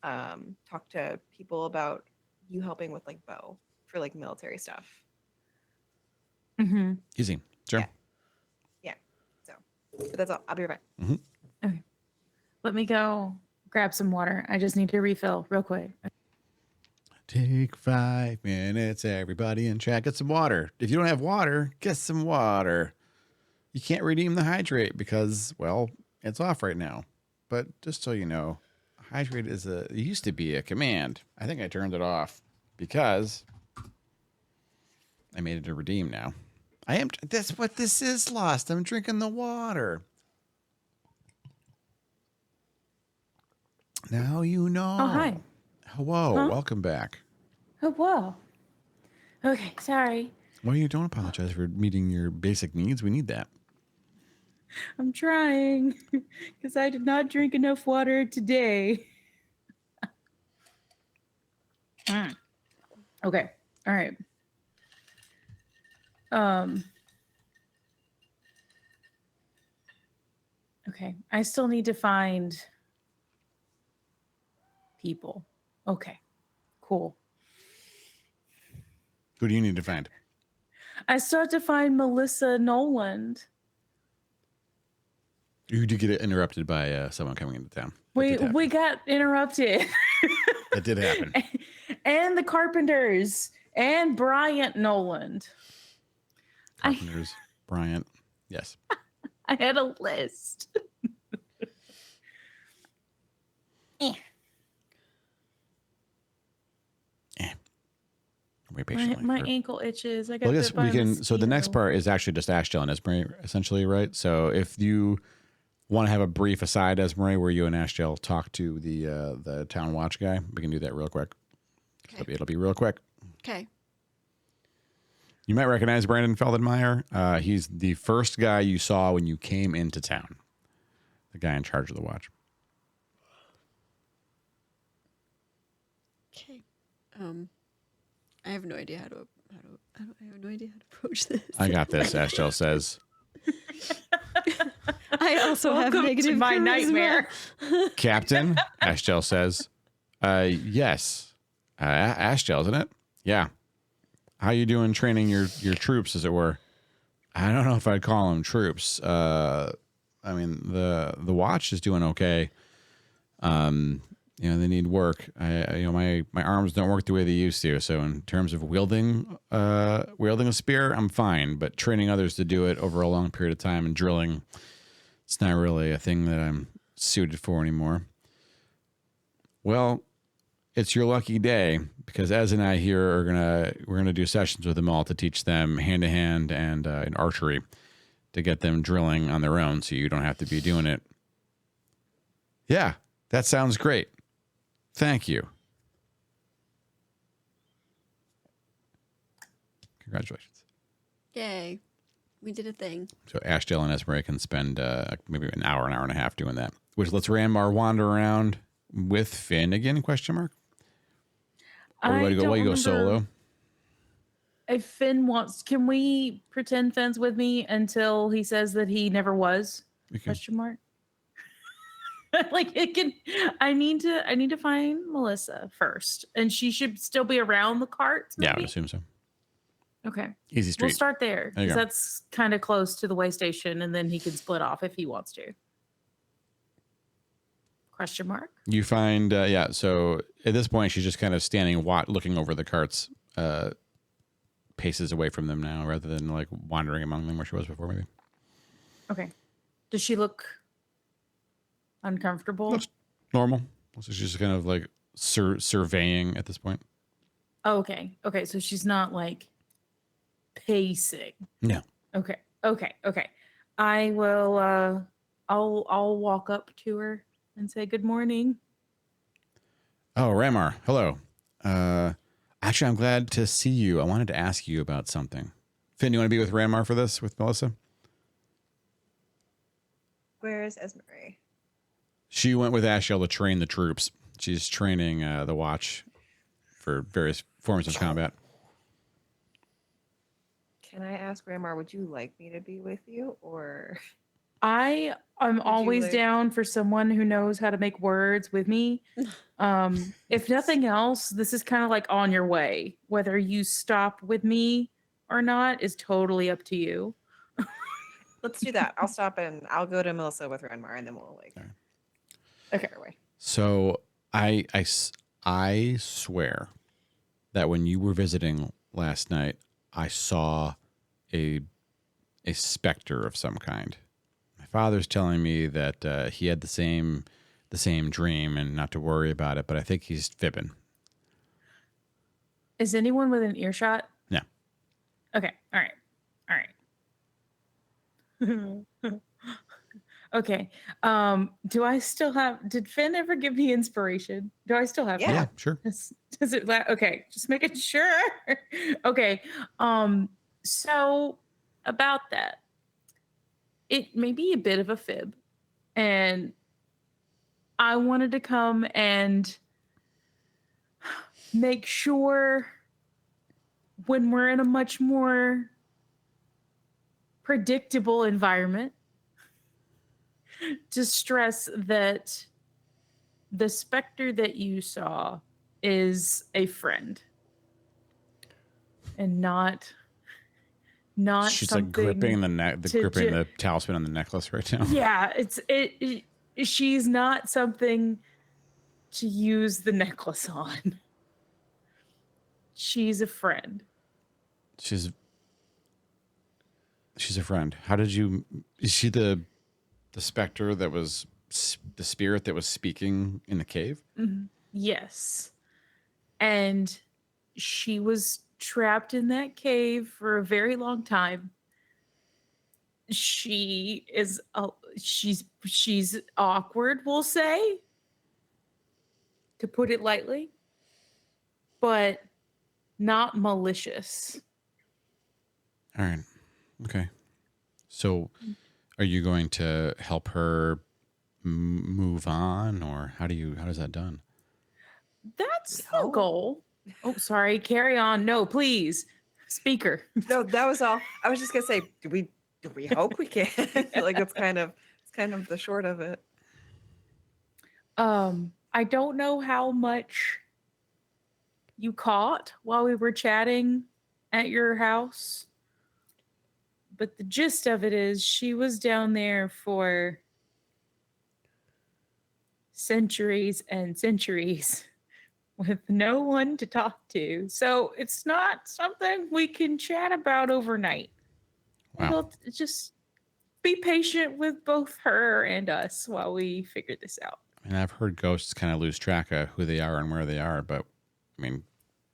talk to people about you helping with like Bo for like military stuff. Mm-hmm. Easy. Sure. Yeah. So but that's all. I'll be right back. Mm-hmm. Okay. Let me go grab some water. I just need to refill real quick. Take 5 minutes, everybody, and chat. Get some water. If you don't have water, get some water. You can't redeem the hydrate because, well, it's off right now. But just so you know, hydrate it used to be a command. I think I turned it off because I made it a redeem now. That's what this is, Lost. I'm drinking the water. Now you know. Oh, hi. Hello. Huh? Welcome back. Oh, whoa. Okay, sorry. Well, you don't apologize for meeting your basic needs. We need that. I'm trying because I did not drink enough water today. Okay. All right. Okay. I still need to find people. Okay. Cool. Who do you need to find? I still have to find Melissa Noland. You did get interrupted by someone coming into town. We got interrupted. That did happen. And the Carpenters and Bryant Noland. Carpenters, Bryant. Yes. I had a list. Wait patiently. My ankle itches. I got. Well, I guess we can. So the next part is actually just Ashdale and Esmery, essentially, right? So if you want to have a brief aside, Esmery, where you and Ashdale talk to the town watch guy, we can do that real quick. Okay. It'll be real quick. Okay. You might recognize Brandon Feldenmeyer. He's the first guy you saw when you came into town. The guy in charge of the watch. Okay. I have no idea how to I have no idea how to approach this. I got this, Ashdale says. I also have Welcome negative to my charisma. nightmare. Captain, Ashdale says. Yes. Ashdale, isn't it? Yeah. How you doing training your troops, as it were? I don't know if I'd call them troops. I mean, the watch is doing okay. They need work. My arms don't work the way they used to. So in terms of wielding a spear, I'm fine. But training others to do it over a long period of time and drilling, it's not really a thing that I'm suited for anymore. Well, it's your lucky day because Ez and I here we're gonna do sessions with them all to teach them hand to hand and in archery to get them drilling on their own, so you don't have to be doing it. Yeah, that sounds great. Thank you. Congratulations. Yay. We did a thing. So Ashdale and Esmeralda can spend maybe an hour and a half doing that, which lets Ranmar wander around with Finn again, question mark? Or you go solo? If Finn wants, can we pretend Finn's with me until he says that he never was? Question mark. Like it can. I need to find Melissa first, and she should still be around the carts. Maybe? Yeah, I would assume so. Okay. Easy street. We'll start there because that's kind of close to the way station, and then he can split off if he wants to. Question mark. You find, so at this point, she's just kind of standing, looking over the carts, paces away from them now, rather than like wandering among them where she was before, maybe. Okay. Does she look uncomfortable? That's normal. So she's just kind of like surveying at this point. Oh, okay. Okay. So she's not like pacing. No. Okay. I will, I'll walk up to her and say good morning. Oh, Ramar. Hello. Actually, I'm glad to see you. I wanted to ask you about something. Finn, you want to be with Ramar for this with Melissa? Where is Esmeralda? She went with Ashdale to train the troops. She's training the Watch for various forms of combat. Can I ask Ramar, would you like me to be with you, or? I'm always down for someone who knows how to make words with me. If nothing else, this is kind of like on your way. Whether you stop with me or not is totally up to you. Let's do that. I'll stop and I'll go to Melissa with Ranmar, and then we'll like. Right. Okay. So I swear that when you were visiting last night, I saw a specter of some kind. My father's telling me that he had the same dream and not to worry about it, but I think he's fibbing. Is anyone within earshot? No. Okay. All right. Okay. Do I still have? Did Finn ever give me inspiration? Do I still have? Yeah, sure. Does it? Okay, just making sure. Okay. So about that, it may be a bit of a fib, and I wanted to come and make sure when we're in a much more predictable environment to stress that the specter that you saw is a friend and not she's like gripping gripping the talisman on the necklace right now. Yeah, she's not something to use the necklace on. She's a friend. She's a friend. How did you? Is she the specter that was the spirit that was speaking in the cave? Mm-hmm. Yes, and she was trapped in that cave for a very long time. She is she's awkward, we'll say, to put it lightly, but not malicious. All right. Okay. So are you going to help her move on, or how does that done? That's the goal. Oh, sorry. Carry on. No, please. Speaker. No, that was all. I was just gonna say, do we hope we can? Like it's kind of the short of it. I don't know how much you caught while we were chatting at your house, but the gist of it is she was down there for centuries and centuries with no one to talk to. So it's not something we can chat about overnight. Wow. It'll just be patient with both her and us while we figure this out. And I've heard ghosts kind of lose track of who they are and where they are, but I mean,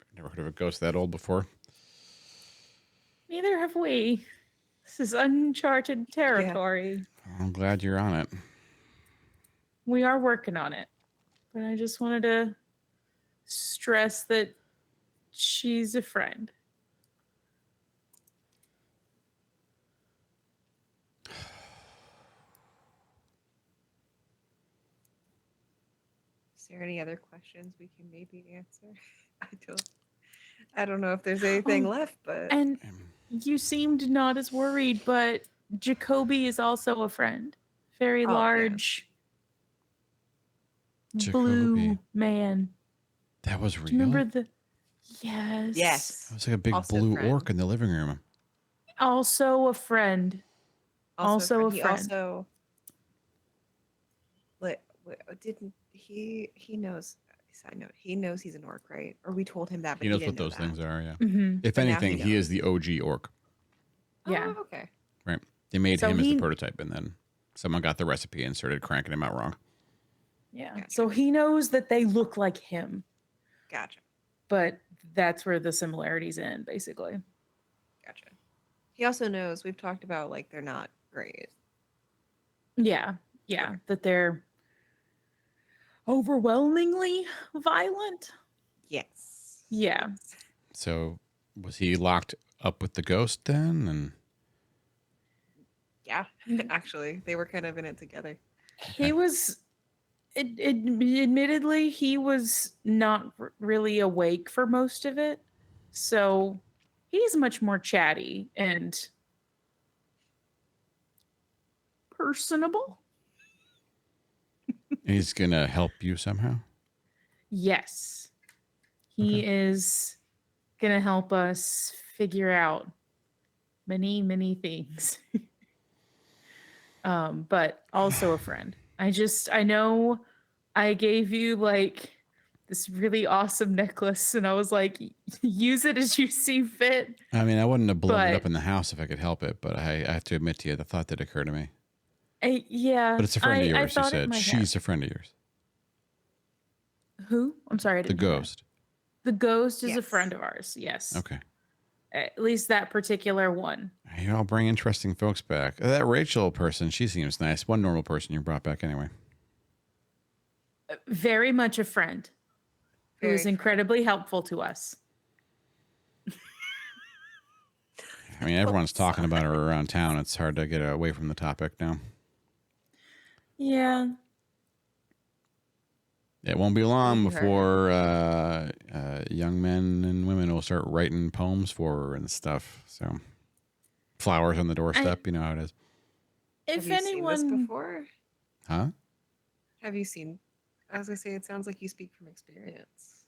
I've never heard of a ghost that old before. Neither have we. This is uncharted territory. I'm glad you're on it. We are working on it. But I just wanted to stress that she's a friend. Is there any other questions we can maybe answer? I don't know if there's anything left, but And you seemed not as worried, but Jacoby is also a friend. Very Oh, yeah. large Jacoby. blue man. That was real. Do you remember the Yes. yes. It was like a big Also a blue friend. orc in the living room. Also a friend. Also a He friend. also didn't he knows. Side note, he knows he's an orc, right? Or we told him that, but He knows didn't what know those that. things are, yeah. Mhm. If But now anything, he he is knows. the OG orc. Yeah. Oh, okay. Right. They made So him as he- the prototype, and then someone got the recipe and started cranking him out wrong. Yeah. Gotcha. So he knows that they look like him, Gotcha. but that's where the similarities end, basically. Gotcha. He also knows we've talked about like they're not great. Yeah. Yeah. That they're overwhelmingly violent. Yes. Yeah. So was he locked up with the ghost then? And Yeah. Actually, they were kind of in it together. He was, admittedly, he was not really awake for most of it. So he's much more chatty and personable. he's gonna help you somehow? Yes. He is going to help us figure out many, many things. But also a friend. I know I gave you like this really awesome necklace and I was like, use it as you see fit. I mean, I wouldn't have blown it up But- in the house if I could help it, but I have to admit to you, the thought did occur to me. Yeah. But it's a friend of I yours, you thought it said. might She's a friend of yours. have. Who? I'm sorry. I The didn't hear that. ghost. The ghost is a Yes. friend of ours. Yes. Okay. At least that particular one. You all bring interesting folks back. That Rachel person, she seems nice. One normal person you brought back anyway. Very much a friend who Very is friend. incredibly helpful to us. I mean, everyone's talking about her around town. It's hard to get away from the topic now. Yeah. It won't be long Thank you, before young men and women will start writing poems for her and stuff. So, flowers on the doorstep, you know how it is. If Have you seen this anyone before? Huh? Have you seen? I was gonna say it sounds like you speak from experience,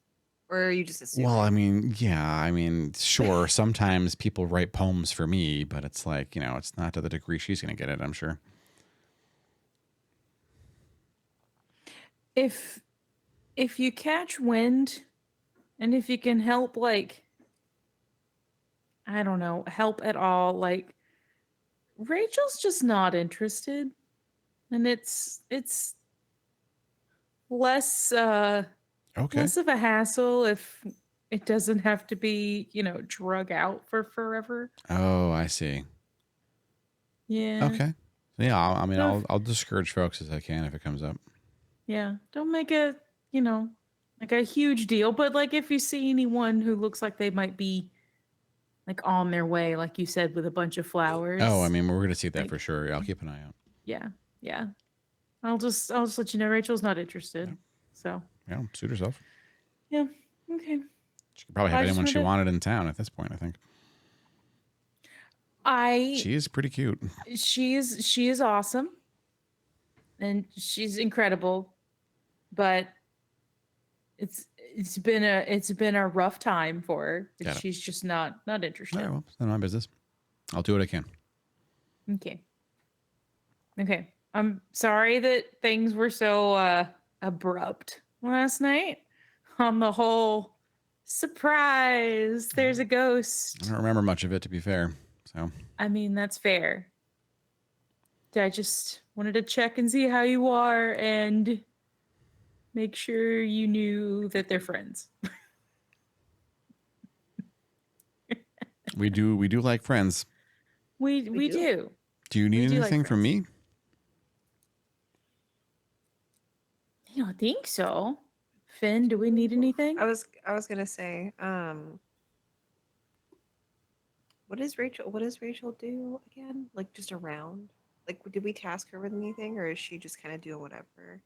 or are you just assuming? Well, I mean, yeah, I mean, sure. Sometimes people write poems for me, but it's like, it's not to the degree she's going to get it, I'm sure. if you catch wind and if you can help, like, I don't know, help at all, like, Rachel's just not interested. And it's less Okay. less of a hassle if it doesn't have to be, drug out for forever. Oh, I see. Yeah. Okay. Yeah, I mean, So I'll discourage folks as I can if it comes up. Yeah. Don't make it, like a huge deal. But like if you see anyone who looks like they might be like on their way, like you said, with a bunch of flowers. Oh, I mean, we're going to see that like- for sure. I'll keep an eye out. Yeah. Yeah. I'll just let you know Rachel's not interested. Yeah. So Yeah, suit herself. yeah. Okay. She could probably have I just anyone she wanted wanted in town at this point, I think. She is pretty cute. she is awesome. And she's incredible. But it's been a rough time for her. Got it. She's just not All interested. right, well, it's none of my business. I'll do what I can. Okay. I'm sorry that things were so abrupt last night on the whole surprise. There's a ghost. I don't remember much of it, to be fair. So I mean, that's fair. I just wanted to check and see how you are and make sure you knew that they're friends. we do like friends. We do. do. Do you need do like anything from me? I don't think so. Finn, do we need anything? I was gonna say, what does Rachel do again? Like just around? Like did we task her with anything, or is she just kind of doing whatever?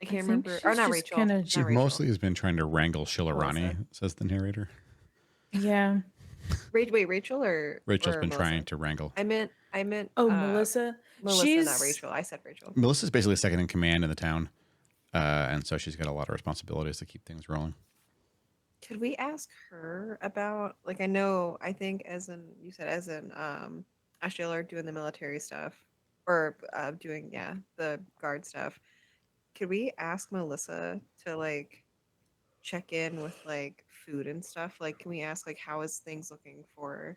I can't think remember. she's Or not just Rachel. kinda- not She Rachel. mostly has been trying to wrangle Shilarani, Melissa. says the narrator. Yeah. Wait, Rachel or Rachel's or been Melissa? trying to wrangle. I meant. Oh, Melissa. Melissa, She's not Rachel. I said Rachel. Melissa's basically second in command in the town. And so she's got a lot of responsibilities to keep things rolling. Could we ask her about like I think as in you said as in Ashdale are doing the military stuff or doing the guard stuff. Could we ask Melissa to like check in with like food and stuff? Like can we ask like how is things looking for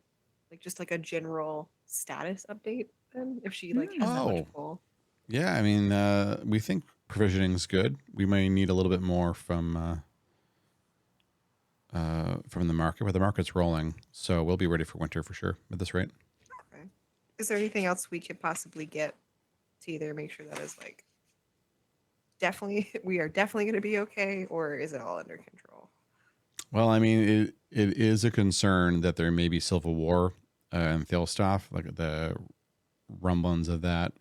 like just like a general status update then if she like has that Oh. much pull? Yeah, I mean, we think provisioning's good. We may need a little bit more from the market, but the market's rolling, so we'll be ready for winter for sure at this rate. Okay. Is there anything else we could possibly get to either make sure that is like we are definitely going to be okay, or is it all under control? Well, I mean, it is a concern that there may be civil war in Thilstoff, like the rumblings of that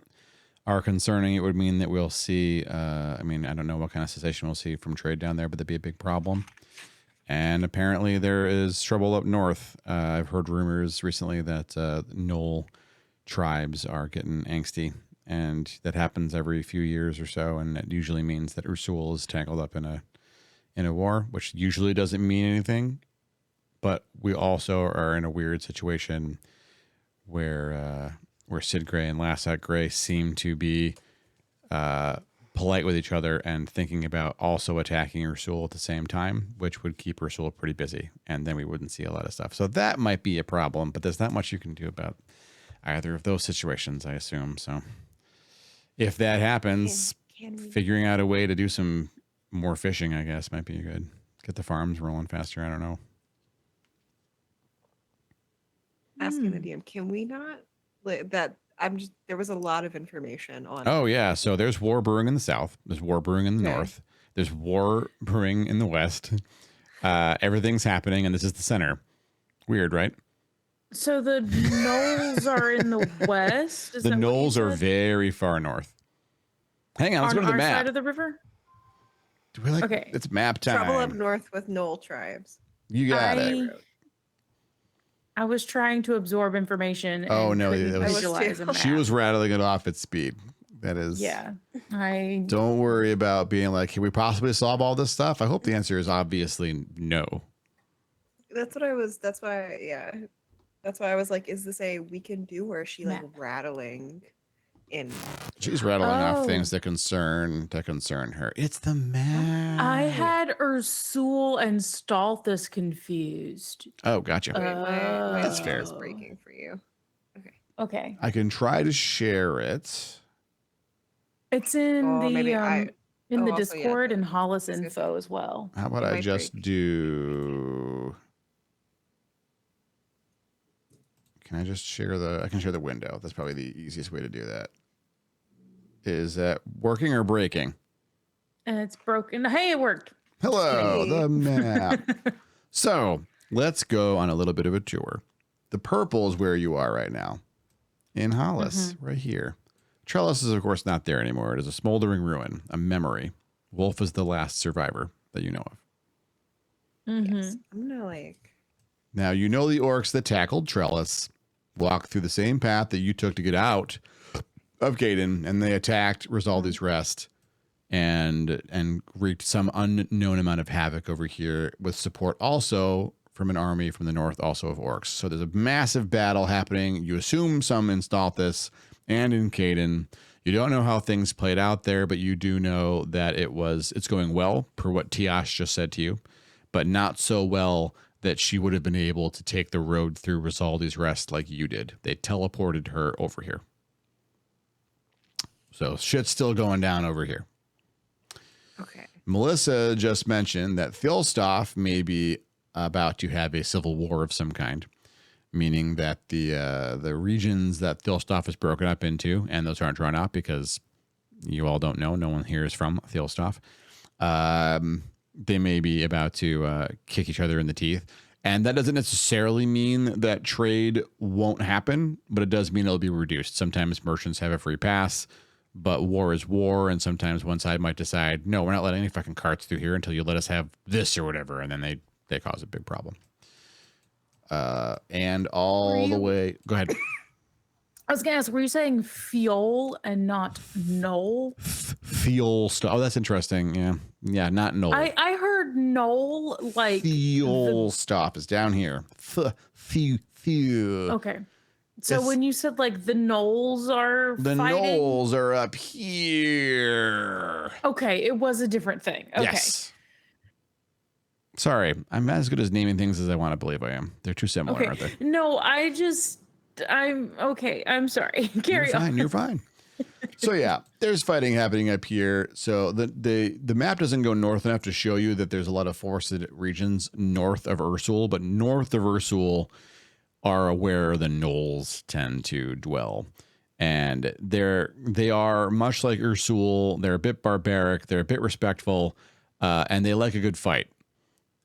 are concerning. It would mean that we'll see, I mean, I don't know what kind of cessation we'll see from trade down there, but that'd be a big problem. And apparently there is trouble up north. I've heard rumors recently that Knoll tribes are getting angsty, and that happens every few years or so, and it usually means that Ursul is tangled up in a war, which usually doesn't mean anything. But we also are in a weird situation where Sid Grey and Lassak Grey seem to be polite with each other and thinking about also attacking Ursul at the same time, which would keep Ursul pretty busy, and then we wouldn't see a lot of stuff. So that might be a problem, but there's not much you can do about either of those situations, I assume. So if that happens, Can we figuring out a way to do some more fishing, I guess, might be good. Get the farms rolling faster. I don't know. asking the DM? Can we not that? There was a lot of information on. Oh, yeah. So there's war brewing in the south. There's war brewing in the Okay. north. There's war brewing in the west. Everything's happening, and this is the center. Weird, right? So the knolls are in the west. Is The that what you knolls are said? very far north. Hang on, let's on go to the our map. side of the river. Do we like? Okay. It's map time. Trouble up north with Knoll tribes. You got it. I was trying to absorb information. Oh, and no, couldn't that was- visualize a map. She was rattling it off at speed. That is. Yeah, Don't worry about being like, can we possibly solve all this stuff? I hope the answer is obviously no. That's what I was. That's why. Yeah. That's why I was like, is this a we can do, or is she like Map. rattling in? She's rattling off Oh. things that concern her. It's the map. I had Ursul and Stalthus confused. Oh, gotcha. Wait, my That's link fair. is breaking for you. Okay, I can try to share it. it's in Oh, maybe the I- in oh, the also, yeah, Discord the- and Hollice I was gonna say- info as well. How about It I might just break. do? Can I just share I can share the window. That's probably the easiest way to do that. Is that working or breaking? And it's broken. Hey, it worked. Hello, Hey. the map. So let's go on a little bit of a tour. The purple is where you are right now. In Hollice, right here. Trellis is, of course, not there anymore. It is a smoldering ruin, a memory. Wolf is the last survivor that you know of. Yes. I'm gonna like. Now, you know the orcs that tackled Trellis walked through the same path that you took to get out of Gaden, and they attacked Risaldi's Rest and wreaked some unknown amount of havoc over here with support also from an army from the north, also of orcs. So there's a massive battle happening. You assume some in Stalthus and in Caden. You don't know how things played out there, but you do know that it's going well, per what Tiash just said to you, but not so well that she would have been able to take the road through Risaldi's Rest like you did. They teleported her over here. So shit's still going down over here. Okay. Melissa just mentioned that Thilstoff may be about to have a civil war of some kind, meaning that the regions that Thilstoff is broken up into, and those aren't drawn out because you all don't know, no one here is from Thilstoff, they may be about to kick each other in the teeth. And that doesn't necessarily mean that trade won't happen, but it does mean it'll be reduced. Sometimes merchants have a free pass, but war is war, and sometimes one side might decide, no, we're not letting any fucking carts through here until you let us have this or whatever, and then they cause a big problem. And all the way... Go ahead. I was going to ask, were you saying fuel and not knoll? Fuel stuff. Oh, that's interesting. Yeah. Yeah, not knoll. I heard knoll like... Fuel stop is down here. Fuel. Okay. So It's- when you said like the knolls are The fighting... knolls are up here. Okay, it was a different thing. Okay. Yes. Sorry, I'm not as good as naming things as I want to believe I am. They're too similar, Okay. aren't they? No, I'm okay. I'm sorry. Carry You're on. fine. You're fine. So yeah, there's fighting happening up here. So the map doesn't go north enough to show you that there's a lot of forested regions north of Ursul, but north of Ursul are where the gnolls tend to dwell. And they are much like Ursul. They're a bit barbaric. They're a bit respectful, and they like a good fight.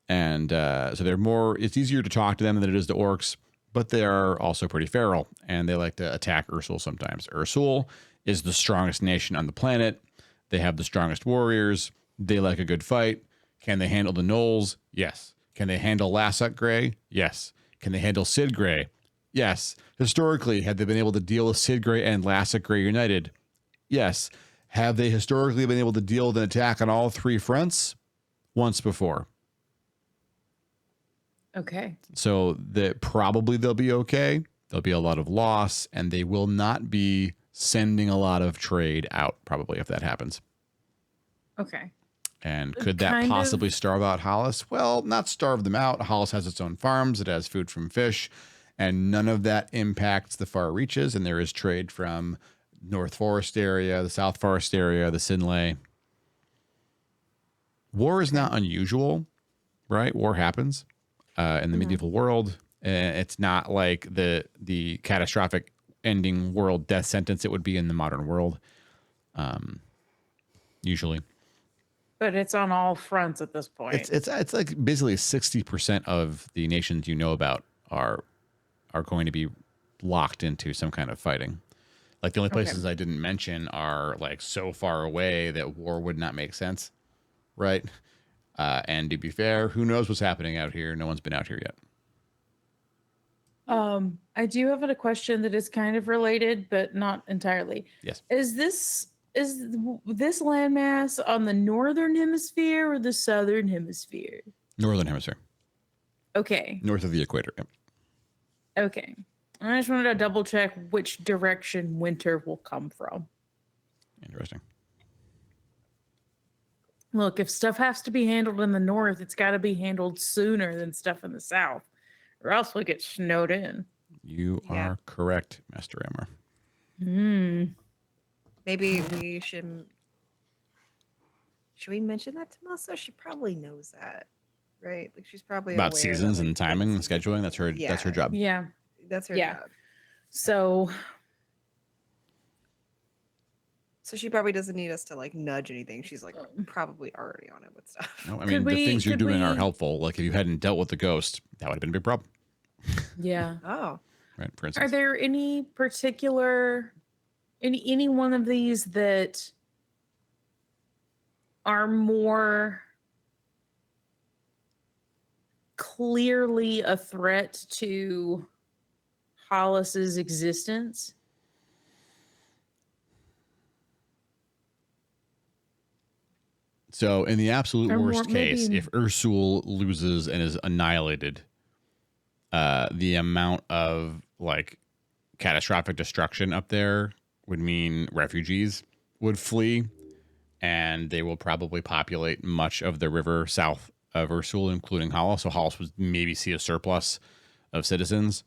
And so it's easier to talk to them than it is to orcs, but they are also pretty feral, and they like to attack Ursul sometimes. Ursul is the strongest nation on the planet. They have the strongest warriors. They like a good fight. Can they handle the gnolls? Yes. Can they handle Lassuk Grey? Yes. Can they handle Sid Grey? Yes. Historically, had they been able to deal with Sid Grey and Lassuk Grey united? Yes. Have they historically been able to deal with an attack on all three fronts? Once before. Okay. So probably they'll be okay. There'll be a lot of loss, and they will not be sending a lot of trade out, probably, if that happens. Okay. And could that Kind of- possibly starve out Hollice? Well, not starve them out. Hollice has its own farms. It has food from fish, and none of that impacts the far reaches. And there is trade from North Forest area, the South Forest area, the Sinlay. War is not unusual, right? War happens in the medieval world. It's not like the catastrophic ending world death sentence it would be in the modern world, usually. But it's on all fronts at this point. It's like basically 60% of the nations you know about are going to be locked into some kind of fighting. Like the only places I didn't mention are like so far away that war would not make sense, right? And to be fair, who knows what's happening out here? No one's been out here yet. I do have a question that is kind of related, but not entirely. Yes. Is this landmass on the northern hemisphere or the southern hemisphere? Northern hemisphere, Okay. north of the equator. Yep. Okay. I just wanted to double check which direction winter will come from. Interesting. Look, if stuff has to be handled in the north, it's got to be handled sooner than stuff in the south, or else we'll get snowed in. You Yeah. are correct, Master Emmer. Maybe we should we mention that to Melissa? She probably knows that, right? Like she's probably About aware that, seasons like, and timing and it's- scheduling. That's her job. Yeah. That's her Yeah. job. So So she probably doesn't need us to like nudge anything. She's like probably already on it with stuff. No, I mean, the things you're could doing are we- helpful. Like if you hadn't dealt with the ghost, that would have been a big problem, yeah. Oh, right? For Are instance. there any particular any one of these that are more clearly a threat to Hollis's existence? So in the absolute Or worst more- case, maybe- if Ursul loses and is annihilated, the amount of like catastrophic destruction up there would mean refugees would flee, and they will probably populate much of the river south of Ursul, including Hollice. So Hollice would maybe see a surplus of citizens.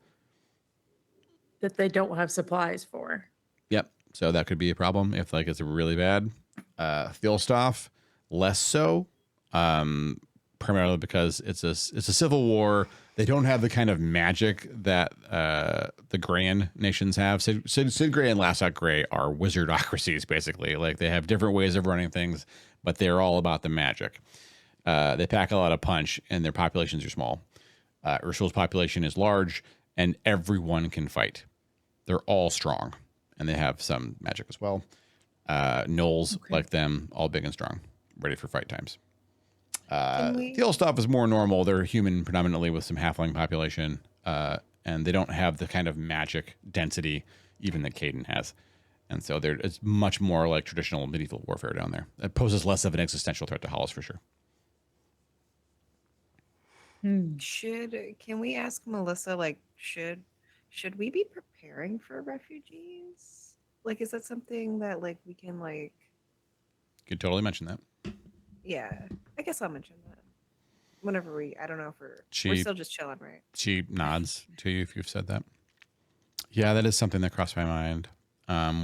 That they don't have supplies for. Yep. So that could be a problem if like it's really bad. Filstoff, less so, primarily because it's a civil war. They don't have the kind of magic that the Grayan nations have. Sid Grey and Lassock Grey are wizardocracies, basically. Like they have different ways of running things, but they're all about the magic. They pack a lot of punch, and their populations are small. Ursul's population is large, and everyone can fight. They're all strong, and they have some magic as well. Gnolls, like them, all big and strong, ready for fight times. Filstoff is more normal. They're human predominantly with some halfling population, and they don't have the kind of magic density even that Caden has. And so it's much more like traditional medieval warfare down there. It poses less of an existential threat to Hollice for sure. Can we ask Melissa, like, should we be preparing for refugees? Like, is that something that like we can like? Could totally mention that. Yeah, I guess I'll mention that whenever I don't know if we're still just chilling, right? She nods to you if you've said that. Yeah, that is something that crossed my mind.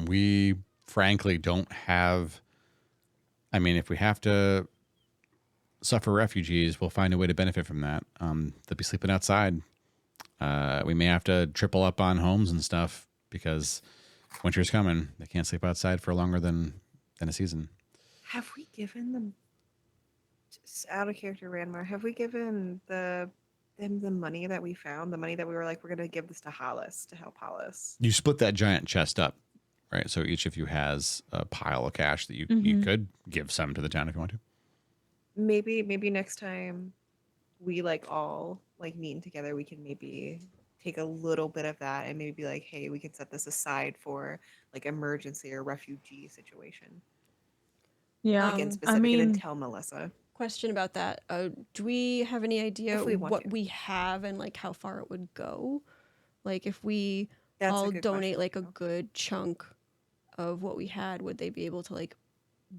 We frankly don't have. I mean, if we have to suffer refugees, we'll find a way to benefit from that. They'll be sleeping outside. We may have to triple up on homes and stuff because winter's coming. They can't sleep outside for longer than a season. Have we given them, just out of character, Ranmar, have we given them the money that we found, the money that we were like, we're going to give this to Hollice to help Hollice? You split that giant chest up, right? So each of you has a pile of cash that you could give some to the town if you want to. Maybe next time we like all like meeting together, we can maybe take a little bit of that and maybe be like, hey, we can set this aside for like emergency or refugee situation. Yeah, Again, specifically to tell Melissa. Question about that. Do we have any idea what to. we have and like how far it would go? Like if we That's all a good donate question, like a though. good chunk of what we had, would they be able to like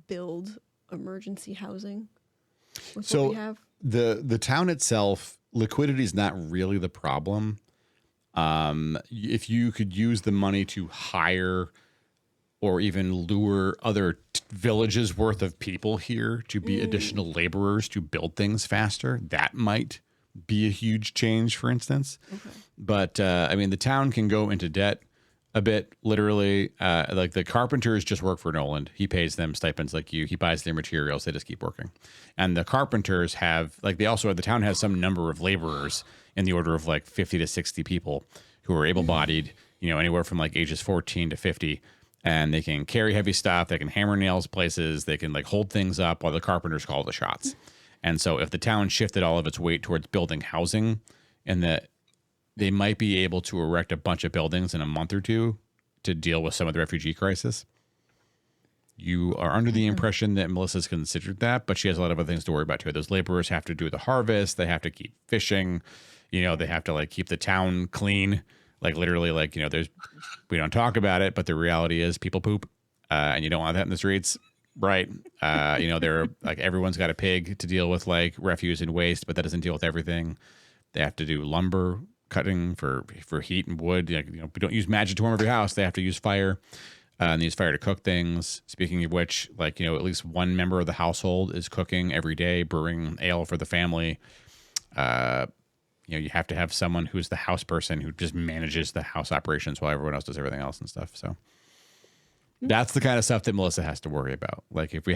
build emergency housing with what we have? The town itself, liquidity is not really the problem. If you could use the money to hire or even lure other villages worth of people here to be additional laborers to build things faster, that might be a huge change, for instance. Okay. But I mean, the town can go into debt a bit, literally. Like the carpenters just work for Noland. He pays them stipends like you. He buys their materials. They just keep working. And the carpenters have, like, the town has some number of laborers in the order of like 50 to 60 people who are able-bodied, anywhere from like ages 14 to 50. And they can carry heavy stuff. They can hammer nails places. They can like hold things up while the carpenters call the shots. And so if the town shifted all of its weight towards building housing, and that they might be able to erect a bunch of buildings in a month or two to deal with some of the refugee crisis. You are under the impression that Melissa's considered that, but she has a lot of other things to worry about too. Those laborers have to do the harvest. They have to keep fishing. They have to like keep the town clean. Like literally, like, we don't talk about it, but the reality is people poop, and you don't want that in the streets, right? They're like, everyone's got a pig to deal with like refuse and waste, but that doesn't deal with everything. They have to do lumber cutting for heat and wood. We don't use magic to warm up your house. They have to use fire, and they use fire to cook things. Speaking of which, like, at least one member of the household is cooking every day, brewing ale for the family. You have to have someone who's the house person who just manages the house operations while everyone else does everything else and stuff. So that's the kind of stuff that Melissa has to worry about. Like if they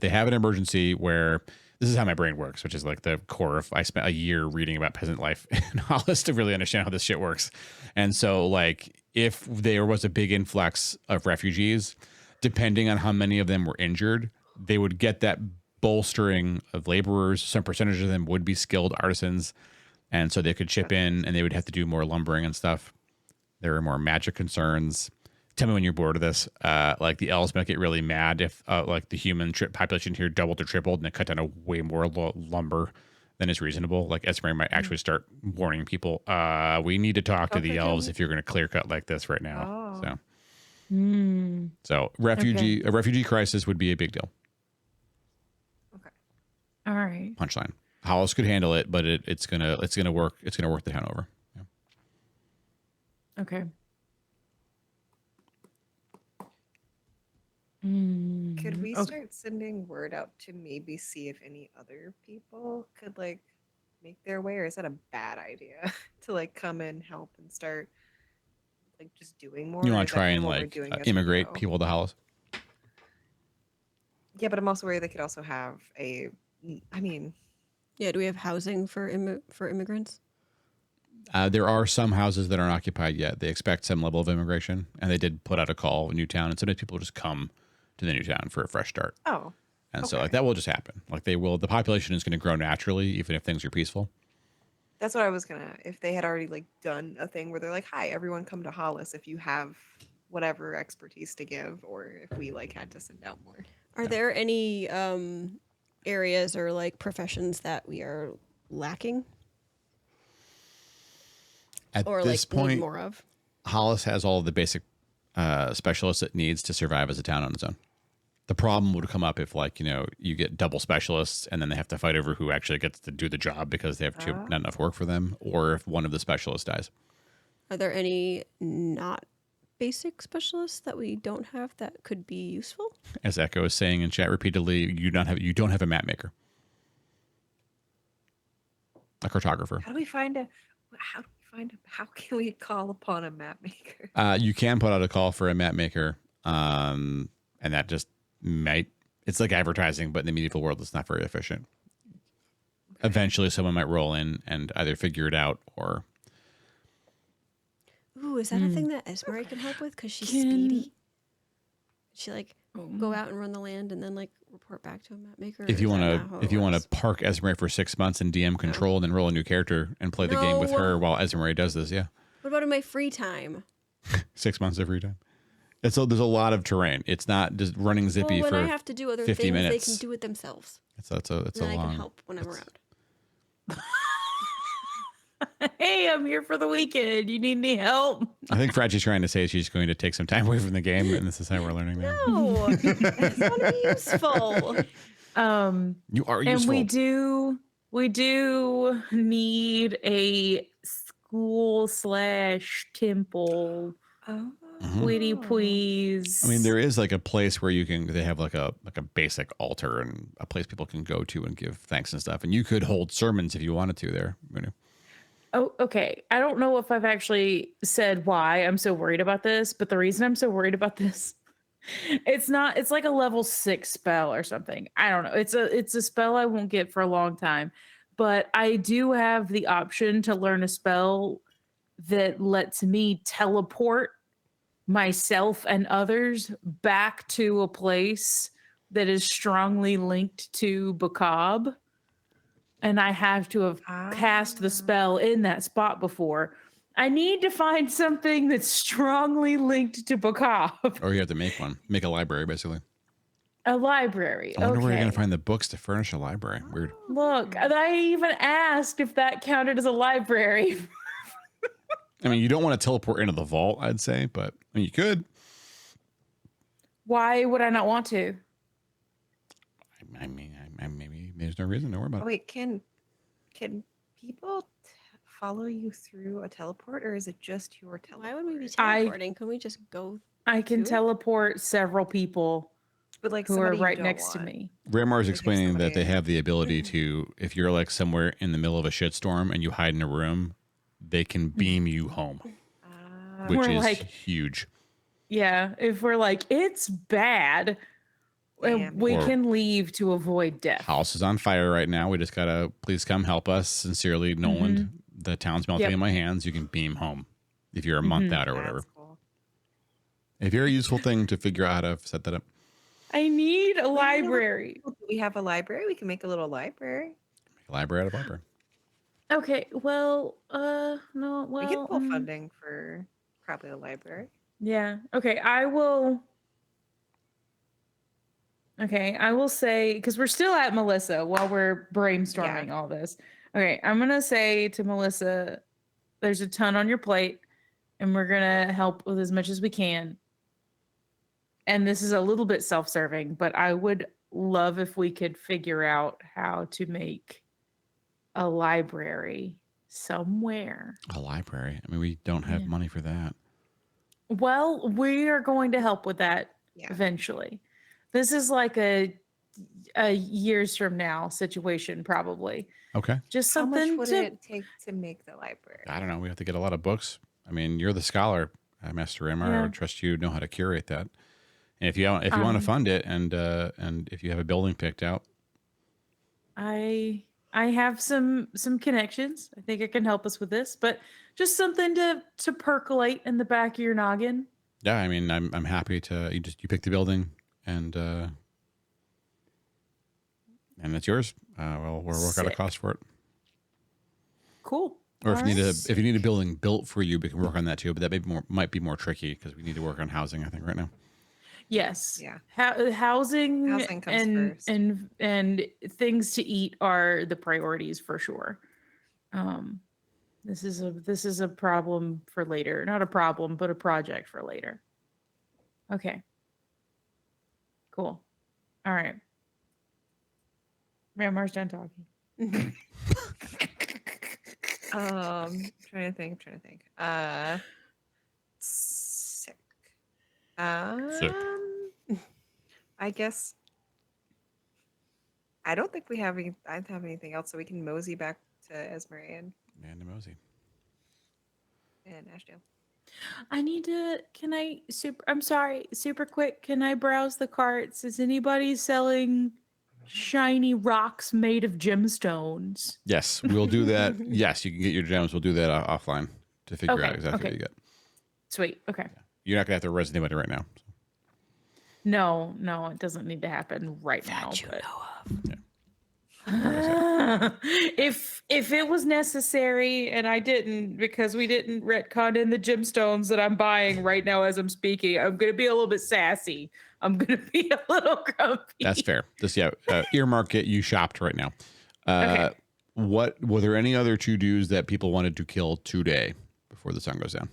have an emergency where this is how my brain works, which is like the core of, I spent a year reading about peasant life in Hollice to really understand how this shit works. And so like if there was a big influx of refugees, depending on how many of them were injured, they would get that bolstering of laborers. Some percentage of them would be skilled artisans. And so they could chip in and they would have to do more lumbering and stuff. There are more magic concerns. Tell me when you're bored of this. Like the elves might get really mad if like the human population here doubled or tripled and they cut down a way more lumber then it's reasonable. Like Esme might actually start warning people, we need to talk to the elves if you're going to clear cut like this right now. Oh. So a refugee crisis would be a big deal. Okay. All right. Punchline. Hollice could handle it, but it's gonna work. It's gonna work the town over. Yeah. Okay. Could we Okay. start sending word out to maybe see if any other people could like make their way, or is that a bad idea to like come and help and start like just doing more? You or want is to that try kind and of what we're like doing as we immigrate go? people to Hollice? Yeah, but I'm also worried they could also have I mean, Yeah, do we have housing for immigrants? There are some houses that aren't occupied yet. They expect some level of immigration, and they did put out a call in Newtown, and sometimes people just come to the new town for a fresh start. oh, And so okay. like that will just happen. Like they will. The population is going to grow naturally, even if things are peaceful. That's what I was gonna. If they had already like done a thing where they're like, "Hi, everyone, come to Hollis if you have whatever expertise to give," or if we like had to send out more. Are there any areas or like professions that we are lacking At or this like need point, more of? Hollis has all of the basic specialists it needs to survive as a town on its own. The problem would come up if, like, you get double specialists and then they have to fight over who actually gets to do the job because they have not enough work for them, or if one of the specialists dies. Are there any not basic specialists that we don't have that could be useful? As Echo is saying in chat repeatedly, you don't have a map maker, a cartographer. How can we call upon a map maker? You can put out a call for a map maker, and that just it's like advertising, but in the medieval world, it's not very efficient. Okay. Eventually, someone might roll in and either figure it out or. Ooh, is that a thing that Esme can help with? Because she's speedy. She like go out and run the land and then like report back to a map maker. If you want to park Esme for 6 months and DM control and then roll a new character and play the game with her while Esme does this, yeah. What about in my free time? 6 months of free time. There's a lot of terrain. It's not just running zippy when for I have to do other 50 things, minutes. they can do it themselves. It's a then long. I can help when I'm around. Hey, I'm here for the weekend. You need any help? I think Fratchy's trying to say she's going to take some time away from the game, and this is how we're learning now. No, it's want to be useful. You are and useful. we do need a school/temple. Oh. Pretty please. I mean, there is like a place where they have like a basic altar and a place people can go to and give thanks and stuff. And you could hold sermons if you wanted to there. Oh, okay. I don't know if I've actually said why I'm so worried about this, but the reason I'm so worried about this, it's like a level 6 spell or something. I don't know. It's a spell I won't get for a long time, but I do have the option to learn a spell that lets me teleport myself and others back to a place that is strongly linked to Bacab. And I have to have cast the spell in that spot before. I need to find something that's strongly linked to Bacab. Or you have to make one. Make a library, basically. A library. I wonder where you're going to find the books to furnish a library. Weird. Look, I even asked if that counted as a library. I mean, you don't want to teleport into the vault, I'd say, but I mean, you could. Why would I not want to? I mean, maybe there's no reason. Don't worry about it. Wait, can people follow you through a teleport, or is it just your teleport? Why would we be teleporting? Can we just go? I can teleport several people, but like who are right next to me. Ramar is explaining that they have the ability to, if you're like somewhere in the middle of a shitstorm and you hide in a room, they can beam you home, which is like, huge. Yeah, if we're like, it's bad, we can leave to avoid death. House is on fire right now. We just gotta, please come help us. Sincerely, Nolan. The town's melting in my hands. You can beam home if you're a month out or whatever. Cool. A very useful thing to figure out how to set that up. I need a library. Do we have a library? We can make a little library. Make a library out of library. Okay, well, no, well. We can pull funding for probably a library. Yeah, okay, I will. Okay, I will say, because we're still at Melissa while we're brainstorming all this. Okay, I'm going to say to Melissa, there's a ton on your plate, and we're going to help with as much as we can. And this is a little bit self-serving, but I would love if we could figure out how to make a library somewhere. A library. I mean, we don't have money for that. Well, we are going to help with that eventually. This is like a years from now situation, probably. Okay. Just How something much would it take to make the library? I don't know. We have to get a lot of books. I mean, you're the scholar, Master Renmar. I would trust you know how to curate that. And if you want to fund it, and if you have a building picked out, I have some connections. I think it can help us with this, but just something to percolate in the back of your noggin. yeah. I mean, I'm happy to you pick the building and it's yours. We'll work out a cost for it. Cool. Or if you need a building built for you, we can work on that too. But that might be more tricky because we need to work on housing, I think, right now. Yes. Yeah. Housing comes first. and things to eat are the priorities for sure. This is a problem for later. Not a problem, but a project for later. Okay. Cool. All right. Ramar's done talking. Trying to think. Sick. Sick. I guess I don't think I have anything else, so we can mosey back to Esmery and Mosey. Ashdale. I'm sorry, super quick. Can I browse the carts? Is anybody selling shiny rocks made of gemstones? Yes, we'll do that. Yes, you can get your gems. We'll do that offline to figure out exactly what you get. Sweet. Okay. You're not going to have to arrest anybody right now. No, it doesn't need to happen right now. But Yeah. if it was necessary, and I didn't, because we didn't retcon in the gemstones that I'm buying right now as I'm speaking, I'm gonna be a little bit sassy. I'm gonna be a little grumpy. That's fair. Just earmark it. You shopped right now. Okay. What were there any other to-dos that people wanted to kill today before the sun goes down?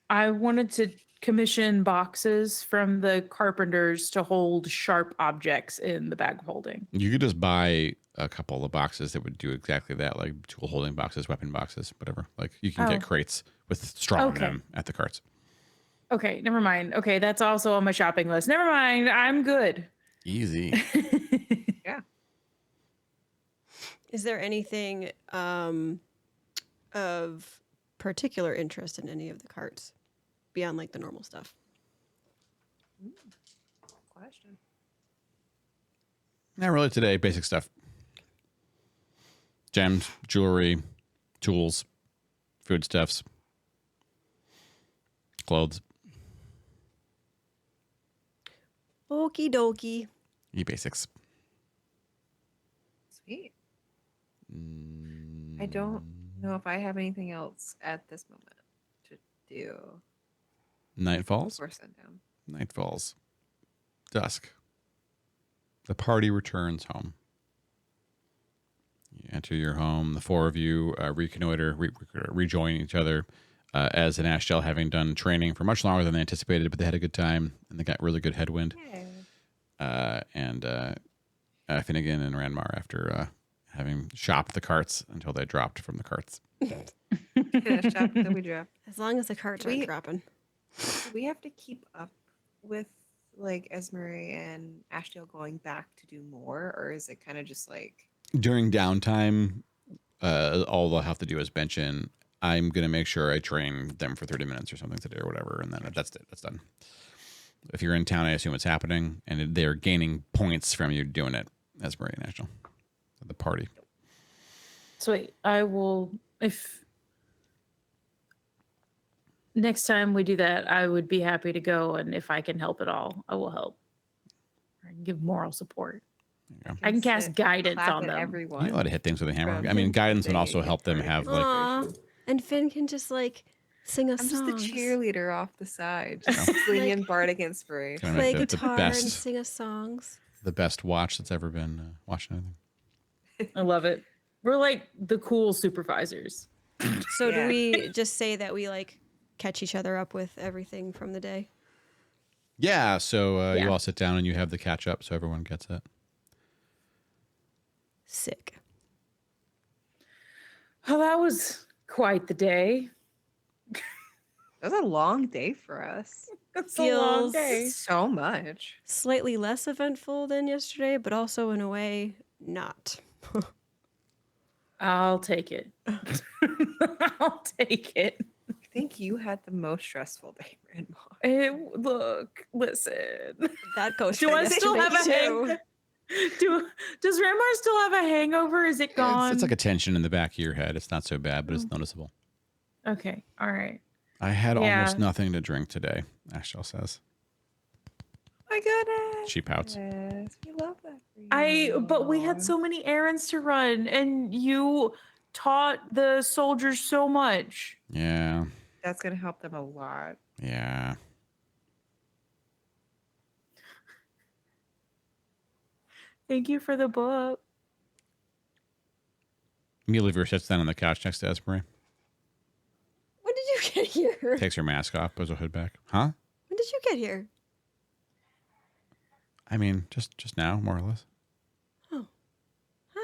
I wanted to commission boxes from the carpenters to hold sharp objects in the bag of holding. You could just buy a couple of boxes that would do exactly that, like tool holding boxes, weapon boxes, whatever. Like you can get crates with straw in them at the carts. Okay, never mind. Okay, that's also on my shopping list. Never mind. I'm good. Easy. Yeah. Is there anything of particular interest in any of the carts beyond like the normal stuff? Question. Not really today. Basic stuff. Gems, jewelry, tools, foodstuffs, clothes. Okie dokie. E-basics. Sweet. I don't know if I have anything else at this moment to do. Night falls. Before sundown. Night falls. Dusk. The party returns home. You enter your home. The four of you reconnoiter, rejoin each other as an Ashdale, having done training for much longer than they anticipated, but they had a good time and they got really good headwind. And Finnegan and Ranmar, after having shopped the carts until they dropped from the carts. Shop that we dropped. As long as the carts aren't dropping. Do we have to keep up with like Esmery and Ashdale going back to do more, or is it kind of just like During downtime, all they'll have to do is bench in. I'm going to make sure I train them for 30 minutes or something today or whatever, and then that's it. That's done. If you're in town, I assume it's happening, and they're gaining points from you doing it, Esmery and Ashdale, at the party. Sweet. I will, if next time we do that, I would be happy to go, and if I can help at all, I will help. I can give moral support. I can cast guidance on them. everyone? You know how to hit things with a hammer. I mean, guidance would also help them have like. And Finn can just like Sing us I'm just the songs. cheerleader off the side, just swinging Bart against Free. Gonna Play make guitar and best, sing us songs. the best watch that's ever been watched anything. I love it. We're like the cool supervisors. So do Yeah. we just say that we like catch each other up with everything from the day? Yeah, so you Yeah. all sit down and you have the catch up, so everyone gets it. Sick. Oh, that was quite the day. That was a long day for us. It's a long Feels- day. So much. Slightly less eventful than yesterday, but also in a way not. I'll take it. I'll take it. I think you had the most stressful day, Grandma. Look, listen. That goes. Do for I still yesterday, have a too. hang? Does Ranmar still have a hangover? Is it gone? It's like a tension in the back of your head. It's not so bad, but it's noticeable. Okay, all right. I had Yeah. almost nothing to drink today, Ashdale says. My goodness. She pouts. Yes, we love that for you. But we had so many errands to run, and you taught the soldiers so much. Yeah, That's gonna help them a lot. yeah. Thank you for the book. Mila'vir sits down on the couch next to Esmeree. When did you get here? Takes her mask off, puts her hood back. Huh? When did you get here? I mean, just now, more or less.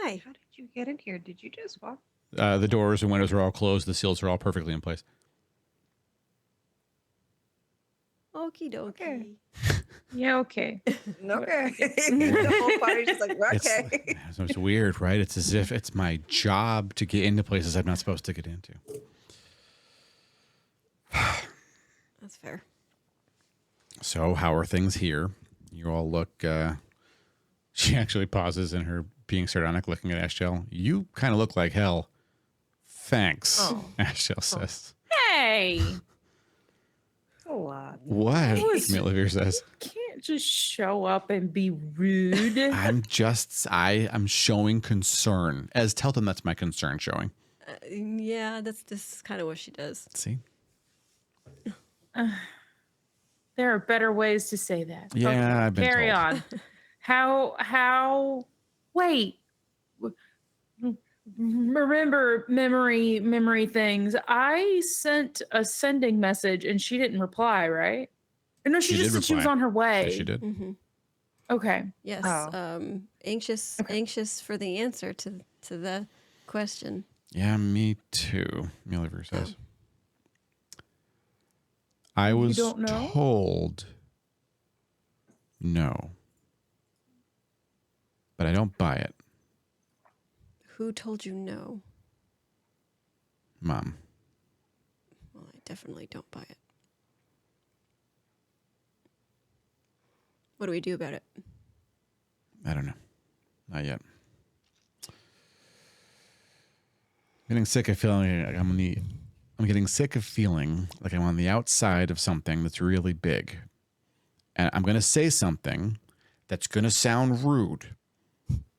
Hi. How did you get in here? Did you just walk? The doors and windows are all closed. The seals are all perfectly in place. Okie dokie. Okay. Yeah, okay. Okay. The whole party's just like, okay. It's weird, right? It's as if it's my job to get into places I'm not supposed to get into. That's fair. So, how are things here? You all look. She actually pauses in her being sardonic, looking at Ashdale. You kind of look like hell. Thanks, Oh. Ashdale says. Hey, A lot. What? was- Mila'vir says. can't just show up and be rude. I'm showing concern. As tell them that's my concern showing. Yeah, this is kind of what she does. See? There are better ways to say that. Yeah, I've been Carry told. on. How? Wait. Remember memory things. I sent a sending message and she didn't reply, right? No, she She just did said she was reply. on her way. Yeah, she did. Mm-hmm. Okay. Yes. Oh. Anxious for the answer to the question. Yeah, me too, Mila'vir says. I was don't know? told no. But I don't buy it, Who told you no? Mom. Well, I definitely don't buy it. What do we do about it? I don't know. Not yet. I'm getting sick of feeling like I'm getting sick of feeling like I'm on the outside of something that's really big. And I'm going to say something that's going to sound rude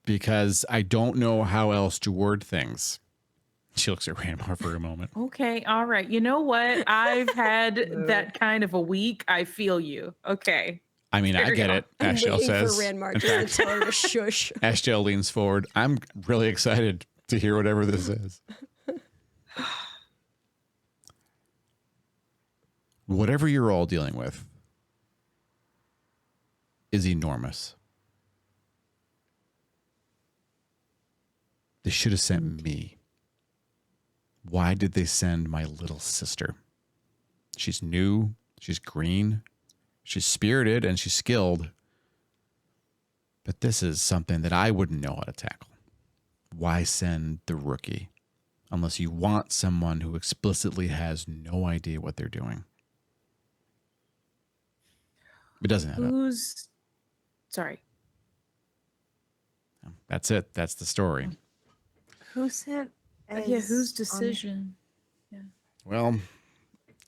because I don't know how else to word things. She looks at Ranmar for a moment. Okay. All right. You know what? I've had that kind of a week. I feel you. Okay. I mean, I Carry get on. it. I'm Ashdale waiting says. for Ranmar In just fact, to tell her to shush. Ashdale leans forward. I'm really excited to hear whatever this is. Whatever you're all dealing with is enormous. They should have sent me. Why did they send my little sister? She's new, she's green, she's spirited, and she's skilled. But this is something that I wouldn't know how to tackle. Why send the rookie unless you want someone who explicitly has no idea what they're doing? It doesn't add up. Sorry. That's it. That's the story. Who sent? Yeah. Whose Ez decision? Well,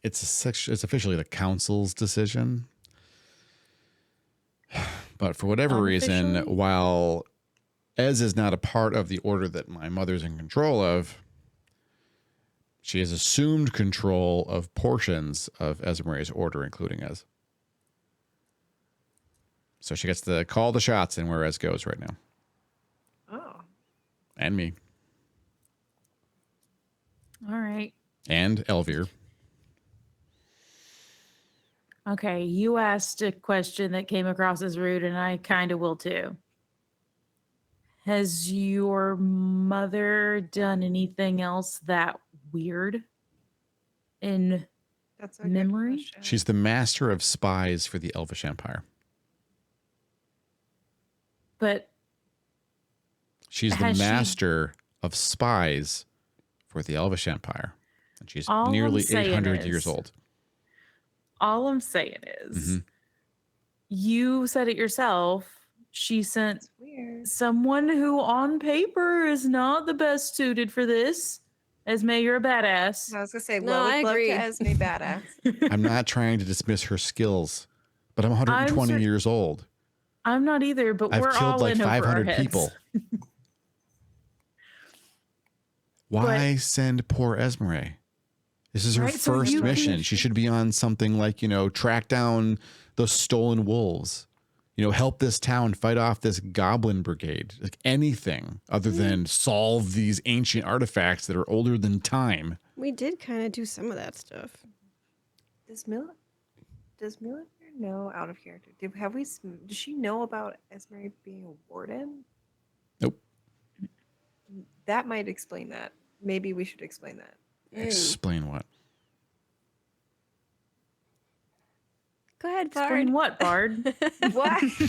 it's officially the council's decision. But for whatever reason, Unofficially? while Ez is not a part of the order that my mother's in control of, She has assumed control of portions of Esmeralda's order, including Ez. So she gets to call the shots in where Ez goes right now. Oh. And me. All right. And Elvir. Okay, you asked a question that came across as rude, and I kind of will too. Has your mother done anything else that weird in That's a good memory? question. She's the master of spies for the Elvish Empire. But She's the Has she- master of spies for the Elvish Empire. And she's All I'm nearly saying 800 years is- old. all I'm saying is, Mhm. you said it yourself. She sent That's weird. someone who on paper is not the best suited for this. Esme, you're a badass. I was gonna say, No, well, I would love agree. to Esme badass. I'm not trying to dismiss her skills, but I'm 120 I'm years old. I'm not either, but I've we're killed all like in over our 500 heads. people. Why send poor Esmeralda? This is her Right, so first you can- mission. She should be on something like, track down those stolen wolves. Help this town fight off this goblin brigade. Like anything other than solve these ancient artifacts that are older than time. We did kind of do some of that stuff. Does Mila'vir know out of character? Does she know about Esme being a warden? Nope. That might explain that. Maybe we should explain that. Explain what? Go ahead, Explain Bard. what, Bard? What? Is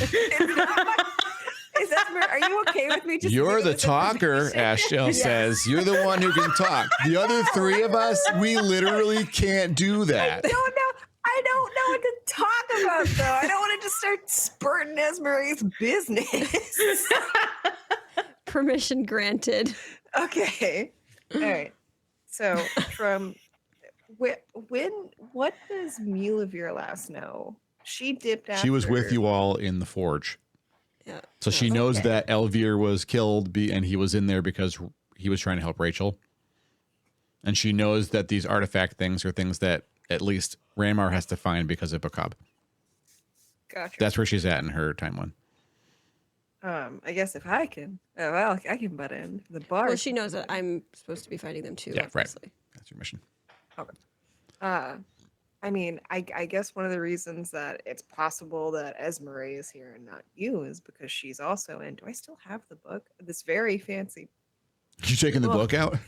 Esme? Are you okay with me? Just You're giving the this talker, information? Ashdale says. You're the one who can talk. The other three of us, we literally can't do that. I don't know what to talk about, though. I don't want to just start spurting Esmeralda's business. Permission granted. Okay. All right. So what does Mila'vir last know? She dipped after. She was with you all in the forge. Yeah. So she knows Okay. that Elvir was killed and he was in there because he was trying to help Rachel. And she knows that these artifact things are things that at least Ranmar has to find because of Bakab. Gotcha. That's where she's at in her timeline. I guess if I can, I can butt in. The bar. Well, she knows that I'm supposed to be fighting them too. Yeah, right. obviously. That's your mission. I mean, I guess one of the reasons that it's possible that Esmeralda is here and not you is because she's also in. Do I still have the book? This very fancy. You taking the book out?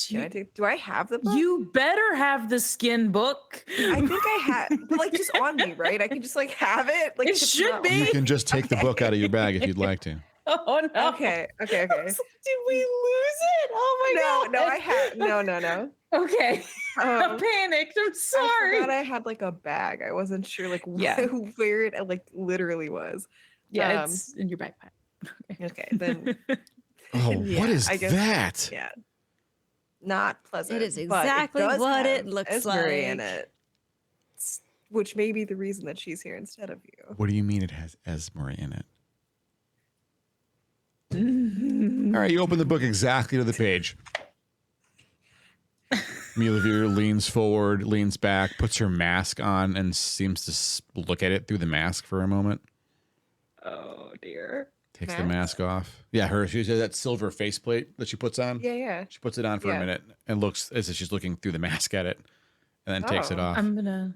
Do I have the book? You better have the skin book. I think I had, but like just on me, right? I can just like have it. Like It it's should not- be. You can just take the book out of your bag if you'd like to. Oh no. Okay. Did we lose it? Oh my god. No, I had no. Okay. I Um, panicked. I'm I sorry. forgot I had like a bag. I wasn't sure like Yeah. where it like literally was. Yeah, um, it's in your backpack. Okay, then Oh, Yeah, what is I guess- that? yeah, not pleasant. It is but exactly does what it have looks Esmeralda in like. it, which may be the reason that she's here instead of you. What do you mean it has Esmeralda in it? All right, you open the book exactly to the page. Mila'vir leans forward, leans back, puts her mask on, and seems to look at it through the mask for a moment. Oh dear. Takes the mask off. Yeah, she has that silver faceplate that she puts on. Yeah. She puts it on for a Yeah. minute and looks as if she's looking through the mask at it, and then takes it Oh. off. I'm gonna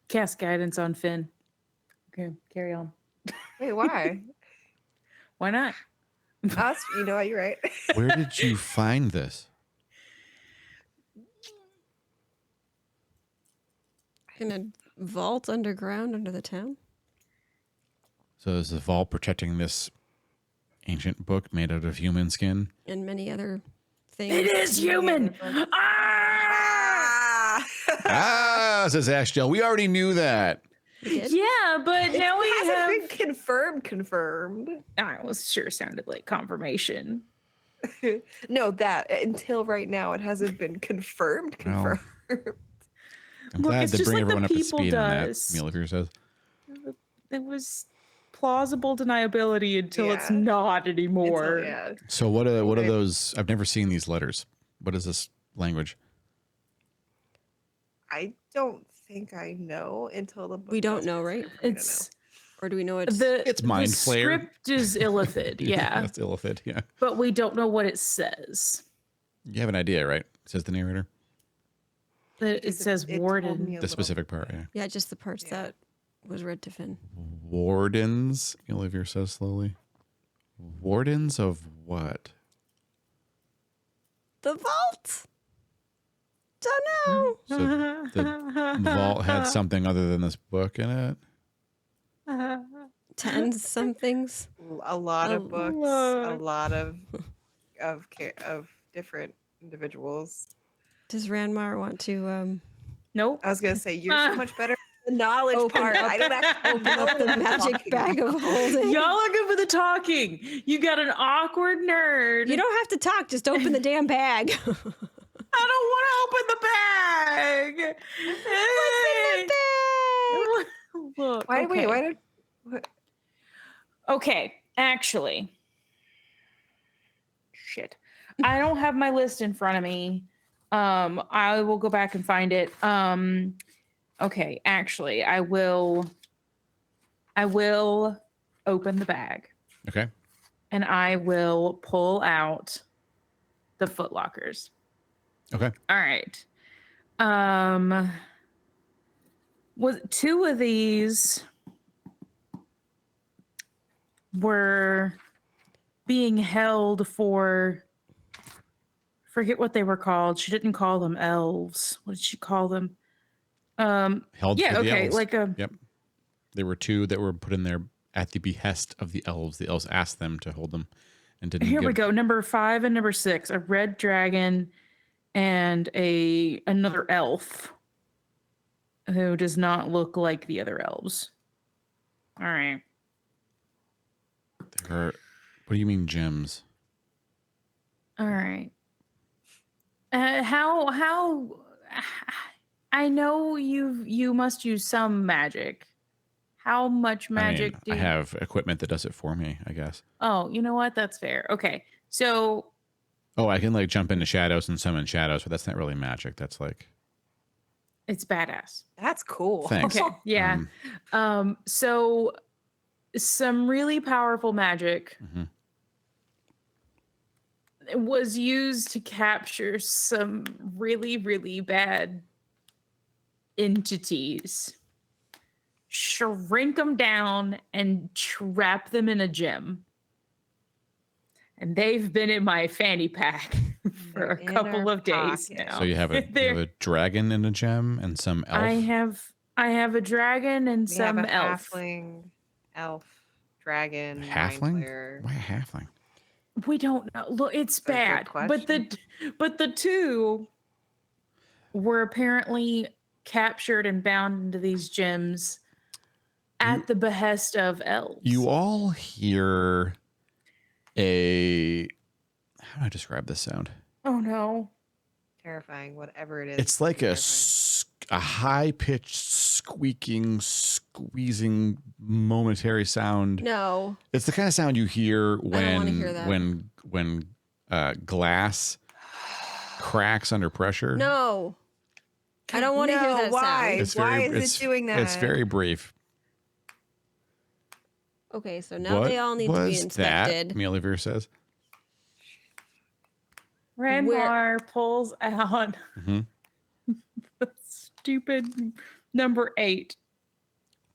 cast guidance on Finn. Okay, carry on. Wait, why? Why not? Us? You know what? You're right. Where did you find this? In a vault underground under the town. So is the vault protecting this ancient book made out of human skin? And many other things. It is human. Ah! Ah! Ah, says Ashdale. We already knew that. We did? Yeah, but now we Hasn't have. been confirmed. I was sure sounded like confirmation. No, that until right now it hasn't been confirmed. Well, Confirmed. I'm Look, glad it's to just bring like the everyone up to people speed on that, does. Mila'vir says. It was plausible deniability until it's Yeah. not anymore. Yeah. So what are Okay. those? I've never seen these letters. What is this language? I don't think I know until the book. We don't tells know, me right? script. I don't know. It's Or do we know it's It's mind the flayer. script is illithid, yeah, That's illithid. Yeah. but we don't know what it says. You have an idea, right? Says the narrator. It Because says it told warden. me a The little specific bit. part. Yeah. yeah, just the parts Yeah. that was read to Finn. Wardens. Mila'vir says slowly. Wardens of what? The vault. Don't know. So the vault had something other than this book in it. 10 somethings. A lot Oh, of books, a lot of different individuals. Does Ranmar want to Nope. I was gonna say you're so much better at the knowledge part. I don't actually open up the know magic talking bag of about. holding? Y'all are good for the talking. You got an awkward nerd. You don't have to talk. Just open the damn bag. I don't want to open the bag. Hey. Look, Why? okay. Wait. Why did? What? Okay, actually. Shit. I don't have my list in front of me. I will go back and find it. Okay, actually, I will open the bag Okay. and I will pull out the footlockers. Okay. All right. Was two of these were being held for, forget what they were called. She didn't call them elves. What did she call them? Held Yeah, for the okay, elves. like a Yep. There were two that were put in there at the behest of the elves. The elves asked them to hold them and didn't here we give- go. Number 5 and number 6, a red dragon and another elf who does not look like the other elves. All right. There are, what do you mean gems? All right. How I know you must use some magic. How much magic I have equipment that does it for me, I guess. Oh, you know what? That's fair. Okay. So Oh, I can like jump into shadows and summon shadows, but that's not really magic. That's like it's badass. That's cool. thanks. Okay. Yeah. So some really powerful magic Mhm. was used to capture some really, really bad entities, shrink them down, and trap them in a gem. And they've been in my fanny pack for a They're in couple our of days pocket. now. So you have a dragon and a gem and some elf. I have a dragon and We some have a elf. halfling, elf, dragon, mind halfling? flayer. Why a halfling? We don't know. Look, it's a good bad. But the two were apparently captured and bound into these gems at the behest of elves. You all hear how do I describe this sound? Oh no. Terrifying, whatever it is. It's like a terrifying. high-pitched squeaking, squeezing momentary sound. No. It's the kind of sound you hear don't wanna hear that. when glass cracks under pressure. No. I don't want to hear that why? sound. Why is it doing that? It's very brief. Okay, so now What they all need to be was inspected. that? Mila'vir says. Ranmar pulls out Mhm. the stupid number 8.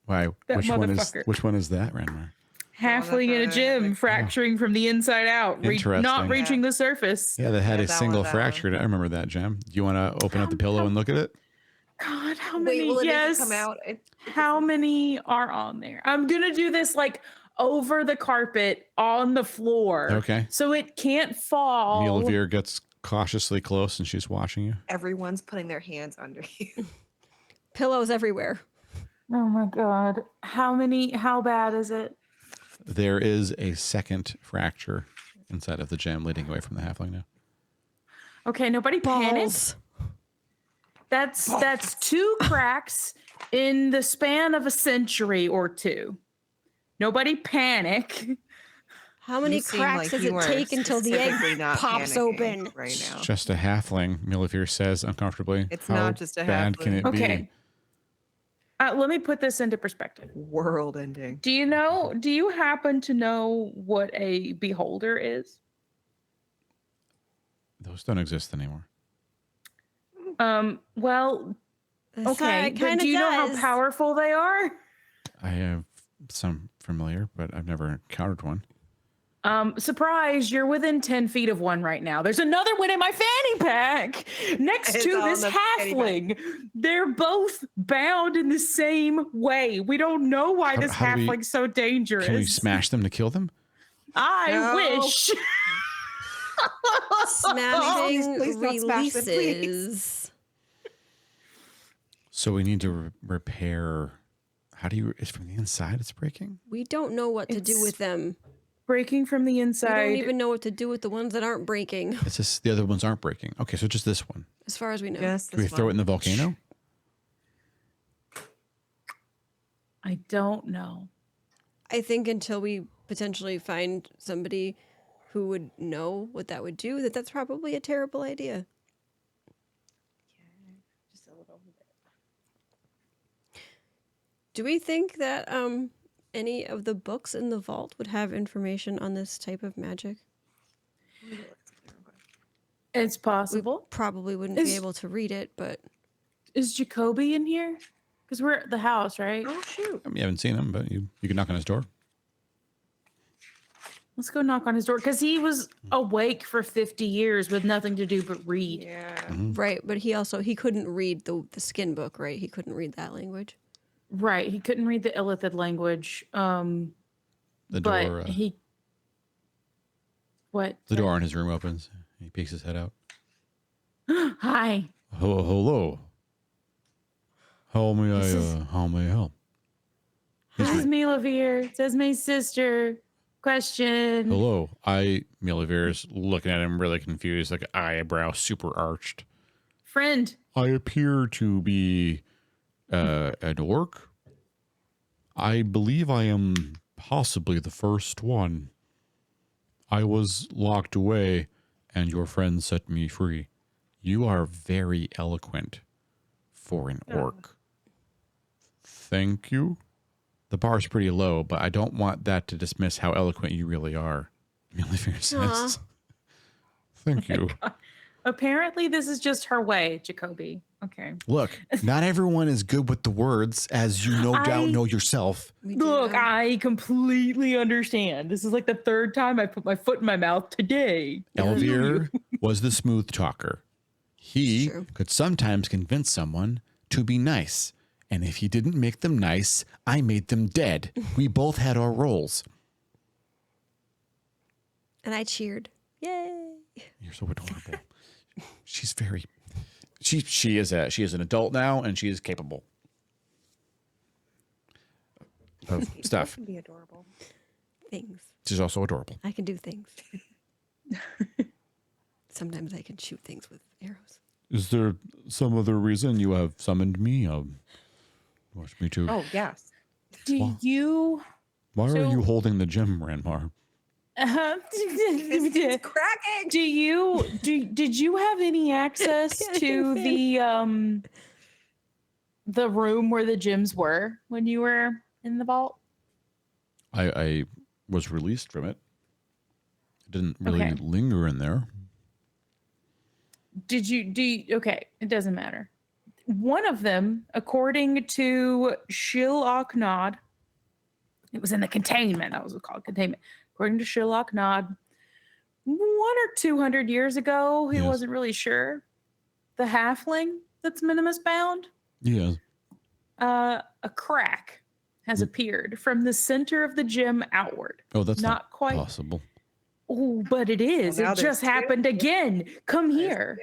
Why? That Which motherfucker. one is that, Ranmar? Halfling in a that's gym, like- fracturing from the inside out, Interesting. not Yeah. reaching the surface. Yeah, that had Yeah, a that single one, that fracture. I remember that, Gem. Do you want to open up the pillow and look at it? God, how Wait, many? will it Yes. come out? How many are on there? I'm gonna do this like over the carpet on the floor. Okay. So it can't fall. Mila'vir gets cautiously close and she's watching you. Everyone's putting their hands under you. Pillows everywhere. Oh my god. How many? How bad is it? There is a second fracture inside of the gem leading away from the halfling now. Okay, nobody panic. Balls. That's 2 cracks in the span of a century or 2. Nobody panic. How many You seem cracks like does you it are take until the specifically egg not pops panicking open? right It's now. just a halfling, Mila'vir says uncomfortably. It's How not just a bad can it halfling. be? Okay. Let me put this into perspective. World ending. Do you happen to know what a beholder is? Those don't exist anymore. Well, That's how okay, it but kinda do you know how does. powerful they are? I have some familiar, but I've never encountered one. Surprise, you're within 10 feet of one right now. There's another one in my fanny pack next It's to all in this the fanny pack. halfling. They're both bound in the same way. We don't know why this How do we- halfling's so dangerous. Can we smash them to kill them? I No. wish. Smashing Please don't smash them, please. releases. So we need to repair. How do you? It's from the inside. It's breaking. We don't know what to do It's with them. Breaking from the We inside. don't even know what to do with the ones that aren't breaking, It's just the other ones aren't breaking. Okay, so just this one. as far as we know. Yes. Do we throw it in the volcano? I don't know. I think until we potentially find somebody who would know what that would do, that's probably a terrible idea. Just a little bit. Do we think that any of the books in the vault would have information on this type of magic? It's We possible. probably wouldn't be Is- able to read it, but Is Jacoby in here? Because we're at the house, right? Oh shoot. I mean, you haven't seen him, but you can knock on his door. Let's go knock on his door. Because he was awake for 50 years with nothing to do but read. Yeah. right. But he couldn't read the skin book, right? He couldn't read that language. Right. He couldn't read the Illithid language. The But door. he. What? The door in his room opens. He peeks his head out. Hi. Hello. How may This I? is- How may I help? This is Mila'vir. Says my sister. Question. Hello. Mila'vir is looking at him really confused, like eyebrow super arched. Friend. I appear to be an orc. I believe I am possibly the first one. I was locked away, and your friend set me free. You are very eloquent for an orc. Thank you. The bar's pretty low, but I don't want that to dismiss how eloquent you really are. Mila'vir says. Thank you. Apparently, this is just her way, Jacoby. Okay. Look, not everyone is good with the words, as you no doubt I- know yourself. We do Look, know. I completely understand. This is like the third time I put my foot in my mouth today. Elvir was the smooth talker. He True. could sometimes convince someone to be nice. And if he didn't make them nice, I made them dead. We both had our roles. And I cheered. Yay! You're so adorable. She's very she is an adult now, and she is capable of stuff. Can be adorable. Things. She's also adorable. I can do things. Sometimes I can shoot things with arrows. Is there some other reason you have summoned me? Want me to? Oh yes. Do you? Why are so- you holding the gem, Ranmar? It's cracking. Did you have any access to the room where the gems were when you were in the vault? I was released from it. I didn't really Okay. linger in there. Okay, it doesn't matter. One of them, according to Shil Aknod, it was in the containment. That was called containment. According to Shil Aknod, 100 or 200 years ago, he Yes. wasn't really sure. The halfling that's minimus bound, Yes. a crack has appeared from the center of the gem outward. Oh, that's not Not quite. possible. Oh, but it is. Well, now it just there's two. happened again. Come here.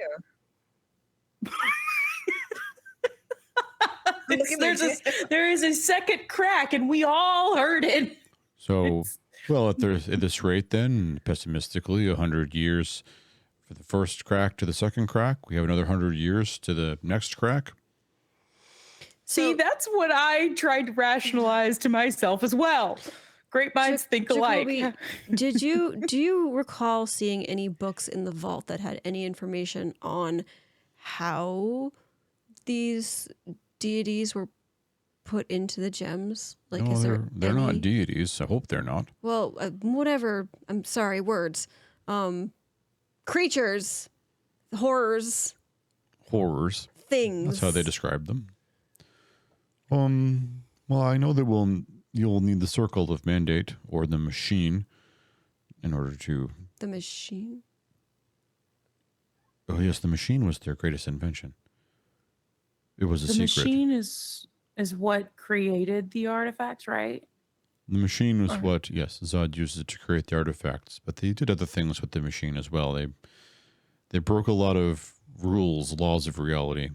Look at the There is a second crack, and we all heard it. So, well, at this rate, then, pessimistically, 100 years for the first crack to the second crack. We have another 100 years to the next crack. See, that's what I tried to rationalize to myself as well. Great minds think alike. Jacoby, do you recall seeing any books in the vault that had any information on how these deities were put into the gems? Like, No, is there they're any... not deities. I hope they're not. Well, whatever. I'm sorry, words. Creatures, horrors, Horrors. things. That's how they describe them. Well, I know that you'll need the circle of mandate or the machine in order to. The machine. Oh yes, the machine was their greatest invention. It was a The secret. machine is what created the artifacts, right? The machine was what, yes, Zod used it to create the artifacts, but they did other things with the machine as well. They broke a lot of laws of reality.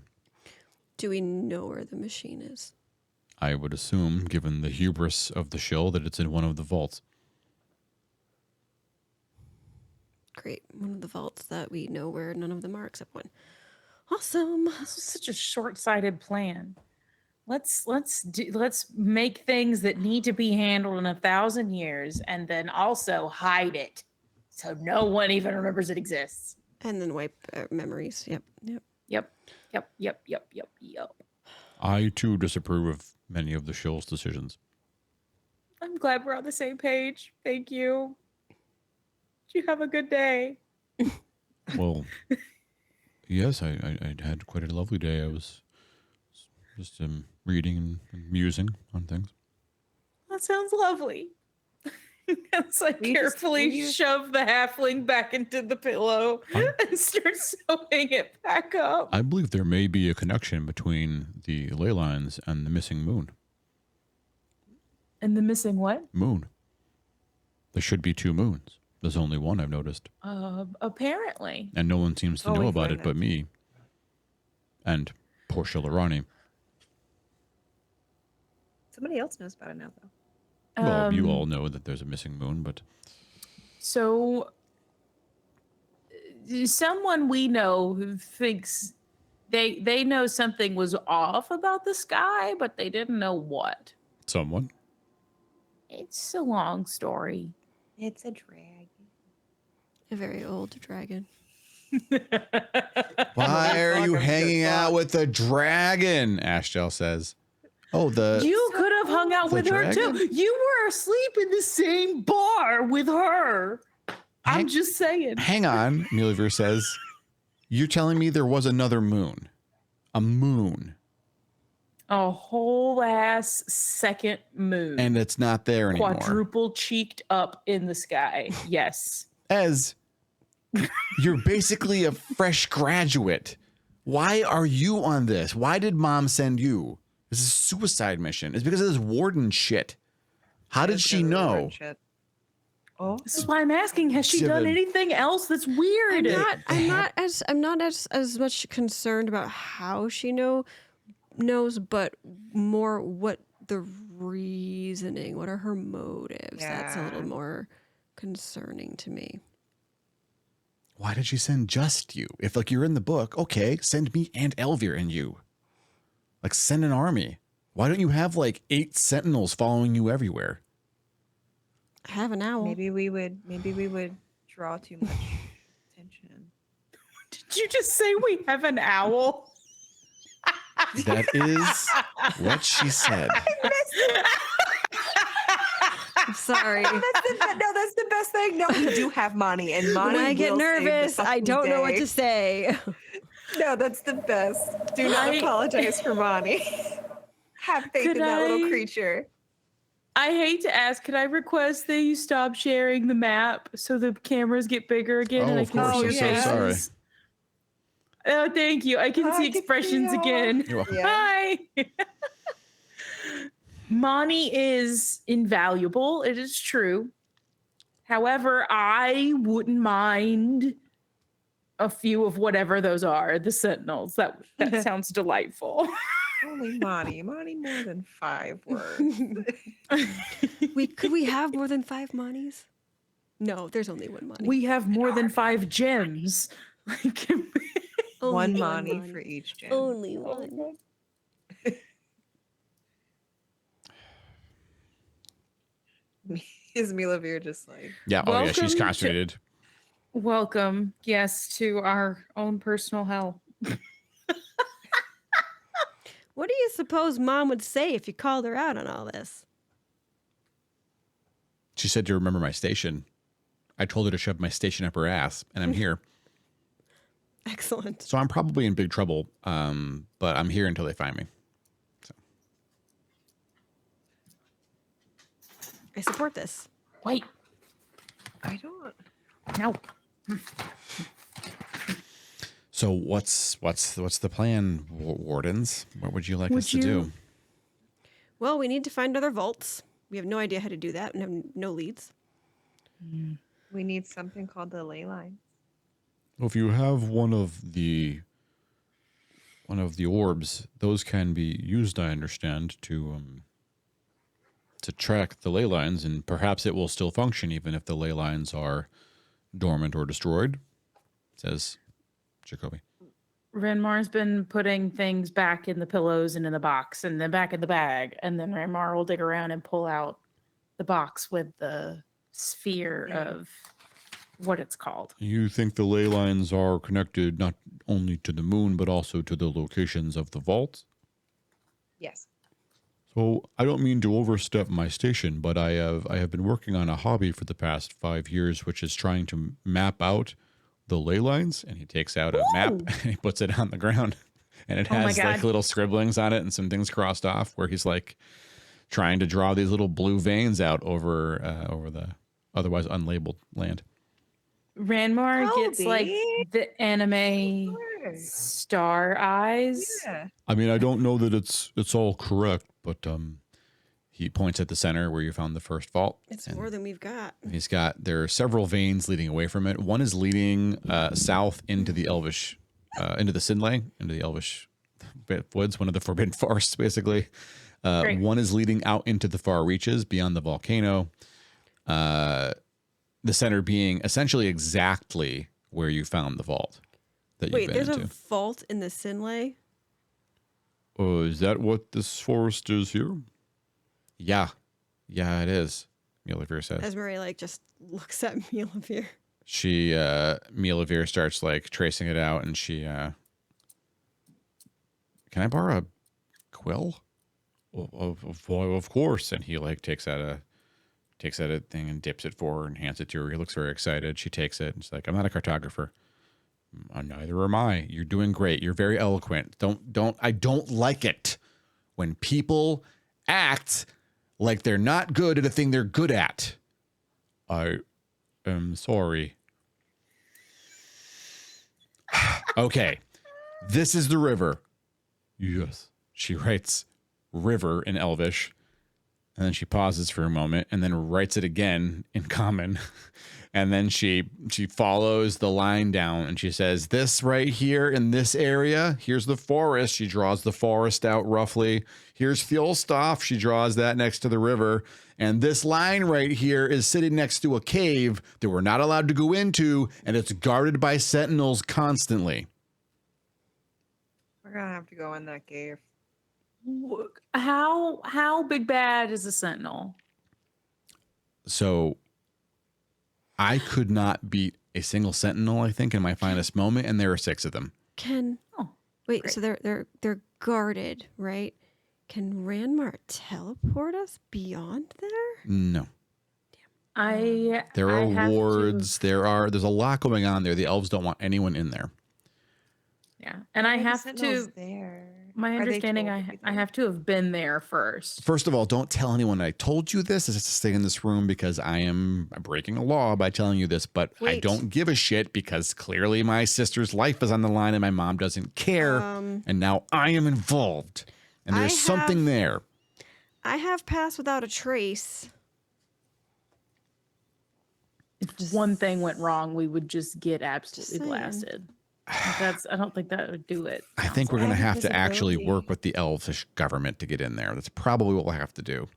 Do we know where the machine is? I would assume, given the hubris of the shill, that it's in one of the vaults. Great. One of the vaults that we know where none of them are except one. Awesome. This is such a short-sighted plan. Let's make things that need to be handled in 1,000 years, and then also hide it so no one even remembers it exists. And then wipe memories. Yep. Yep. I, too, disapprove of many of the shill's decisions. I'm glad we're on the same page. Thank you. You have a good day. Well, yes, I had quite a lovely day. I was just reading and musing on things. That sounds lovely. As I We carefully just- shove the halfling back into the pillow and start sewing it back up. I believe there may be a connection between the ley lines and the missing moon. And the missing what? Moon. There should be two moons. There's only one, I've noticed. Apparently. And no one seems to Oh, know we about find it but me. And Portia Lorani. Somebody else knows about it now, though. Well, you all know that there's a missing moon, but So, someone we know who thinks they know something was off about the sky, but they didn't know what. someone. It's a long story. It's a dragon. A very old dragon. Why are you Welcome to hanging out Thought. with the dragon? Ashdale says. Oh, You could have hung out The with her dragon? too. You were asleep in the same bar with her. I'm Hang- just saying. Hang on, Mila'vir says. You're telling me there was another moon? A moon. A whole ass second moon. And it's not there anymore. Quadruple cheeked up in the sky. Yes. Ez, you're basically a fresh graduate. Why are you on this? Why did mom send you? This is a suicide mission. It's because of this warden shit. How did It's she got really know? weird shit. Oh, This is why I'm asking. Has she done Seven. anything else that's weird? I'm not as much concerned about how she knows, but more what the reasoning, what are her motives. That's a little Yeah. more concerning to me. Why did she send just you? If like you're in the book, okay, send me and Elvir and you. Like send an army. Why don't you have like 8 sentinels following you everywhere? I have an owl. maybe we would draw too much attention. Did you just say we have an owl? That is what she said. I'm sorry. No, that's the best thing. No, we do have Monty, and Monty. When I get will save the nervous, I fucking don't know what day. to say. No, that's the best. Do not apologize for Monty. Have faith Could in that little I- creature. I hate to ask, could I request that you stop sharing the map so the cameras get bigger again? Oh, and I of can course. see I'm your so sorry. faces? Oh, thank you. I can I see can see expressions y'all. again. You're welcome. Yeah. Hi. Monty is invaluable. It is true. However, I wouldn't mind a few of whatever those are, the Sentinels. That sounds delightful. Only Monty more than 5 words. Could we have more than 5 monies? No, there's only one money. We have more than 5 gems. Like, Only one Monty for each gem. Only one. Is Mila'vir just like, Yeah. Oh, yeah. She's Welcome to- concentrated. Welcome, yes, to our own personal hell. What do you suppose Mom would say if you called her out on all this? She said to remember my station. I told her to shove my station up her ass, and I'm here. Excellent. So I'm probably in big trouble, but I'm here until they find me. So. I support this. Wait, I don't. no. So what's the plan, wardens? What would you like us to do? Well, we need to find other vaults. We have no idea how to do that and have no leads. We need something called the ley line. Well, if you have one of the orbs, those can be used, I understand, to track the ley lines, and perhaps it will still function even if the ley lines are dormant or destroyed, says Jacoby. Ranmar's been putting things back in the pillows and in the box and then back in the bag. And then Ranmar will dig around and pull out the box with the sphere of what it's called. You think the ley lines are connected not only to the moon, but also to the locations of the vaults? Yes. So I don't mean to overstep my station, but I have been working on a hobby for the past 5 years, which is trying to map out the ley lines. And he takes out a map and he puts it on the ground, and it Oh my has like God. little scribblings on it and some things crossed off where he's like trying to draw these little blue veins out over the otherwise unlabeled land. Ranmar gets like Colby. the anime Sure. star eyes. Yeah. I mean, I don't know that it's all correct, but he points at the center where you found the first vault. It's and more than we've got. there are several veins leading away from it. One is leading south into the Elvish, into the Sinlay, into the Elvish woods, one of the forbidden forests, basically. Great. One is leading out into the far reaches beyond the volcano. The center being essentially exactly where you found the vault that you've Wait, been there's into. a vault in the Sinlay? Oh, is that what this forest is here? Yeah. Yeah, it is, Mila'vir says. Esmeralda like just looks at Mila'vir. She, Mila'vir starts like tracing it out, and she, can I borrow a quill? Of course. And he like takes out a thing and dips it for her and hands it to her. He looks very excited. She takes it and she's like, I'm not a cartographer. Neither am I. You're doing great. You're very eloquent. I don't like it when people act like they're not good at a thing they're good at. I am sorry. Okay. This is the river. Yes. She writes river in Elvish. And then she pauses for a moment and then writes it again in common. And then she follows the line down and she says, this right here in this area, here's the forest. She draws the forest out roughly. Here's Fjolstaf. She draws that next to the river. And this line right here is sitting next to a cave that we're not allowed to go into, and it's guarded by sentinels constantly. We're going to have to go in that cave. How big bad is a sentinel? So I could not beat a single sentinel, I think, in my finest moment, and there are 6 of them. Wait, great. so they're guarded, right? Can Ranmar teleport us beyond there? No. There are wards. There's a lot going on there. The elves don't want anyone in there. Yeah, and I Why are the have sentinels to. there? My Are they understanding, told to be I there? have to have been there first. First of all, don't tell anyone I told you this. It's just to stay in this room because I am breaking a law by telling you this, but I Wait. don't give a shit because clearly my sister's life is on the line and my mom doesn't care. And now I am involved. And there's something there. I have passed without a trace. If one thing went wrong, we would just get absolutely saying. blasted. I don't think that would do it. I think we're going to have have to actually visibility. work with the elfish government to get in there. That's probably what we'll have to do.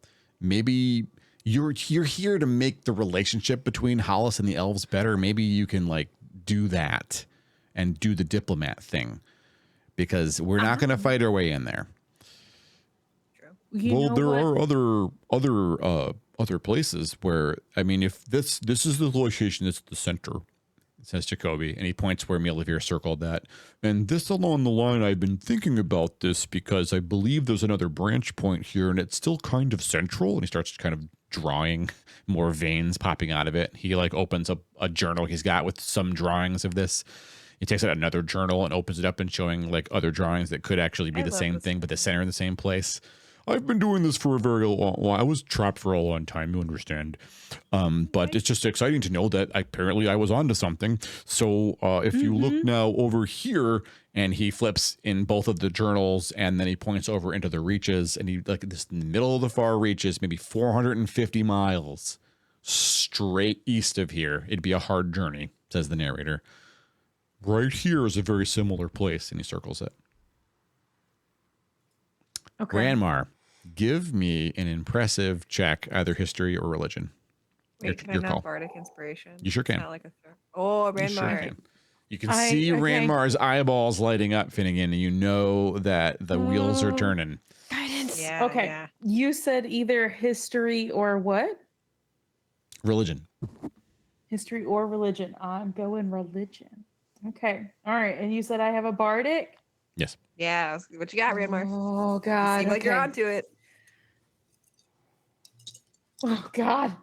Maybe you're here to make the relationship between Hollice and the elves better. Maybe you can like do that and do the diplomat thing because we're not going to fight our way in there. You know there what? are other places where, I mean, if this is the location, it's the center, says Jacoby, and he points where Mila'vir circled that. And this along the line, I've been thinking about this because I believe there's another branch point here, and it's still kind of central. And he starts kind of drawing more veins popping out of it. He like opens up a journal he's got with some drawings of this. He takes out another journal and opens it up and showing like other drawings that could actually be the same thing, but the center in the same place. I've been doing this for a very long while. I was trapped for a long time, you understand. But it's just exciting to know that apparently I was onto something. So if you look now over here, and he flips in both of the journals, and then he points over into the reaches, and he like this in the middle of the far reaches, maybe 450 miles straight east of here. It'd be a hard journey, says the narrator. Right here is a very similar place, and he circles it. Okay. Ranmar, give me an impressive check, either history or religion. Wait, can I not bardic inspiration? You sure It's can. not like a oh, You sure Ranmar. can. You can see Ranmar's eyeballs lighting up, Finnegan, and you know that the wheels are turning. Guidance. Yeah. Okay. Yeah. You said either history or what? Religion. History or religion. I'm going religion. Okay. All right. And you said I have a bardic? Yes. Yeah. What you got, Ranmar? Oh, God. Seems like you're onto it. Oh, God.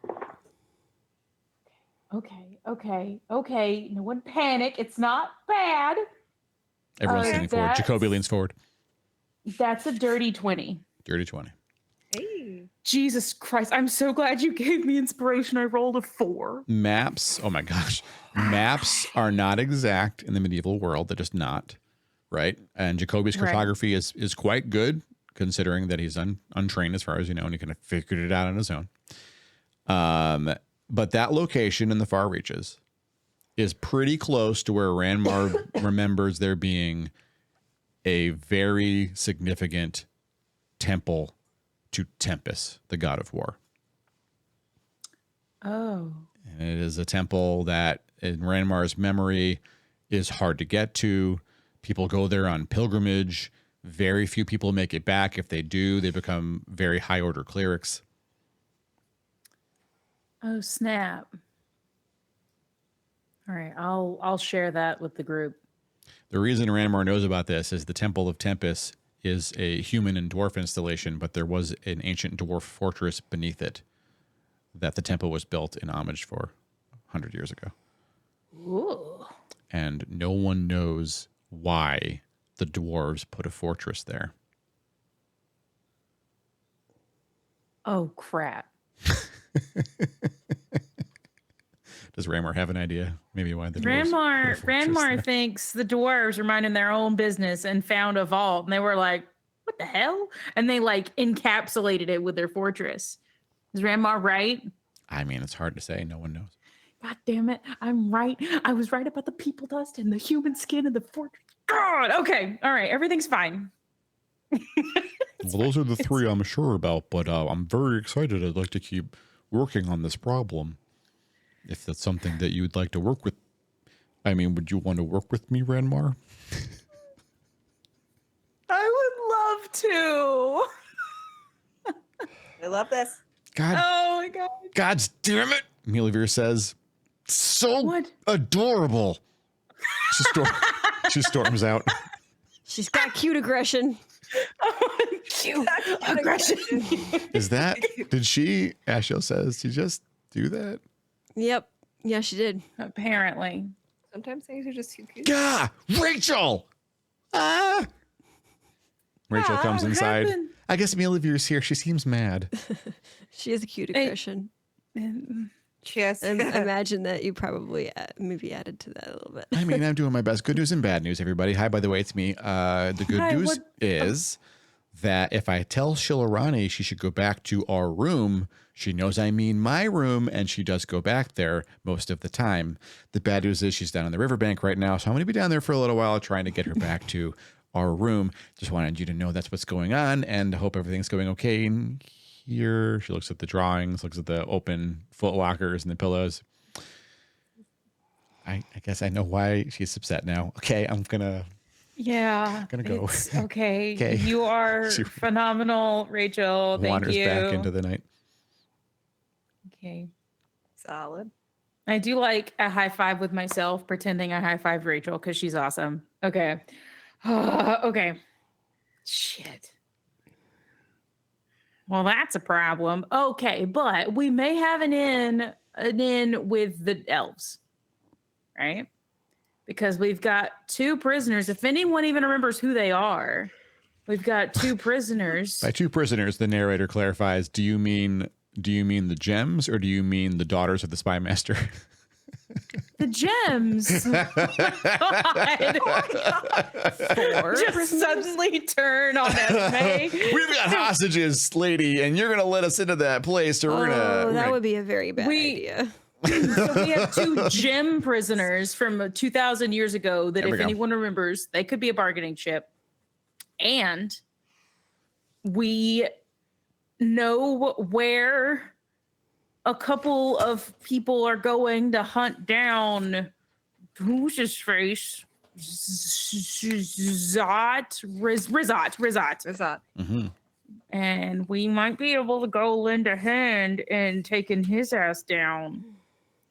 Okay. No one panic. It's not bad. Everyone's leaning forward. that's- Jacoby leans forward. That's a dirty 20. Dirty 20. Hey. Jesus Christ. I'm so glad you gave me inspiration. I rolled a 4. Maps. Oh my gosh. Maps are not exact in the medieval world. They're just not. Right. And Jacoby's Right. cartography is quite good, considering that he's untrained as far as you know, and he kind of figured it out on his own. But that location in the far reaches is pretty close to where Ranmar remembers there being a very significant temple to Tempest, the god of war. Oh. And it is a temple that, in Ranmar's memory, is hard to get to. People go there on pilgrimage. Very few people make it back. If they do, they become very high order clerics. Oh, snap. All right. I'll share that with the group. The reason Ranmar knows about this is the Temple of Tempest is a human and dwarf installation, but there was an ancient dwarf fortress beneath it that the temple was built in homage for 100 years ago. Ooh. And no one knows why the dwarves put a fortress there. Oh, crap. Does Ranmar have an idea? Maybe why the dwarves put a fortress Ranmar there? thinks the dwarves were minding their own business and found a vault, and they were like, what the hell? And they like encapsulated it with their fortress. Is Ranmar right? I mean, it's hard to say. No one knows. God damn it. I'm right. I was right about the people dust and the human skin and the fortress. God. Okay. All right. Everything's fine. Well, those are the three I'm sure about, but I'm very excited. I'd like to keep working on this problem. If that's something that you would like to work with. I mean, would you want to work with me, Ranmar? I would love to. I love this. God, Oh my God. God damn it, Mila'vir says. So What? adorable. She storms out. She's got cute aggression. Cute aggression. Is that, did she, Ashdale says, she just do that? Yep. Yeah, she did. Apparently. Sometimes things are just too cute. Gah! Rachel! Ah! Rachel comes what inside. happened? I guess Mila'vir's here. She seems mad. She has a cute Hey. aggression. Yes. I imagine that you probably maybe added to that a little bit. I mean, I'm doing my best. Good news and bad news, everybody. Hi, by the way, it's me. The good Hi, news what- is that if I tell Shilarani she should go back to our room, she knows I mean my room, and she does go back there most of the time. The bad news is she's down on the riverbank right now, so I'm going to be down there for a little while trying to get her back to our room. Just wanted you to know that's what's going on, and hope everything's going okay in here. She looks at the drawings, looks at the open foot lockers and the pillows. I guess I know why she's upset now. Okay, I'm gonna Gonna go. It's okay. Okay. You are She phenomenal, Rachel. Thank wanders you. back into the night. Okay. Solid. I do like a high five with myself, pretending I high five Rachel because she's awesome. Okay. Okay. Shit. Well, that's a problem. Okay, but we may have an in with the elves, right? Because we've got 2 prisoners. If anyone even remembers who they are, we've got 2 prisoners. By 2 prisoners, the narrator clarifies, do you mean the gems or do you mean the daughters of the spy master? The gems. Oh just suddenly turn on Esme. We've got hostages, lady, and you're gonna let us into that place, or we're gonna. That would be a very bad idea. So we have 2 gem prisoners from 2,000 years ago that, There we if go. anyone remembers, they could be a bargaining chip. And we know where a couple of people are going to hunt down, who's his face? Rizat. What's that? Mhm. And we might be able to go lend a hand in taking his ass down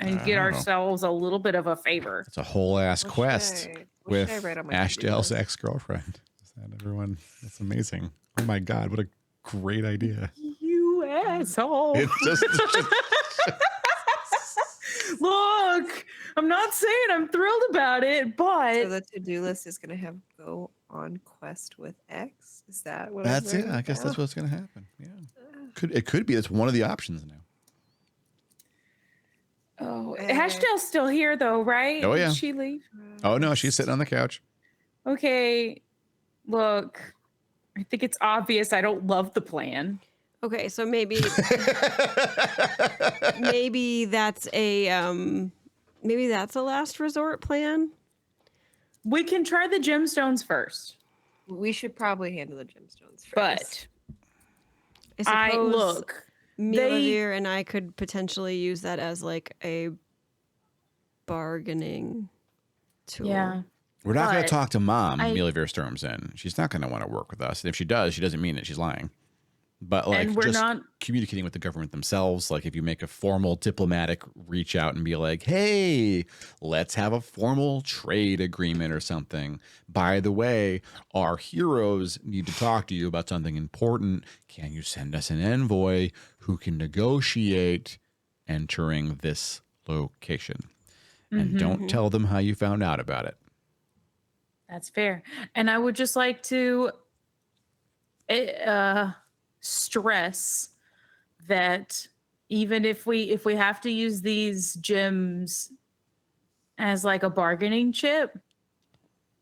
and get Oh. ourselves a little bit of a favor. It's a whole ass What quest should I with write on my to-do Ashdale's list? ex-girlfriend. Is that everyone? That's amazing. Oh my God, what a great idea. You asshole. It's just Look, I'm not saying I'm thrilled about it, So but the to-do list is going to have go on quest with X. Is that what? that's I'm it. I guess writing that's what's gonna happen. Yeah. Could be. That's one of the options now. Ashdale's still here though, right? Oh, yeah. Did she leave? down? Oh no, she's sitting on the couch. Okay. Look, I think it's obvious I don't love the plan. Okay, so maybe that's a last resort plan. We can try the gemstones first, We should probably handle the gemstones first. but I I suppose look. Mila'vir and I could potentially use that as like a bargaining tool. Yeah. We're not going But to talk to Mom. I- Mila'vir storms in. She's not going to want to work with us. And if she does, she doesn't mean it. She's lying. But like, And we're just not- communicating with the government themselves. Like, if you make a formal diplomatic reach out and be like, "Hey, let's have a formal trade agreement or something. By the way, our heroes need to talk to you about something important. Can you send us an envoy who can negotiate entering this location?" And don't tell them how you found out about it. That's fair. And I would just like to stress that even if we have to use these gems as like a bargaining chip,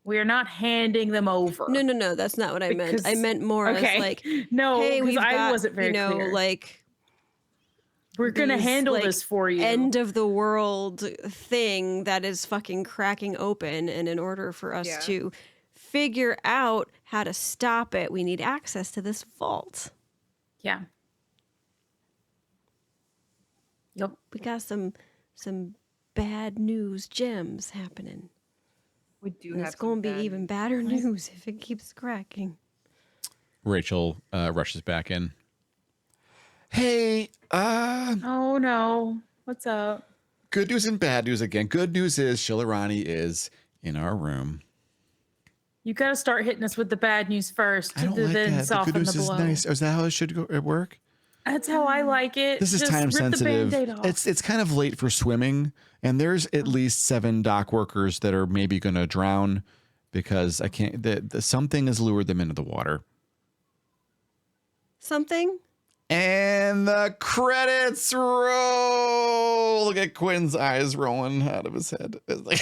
we're not handing them over. No, that's not what I meant. I Because- meant more okay. as like, No, hey, because we've I got, wasn't very clear. like We're gonna these, handle like, this for you. end of the world thing that is fucking cracking open, and in order for us Yeah. to figure out how to stop it, we need access to this vault. Yeah. Yep. We got some bad news gems happening. We do And have it's going to some be even badder news if it keeps cracking. Rachel rushes back in. Hey, Oh no. What's up? good news and bad news again. Good news is Shilarani is in our room. You got to start hitting us with the bad news first, I don't to like then that. The soften good news the is blow. nice. Is that how it should go, work? That's how I like it. This is Just time rip sensitive. The Band-Aid off. It's kind of late for swimming, and there's at least 7 dock workers that are maybe going to drown because I can't. Something has lured them into the water. Something? And the credits roll. Look at Quinn's eyes rolling out of his head. It's like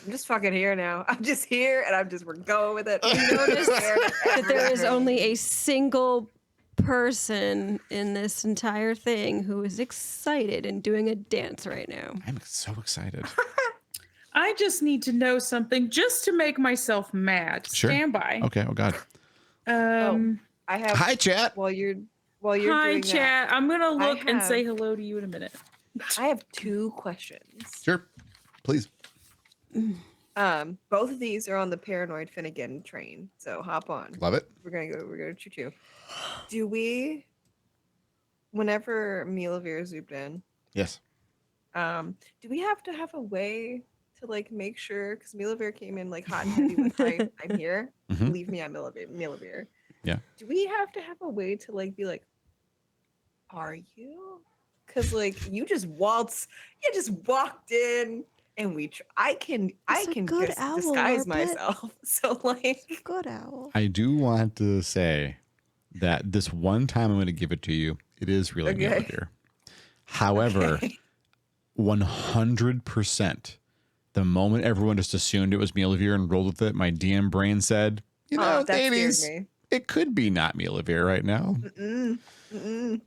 I'm just fucking here now. I'm just here, and we're going with it. Notice that there is only a single person in this entire thing who is excited and doing a dance right now. I'm so excited. I just need to know something just to make myself mad. Sure. Stand by. Okay. Oh God. I have. Hi, chat. While you're Hi, doing chat. I'm gonna look and have- say hello to you in a minute. that, I have 2 questions. Sure. Please. Both of these are on the Paranoid Finnegan train, so hop on. Love it. We're gonna choo choo. Do we whenever Mila'vir zooped in, Yes. do we have to have a way to like make sure? Because Mila'vir came in like hot and heavy with "Hi, I'm here. Mhm. Believe me, I'm Mila'vir." Yeah. Do we have to have a way to like be like, "Are you?" Because like you just walked in, and I can It's a good owl, disguise Arbit. myself. So like, Good owl. I do want to say that this one time I'm going to give it to you. It is really Okay. Mila'vir. However, okay. 100%, the moment everyone just assumed it was Mila'vir and rolled with it, my DM brain said, you know, that scared ladies, me. it could be not Mila'vir right now.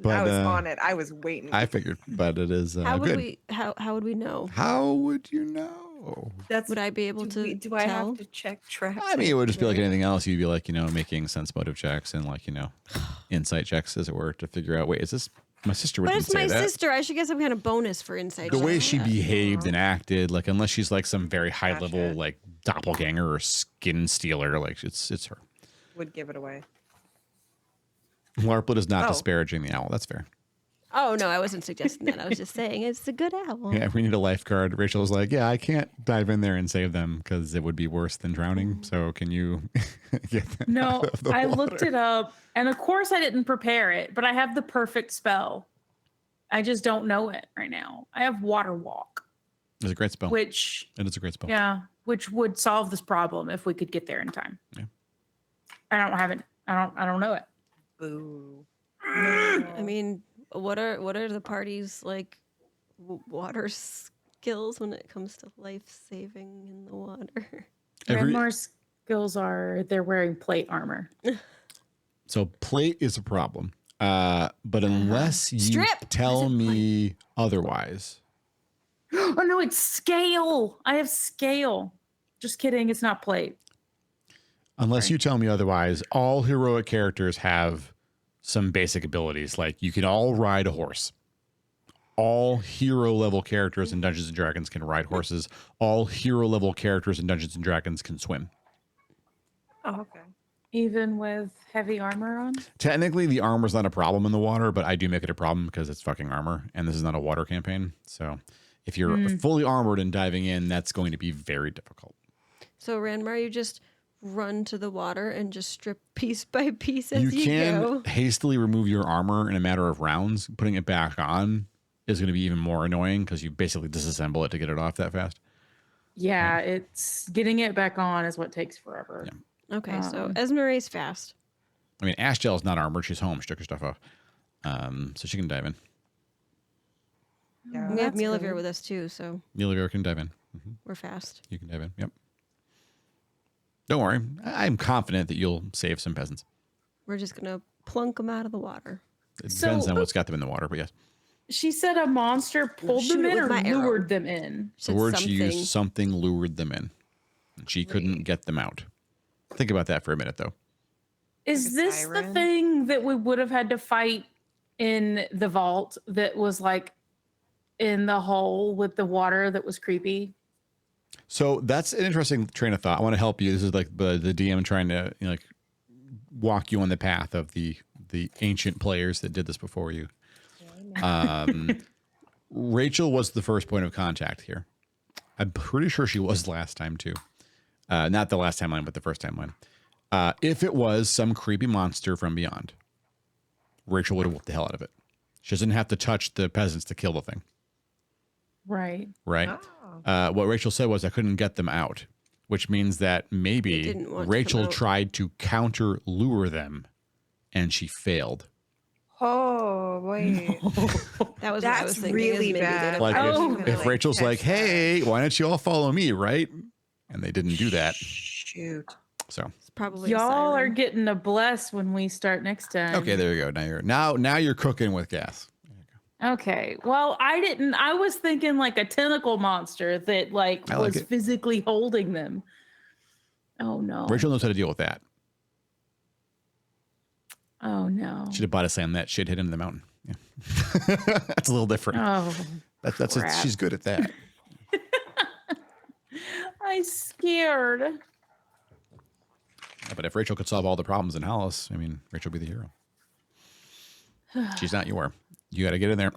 But, I was on it. I was waiting. I figured, but it is How would good. we? How would we know? How would you know? That's Would I be able to? do I tell? have to check traps? I mean, it would just be like anything else. You'd be like, you know, making sense motive checks and like, you know, insight checks, as it were, to figure out, wait, is this my sister? But Wouldn't it's say my that. sister. I should get some kind of bonus for insight. The way check. she behaved and acted, like, unless she's like some very high level, Gotcha. like doppelganger or skin stealer, like it's her. Would give it away. Larplet is not Oh. disparaging the owl. That's fair. Oh no, I wasn't suggesting that. I was just saying it's a good owl. Yeah, we need a lifeguard. Rachel was like, yeah, I can't dive in there and save them because it would be worse than drowning. So can you get them No, out of the I water? looked it up, and of course I didn't prepare it, but I have the perfect spell. I just don't know it right now. I have Water Walk, It's a great spell. which It is a great spell. which would solve this problem if we could get there in time. Yeah. I don't have it. I don't know it. Boo. I mean, what are the party's like water skills when it comes to life saving in the water? Every- Renmar's skills are they're wearing plate armor. So plate is a problem. But unless you Strip! tell Is it me otherwise, Oh no, it's scale. I have scale. Just kidding. It's not plate. unless you tell me otherwise, all heroic characters have some basic abilities. Like you can all ride a horse. All hero level characters in Dungeons and Dragons can ride horses. All hero level characters in Dungeons and Dragons can swim. Oh, okay. Even with heavy armor on. Technically, the armor's not a problem in the water, but I do make it a problem because it's fucking armor, and this is not a water campaign. So if you're fully armored and diving in, that's going to be very difficult. So Ranmar, you just run to the water and just strip piece by piece as You you can go. hastily remove your armor in a matter of rounds. Putting it back on is going to be even more annoying because you basically disassemble it to get it off that fast. Yeah, it's getting it back on is what takes forever. Yeah. Okay, so Esmerae's fast. I mean, Ashdale is not armored. She's home. She took her stuff off. So she can dive in. Yeah, We have that's Mila'vir good. with us too, so Mila'vir can dive in. we're fast. You can dive in. Yep. Don't worry. I'm confident that you'll save some peasants. We're just gonna plunk them out of the water. It So- depends on what's got them in the water, but yes. She said a monster pulled Shoot them it in with or my arrow. lured them in. The Said word something. she used, something lured them in. And she couldn't get them out. Think about that for a minute, though. Is a this siren? the thing that we would have had to fight in the vault that was like in the hole with the water that was creepy? So that's an interesting train of thought. I want to help you. This is like the DM trying to like walk you on the path of the ancient players that did this before you. Rachel was the first point of contact here. I'm pretty sure she was last time too. Not the last timeline, but the first timeline. If it was some creepy monster from beyond, Rachel would have whooped the hell out of it. She doesn't have to touch the peasants to kill the thing, Right. right? Oh. What Rachel said was, I couldn't get them out, which means that maybe didn't want to Rachel come out. tried to counter lure them and she failed. Oh, wait. That was what I was That's thinking. really is maybe bad. they'd Like have- Oh. if Rachel's like, hey, why don't you all follow me, right? And they didn't do that. Shoot. So, It's probably a Y'all are siren. getting a bless when we start next time. okay, there you go. Now you're cooking with gas. Okay. Well, I was thinking like a tentacle monster that like I like was it. physically holding them. Oh no. Rachel knows how to deal with that. Oh no. Should have bought a slam that shit hit into the mountain. Yeah. That's a little different. Oh, That's crap. she's good at that. I'm scared. Yeah, but if Rachel could solve all the problems in Hollice, I mean, Rachel would be the hero. She's not. You are. You got to get in there.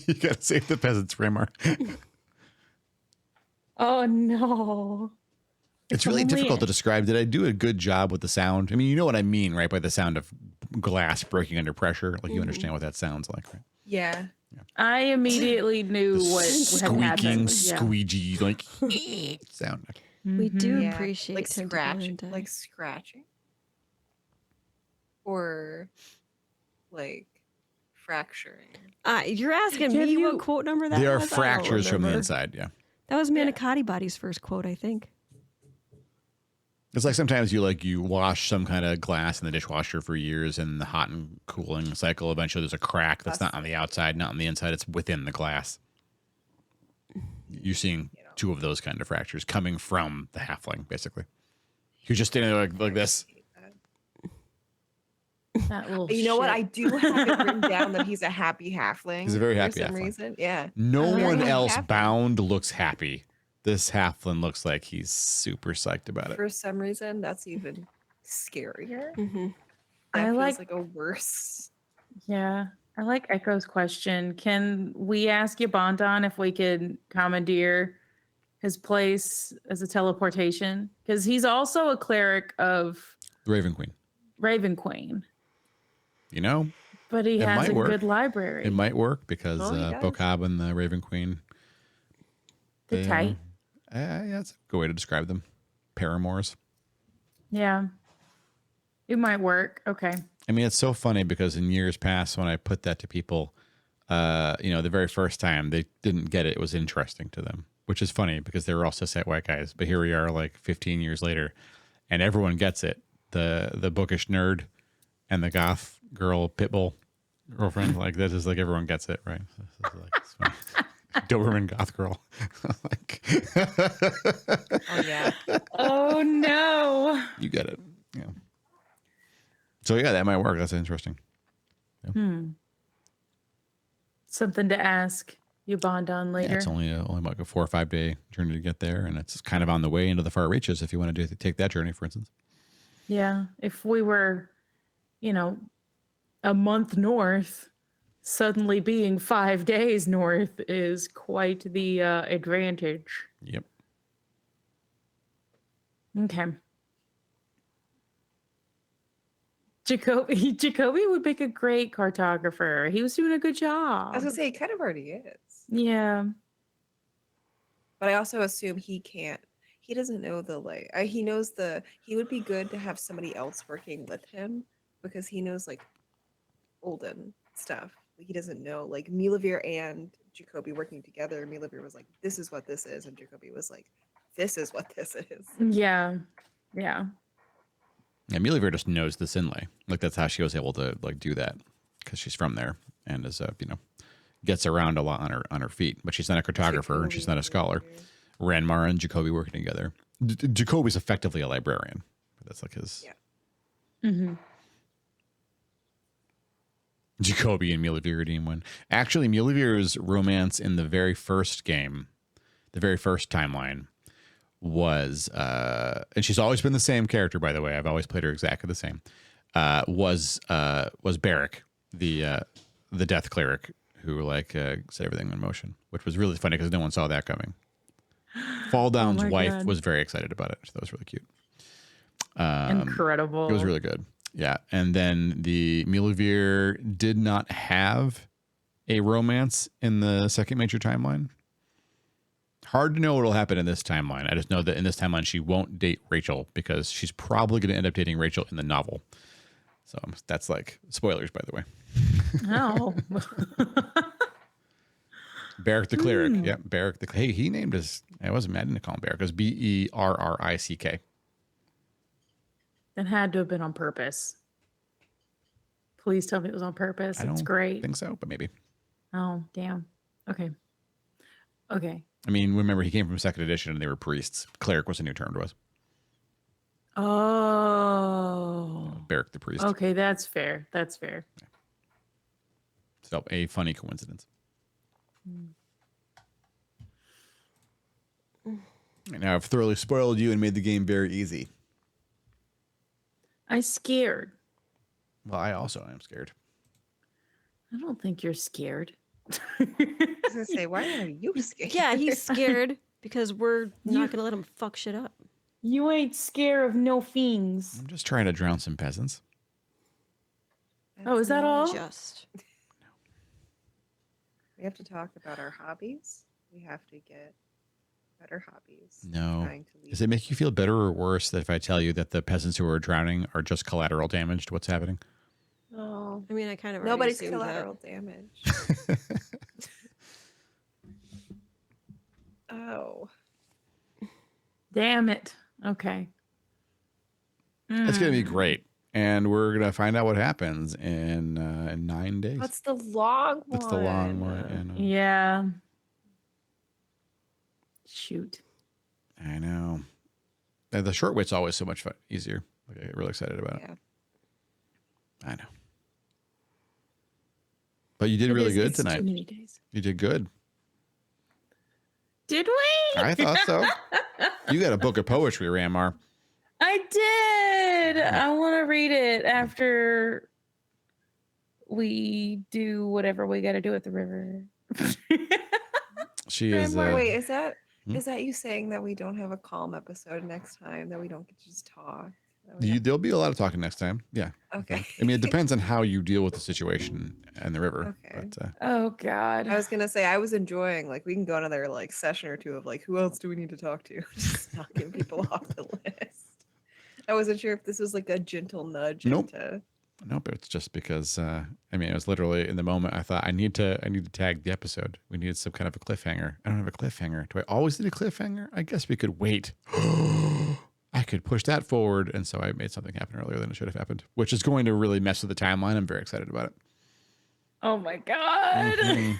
You got to save the peasants, Raymar. Oh no. It's If really only- difficult to describe. Did I do a good job with the sound? I mean, you know what I mean, right? By the sound of glass breaking under pressure. Like you understand what that sounds like, right? Yeah. I immediately knew The what had squeaking, happened. Yeah. squeegee, like sound. We do Yeah. appreciate like tentacle scratching, hentai. like scratching, or like fracturing. You're asking Can me you- what quote number that They are was? I don't fractures from the remember. inside. Yeah. That was Manicotti Body's first quote, I think. It's like sometimes you wash some kind of glass in the dishwasher for years, and the hot and cooling cycle, eventually there's a crack that's not on the outside, not on the inside. It's within the glass. You're seeing two of those kind of fractures coming from the halfling, basically. You're just standing there like this. That little You know what? shit. I do have it written down that he's a happy halfling. He's a very happy for some halfling. reason. Yeah. No Oh, one yeah. else Happy. bound looks happy. This halfling looks like he's super psyched about it. For some reason, that's even scarier. Mm-hmm. That I feels like- like a worse. Yeah. I like Echo's question. Can we ask Yabondon if we could commandeer his place as a teleportation? Because he's also a cleric of The Raven Queen. Raven Queen, You know, but he It has might a work. good library. it might work because Oh, he does. Bokab and the Raven Queen. The tight. Yeah, that's a good way to describe them. Paramours. Yeah. It might work. Okay. I mean, it's so funny because in years past, when I put that to people, the very first time they didn't get it, it was interesting to them, which is funny because they were all cishet white guys. But here we are, like 15 years later, and everyone gets it. The bookish nerd and the goth girl pitbull girlfriend, like this is like everyone gets it, right? This is like, it's funny. Doberman goth girl. Like, Oh yeah. Oh no. you get it. Yeah. So yeah, that might work. That's interesting. Something to ask Yabondon Yeah, later. it's only like a 4 or 5 day journey to get there, and it's kind of on the way into the far reaches if you want to take that journey, for instance. Yeah. If we were, a month north, suddenly being 5 days north is quite the advantage. Yep. Okay. Jacoby would make a great cartographer. He was doing a good job. I was gonna say he kind of already is. Yeah. But I also assume he can't. He doesn't know the like. He knows the. He would be good to have somebody else working with him because he knows like olden stuff. He doesn't know like Mila'vir and Jacoby working together. Mila'vir was like, "This is what this is," and Jacoby was like, "This is what this is." Yeah. Yeah. Yeah, Mila'vir just knows this inlay. Like that's how she was able to like do that because she's from there and is gets around a lot on her feet. But she's not a cartographer and she's not a scholar. Ranmar and Jacoby working together. Jacoby's effectively a librarian. That's like his. Yeah. Mm-hmm. Jacoby and Mila'vir redeem one. Actually, Milavir's romance in the very first game, the very first timeline, was and she's always been the same character, by the way. I've always played her exactly the same. Was Barrick, the death cleric who set everything in motion, which was really funny because no one saw that coming. Fall Down's my wife God. was very excited about it. So that was really cute. Incredible. It was really good. Yeah. And then the Mila'vir did not have a romance in the second major timeline. Hard to know what will happen in this timeline. I just know that in this timeline, she won't date Rachel because she's probably going to end up dating Rachel in the novel. So that's like spoilers, by the way. Oh. Barrick the cleric. Yep. Barrick the. Hey, he named his. I wasn't mad to call him Barrick. It was Berrick. It had to have been on purpose. Please tell me it was on purpose. I It's don't great. think so, but maybe. Oh, damn. Okay. Okay. I mean, remember he came from second edition and they were priests. Cleric was a new term to us. Oh. Barrick the priest. Okay, that's fair. That's fair. So a funny coincidence. Now I've thoroughly spoiled you and made the game very easy. I scared. Well, I also am scared. I don't think you're scared. I was gonna say, why are you scared? Yeah, he's scared because we're not gonna let him fuck shit up. You ain't scared of no fiends. I'm just trying to drown some peasants. Oh, is that all? Just We have to talk about our hobbies. We have to get better hobbies. No. Trying to leave. Does it make you feel better or worse that if I tell you that the peasants who are drowning are just collateral damage to what's happening? Oh, I mean, I kind of nobody's already assumed collateral damage. Oh, Damn it. Okay. It's going to be Mm. great. And we're going to find out what happens in 9 days. that's the long one. That's the long one. And, Yeah. Shoot. I know. And the short wit's always so much fun, easier. Like, I get really excited about it. Yeah. I know. But you did really good It's tonight. Too many days. You did good. Did we? I thought so. You got a book of poetry, Ramar. I did. I want to read it after we do whatever we got to do at the river. She is. Wait, is that Hmm? is that you saying that we don't have a calm episode next time? That we don't get to just talk? That we There'll be a lot of talking next time. Yeah. Okay. I mean, it depends on how you deal with the situation and the river. Okay. But Oh God. I was gonna say I was enjoying like we can go another like session or two of like who else do we need to talk to? Just knocking people off the list. I wasn't sure if this was like a gentle nudge Nope. into nope, it's just because I mean, it was literally in the moment I thought I need to tag the episode. We needed some kind of a cliffhanger. I don't have a cliffhanger. Do I always need a cliffhanger? I guess we could wait. I could push that forward, and so I made something happen earlier than it should have happened, which is going to really mess with the timeline. I'm very excited about it. Oh my God. Mhm.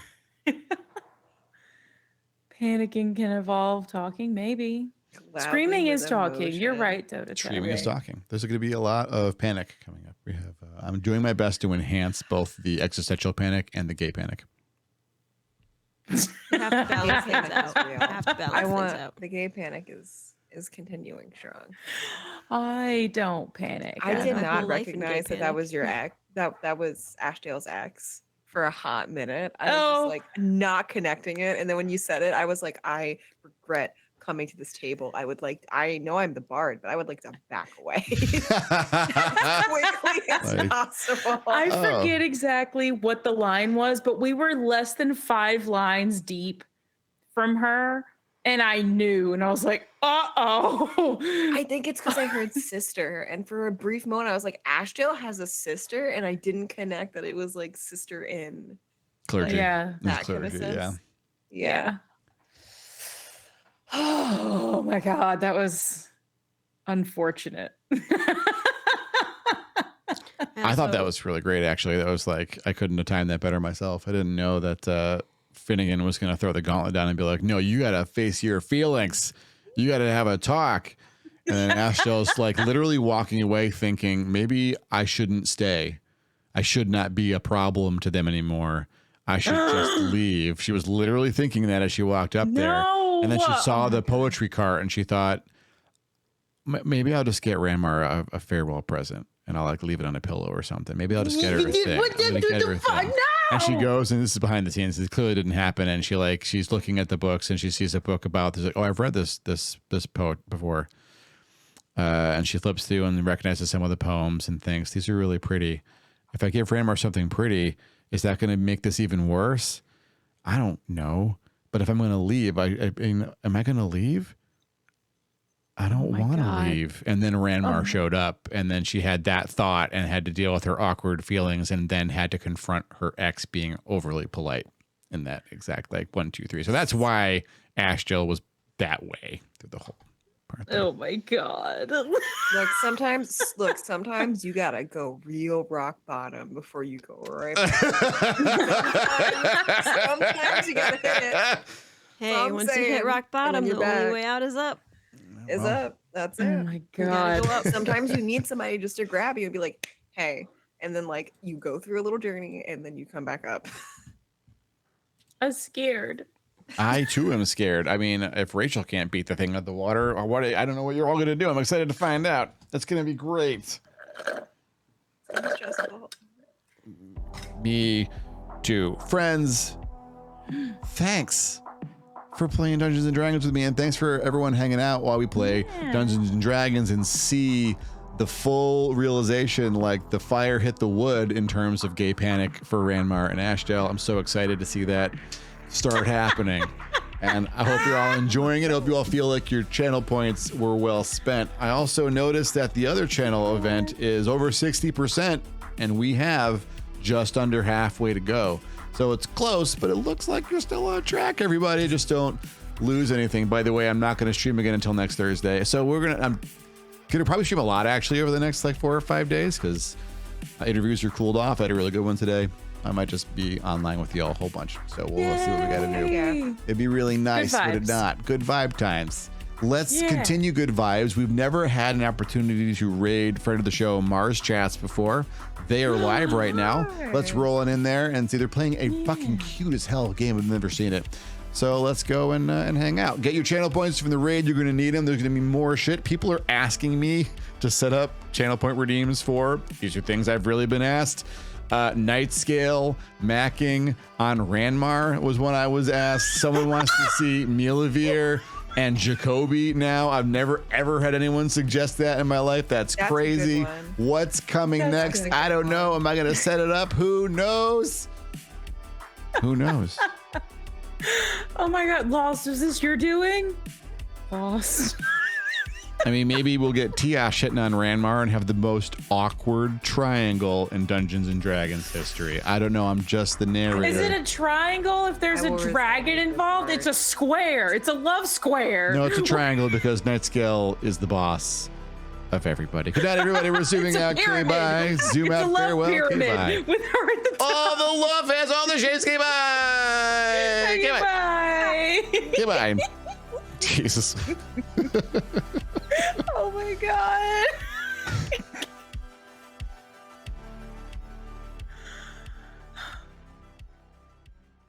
Panicking can evolve talking, maybe. loudly Screaming with is talking. You're emotion. right, Toto. Screaming is talking. There's going to be a lot of panic coming up. We have. I'm doing my best to enhance both the existential panic and the gay panic. You have to balance Yeah, things that's out. real. You have to balance I things want out. the gay panic is continuing strong. I don't panic. I did my not whole life in gay recognize that panic. was your ex. That was Ashdale's ex for a hot minute. I was Oh. just like not connecting it, and then when you said it, I was like, I regret coming to this table. I know I'm the bard, but I would like to back away as quickly as Like- possible. I Oh. forget exactly what the line was, but we were less than 5 lines deep from her, and I knew, and I was like, uh-oh. I think it's because I heard sister, and for a brief moment, I was like, Ashdale has a sister, and I didn't connect that it was like sister in. Clergy. Yeah. It's That kind of clergy, yeah. sense. Yeah. Oh my God, that was unfortunate. I thought that was really great, actually. That was like, I couldn't have timed that better myself. I didn't know that Finnegan was going to throw the gauntlet down and be like, no, you got to face your feelings. You got to have a talk. And then Ashdale's like literally walking away thinking, maybe I shouldn't stay. I should not be a problem to them anymore. I should just leave. She was literally thinking that as she walked up there. And then she saw Oh the my poetry cart and she thought, maybe I'll just get Ramar a farewell present and I'll like leave it on a pillow or something. Maybe I'll just get her a thing. I'm gonna get her a thing. And she goes, and this is behind the scenes. This clearly didn't happen. And she's looking at the books and she sees a book about this. Like, oh, I've read this poet before. And she flips through and recognizes some of the poems and thinks, these are really pretty. If I give Ramar something pretty, is that going to make this even worse? I don't know. But if I'm going to leave, I mean, am I going to leave? I don't my want to God. leave. And then Ranmar showed up, and then she had that thought and had to deal with her awkward feelings, and then had to confront her ex being overly polite in that exact 1, 2, 3. So that's why Ashdale was that way through the whole part. there. Oh my God. Sometimes you gotta go real rock bottom before you go right back. Sometimes you gotta hit it. Hey, I'm once you hit saying, rock and then bottom, the you're only back. way out is up. Is Well, up. That's Oh it. my You gotta God. go up. Sometimes you need somebody just to grab you and be like, hey. And then you go through a little journey and then you come back up. I'm scared. I too am scared. I mean, if Rachel can't beat the thing out of the water, or what? I don't know what you're all going to do. I'm excited to find out. That's going to be great. It's stressful. Me to friends, thanks for playing Dungeons and Dragons with me, and thanks for everyone hanging out while we play Dungeons and Dragons and see the full realization, like the fire hit the wood in terms of gay panic for Ranmar and Ashdale. I'm so excited to see that start happening. And I hope you're all enjoying it. I hope you all feel like your channel points were well spent. I also noticed that the other channel event is over 60%, and we have just under halfway to go. So it's close, but it looks like you're still on track, everybody. Just don't lose anything. By the way, I'm not going to stream again until next Thursday. So I'm going to probably stream a lot, actually, over the next like 4 or 5 days, because interviews are cooled off. I had a really good one today. I might just be online with y'all a whole bunch. So we'll see what we got to do. Yeah. It'd be really nice, would it not? Good vibe times. Let's continue good vibes. We've never had an opportunity to raid friend of the show Mars Chats before. They are live right now. Let's roll in there and see. They're playing a fucking cute as hell game. I've never seen it. So let's go and hang out. Get your channel points from the raid. You're going to need them. There's going to be more shit. People are asking me to set up channel point redeems for. These are things I've really been asked. Night scale macking on Ranmar was one I was asked. Someone wants to see Mila'vir and Jacoby now. I've never ever had anyone suggest that in my life. That's a crazy. good one. What's coming next? I don't know. Am I gonna set it up? Who knows? Who knows? Oh my God, Lost, is this your doing? Lost. I mean, maybe we'll get Tiash hitting on Ranmar and have the most awkward triangle in Dungeons and Dragons history. I don't know. I'm just the narrator. Is it a triangle if there's a dragon involved? It's a square. It's a love square. No, it's a triangle because Nightscale is the boss of everybody. Good night, everybody. We're zooming out. Okay, bye. Zoom it's out. A love Farewell. pyramid Okay, bye. with her at the top. All the love has all the shades. Okay, bye. Okay, bye. Bye. Okay, bye. Jesus. Oh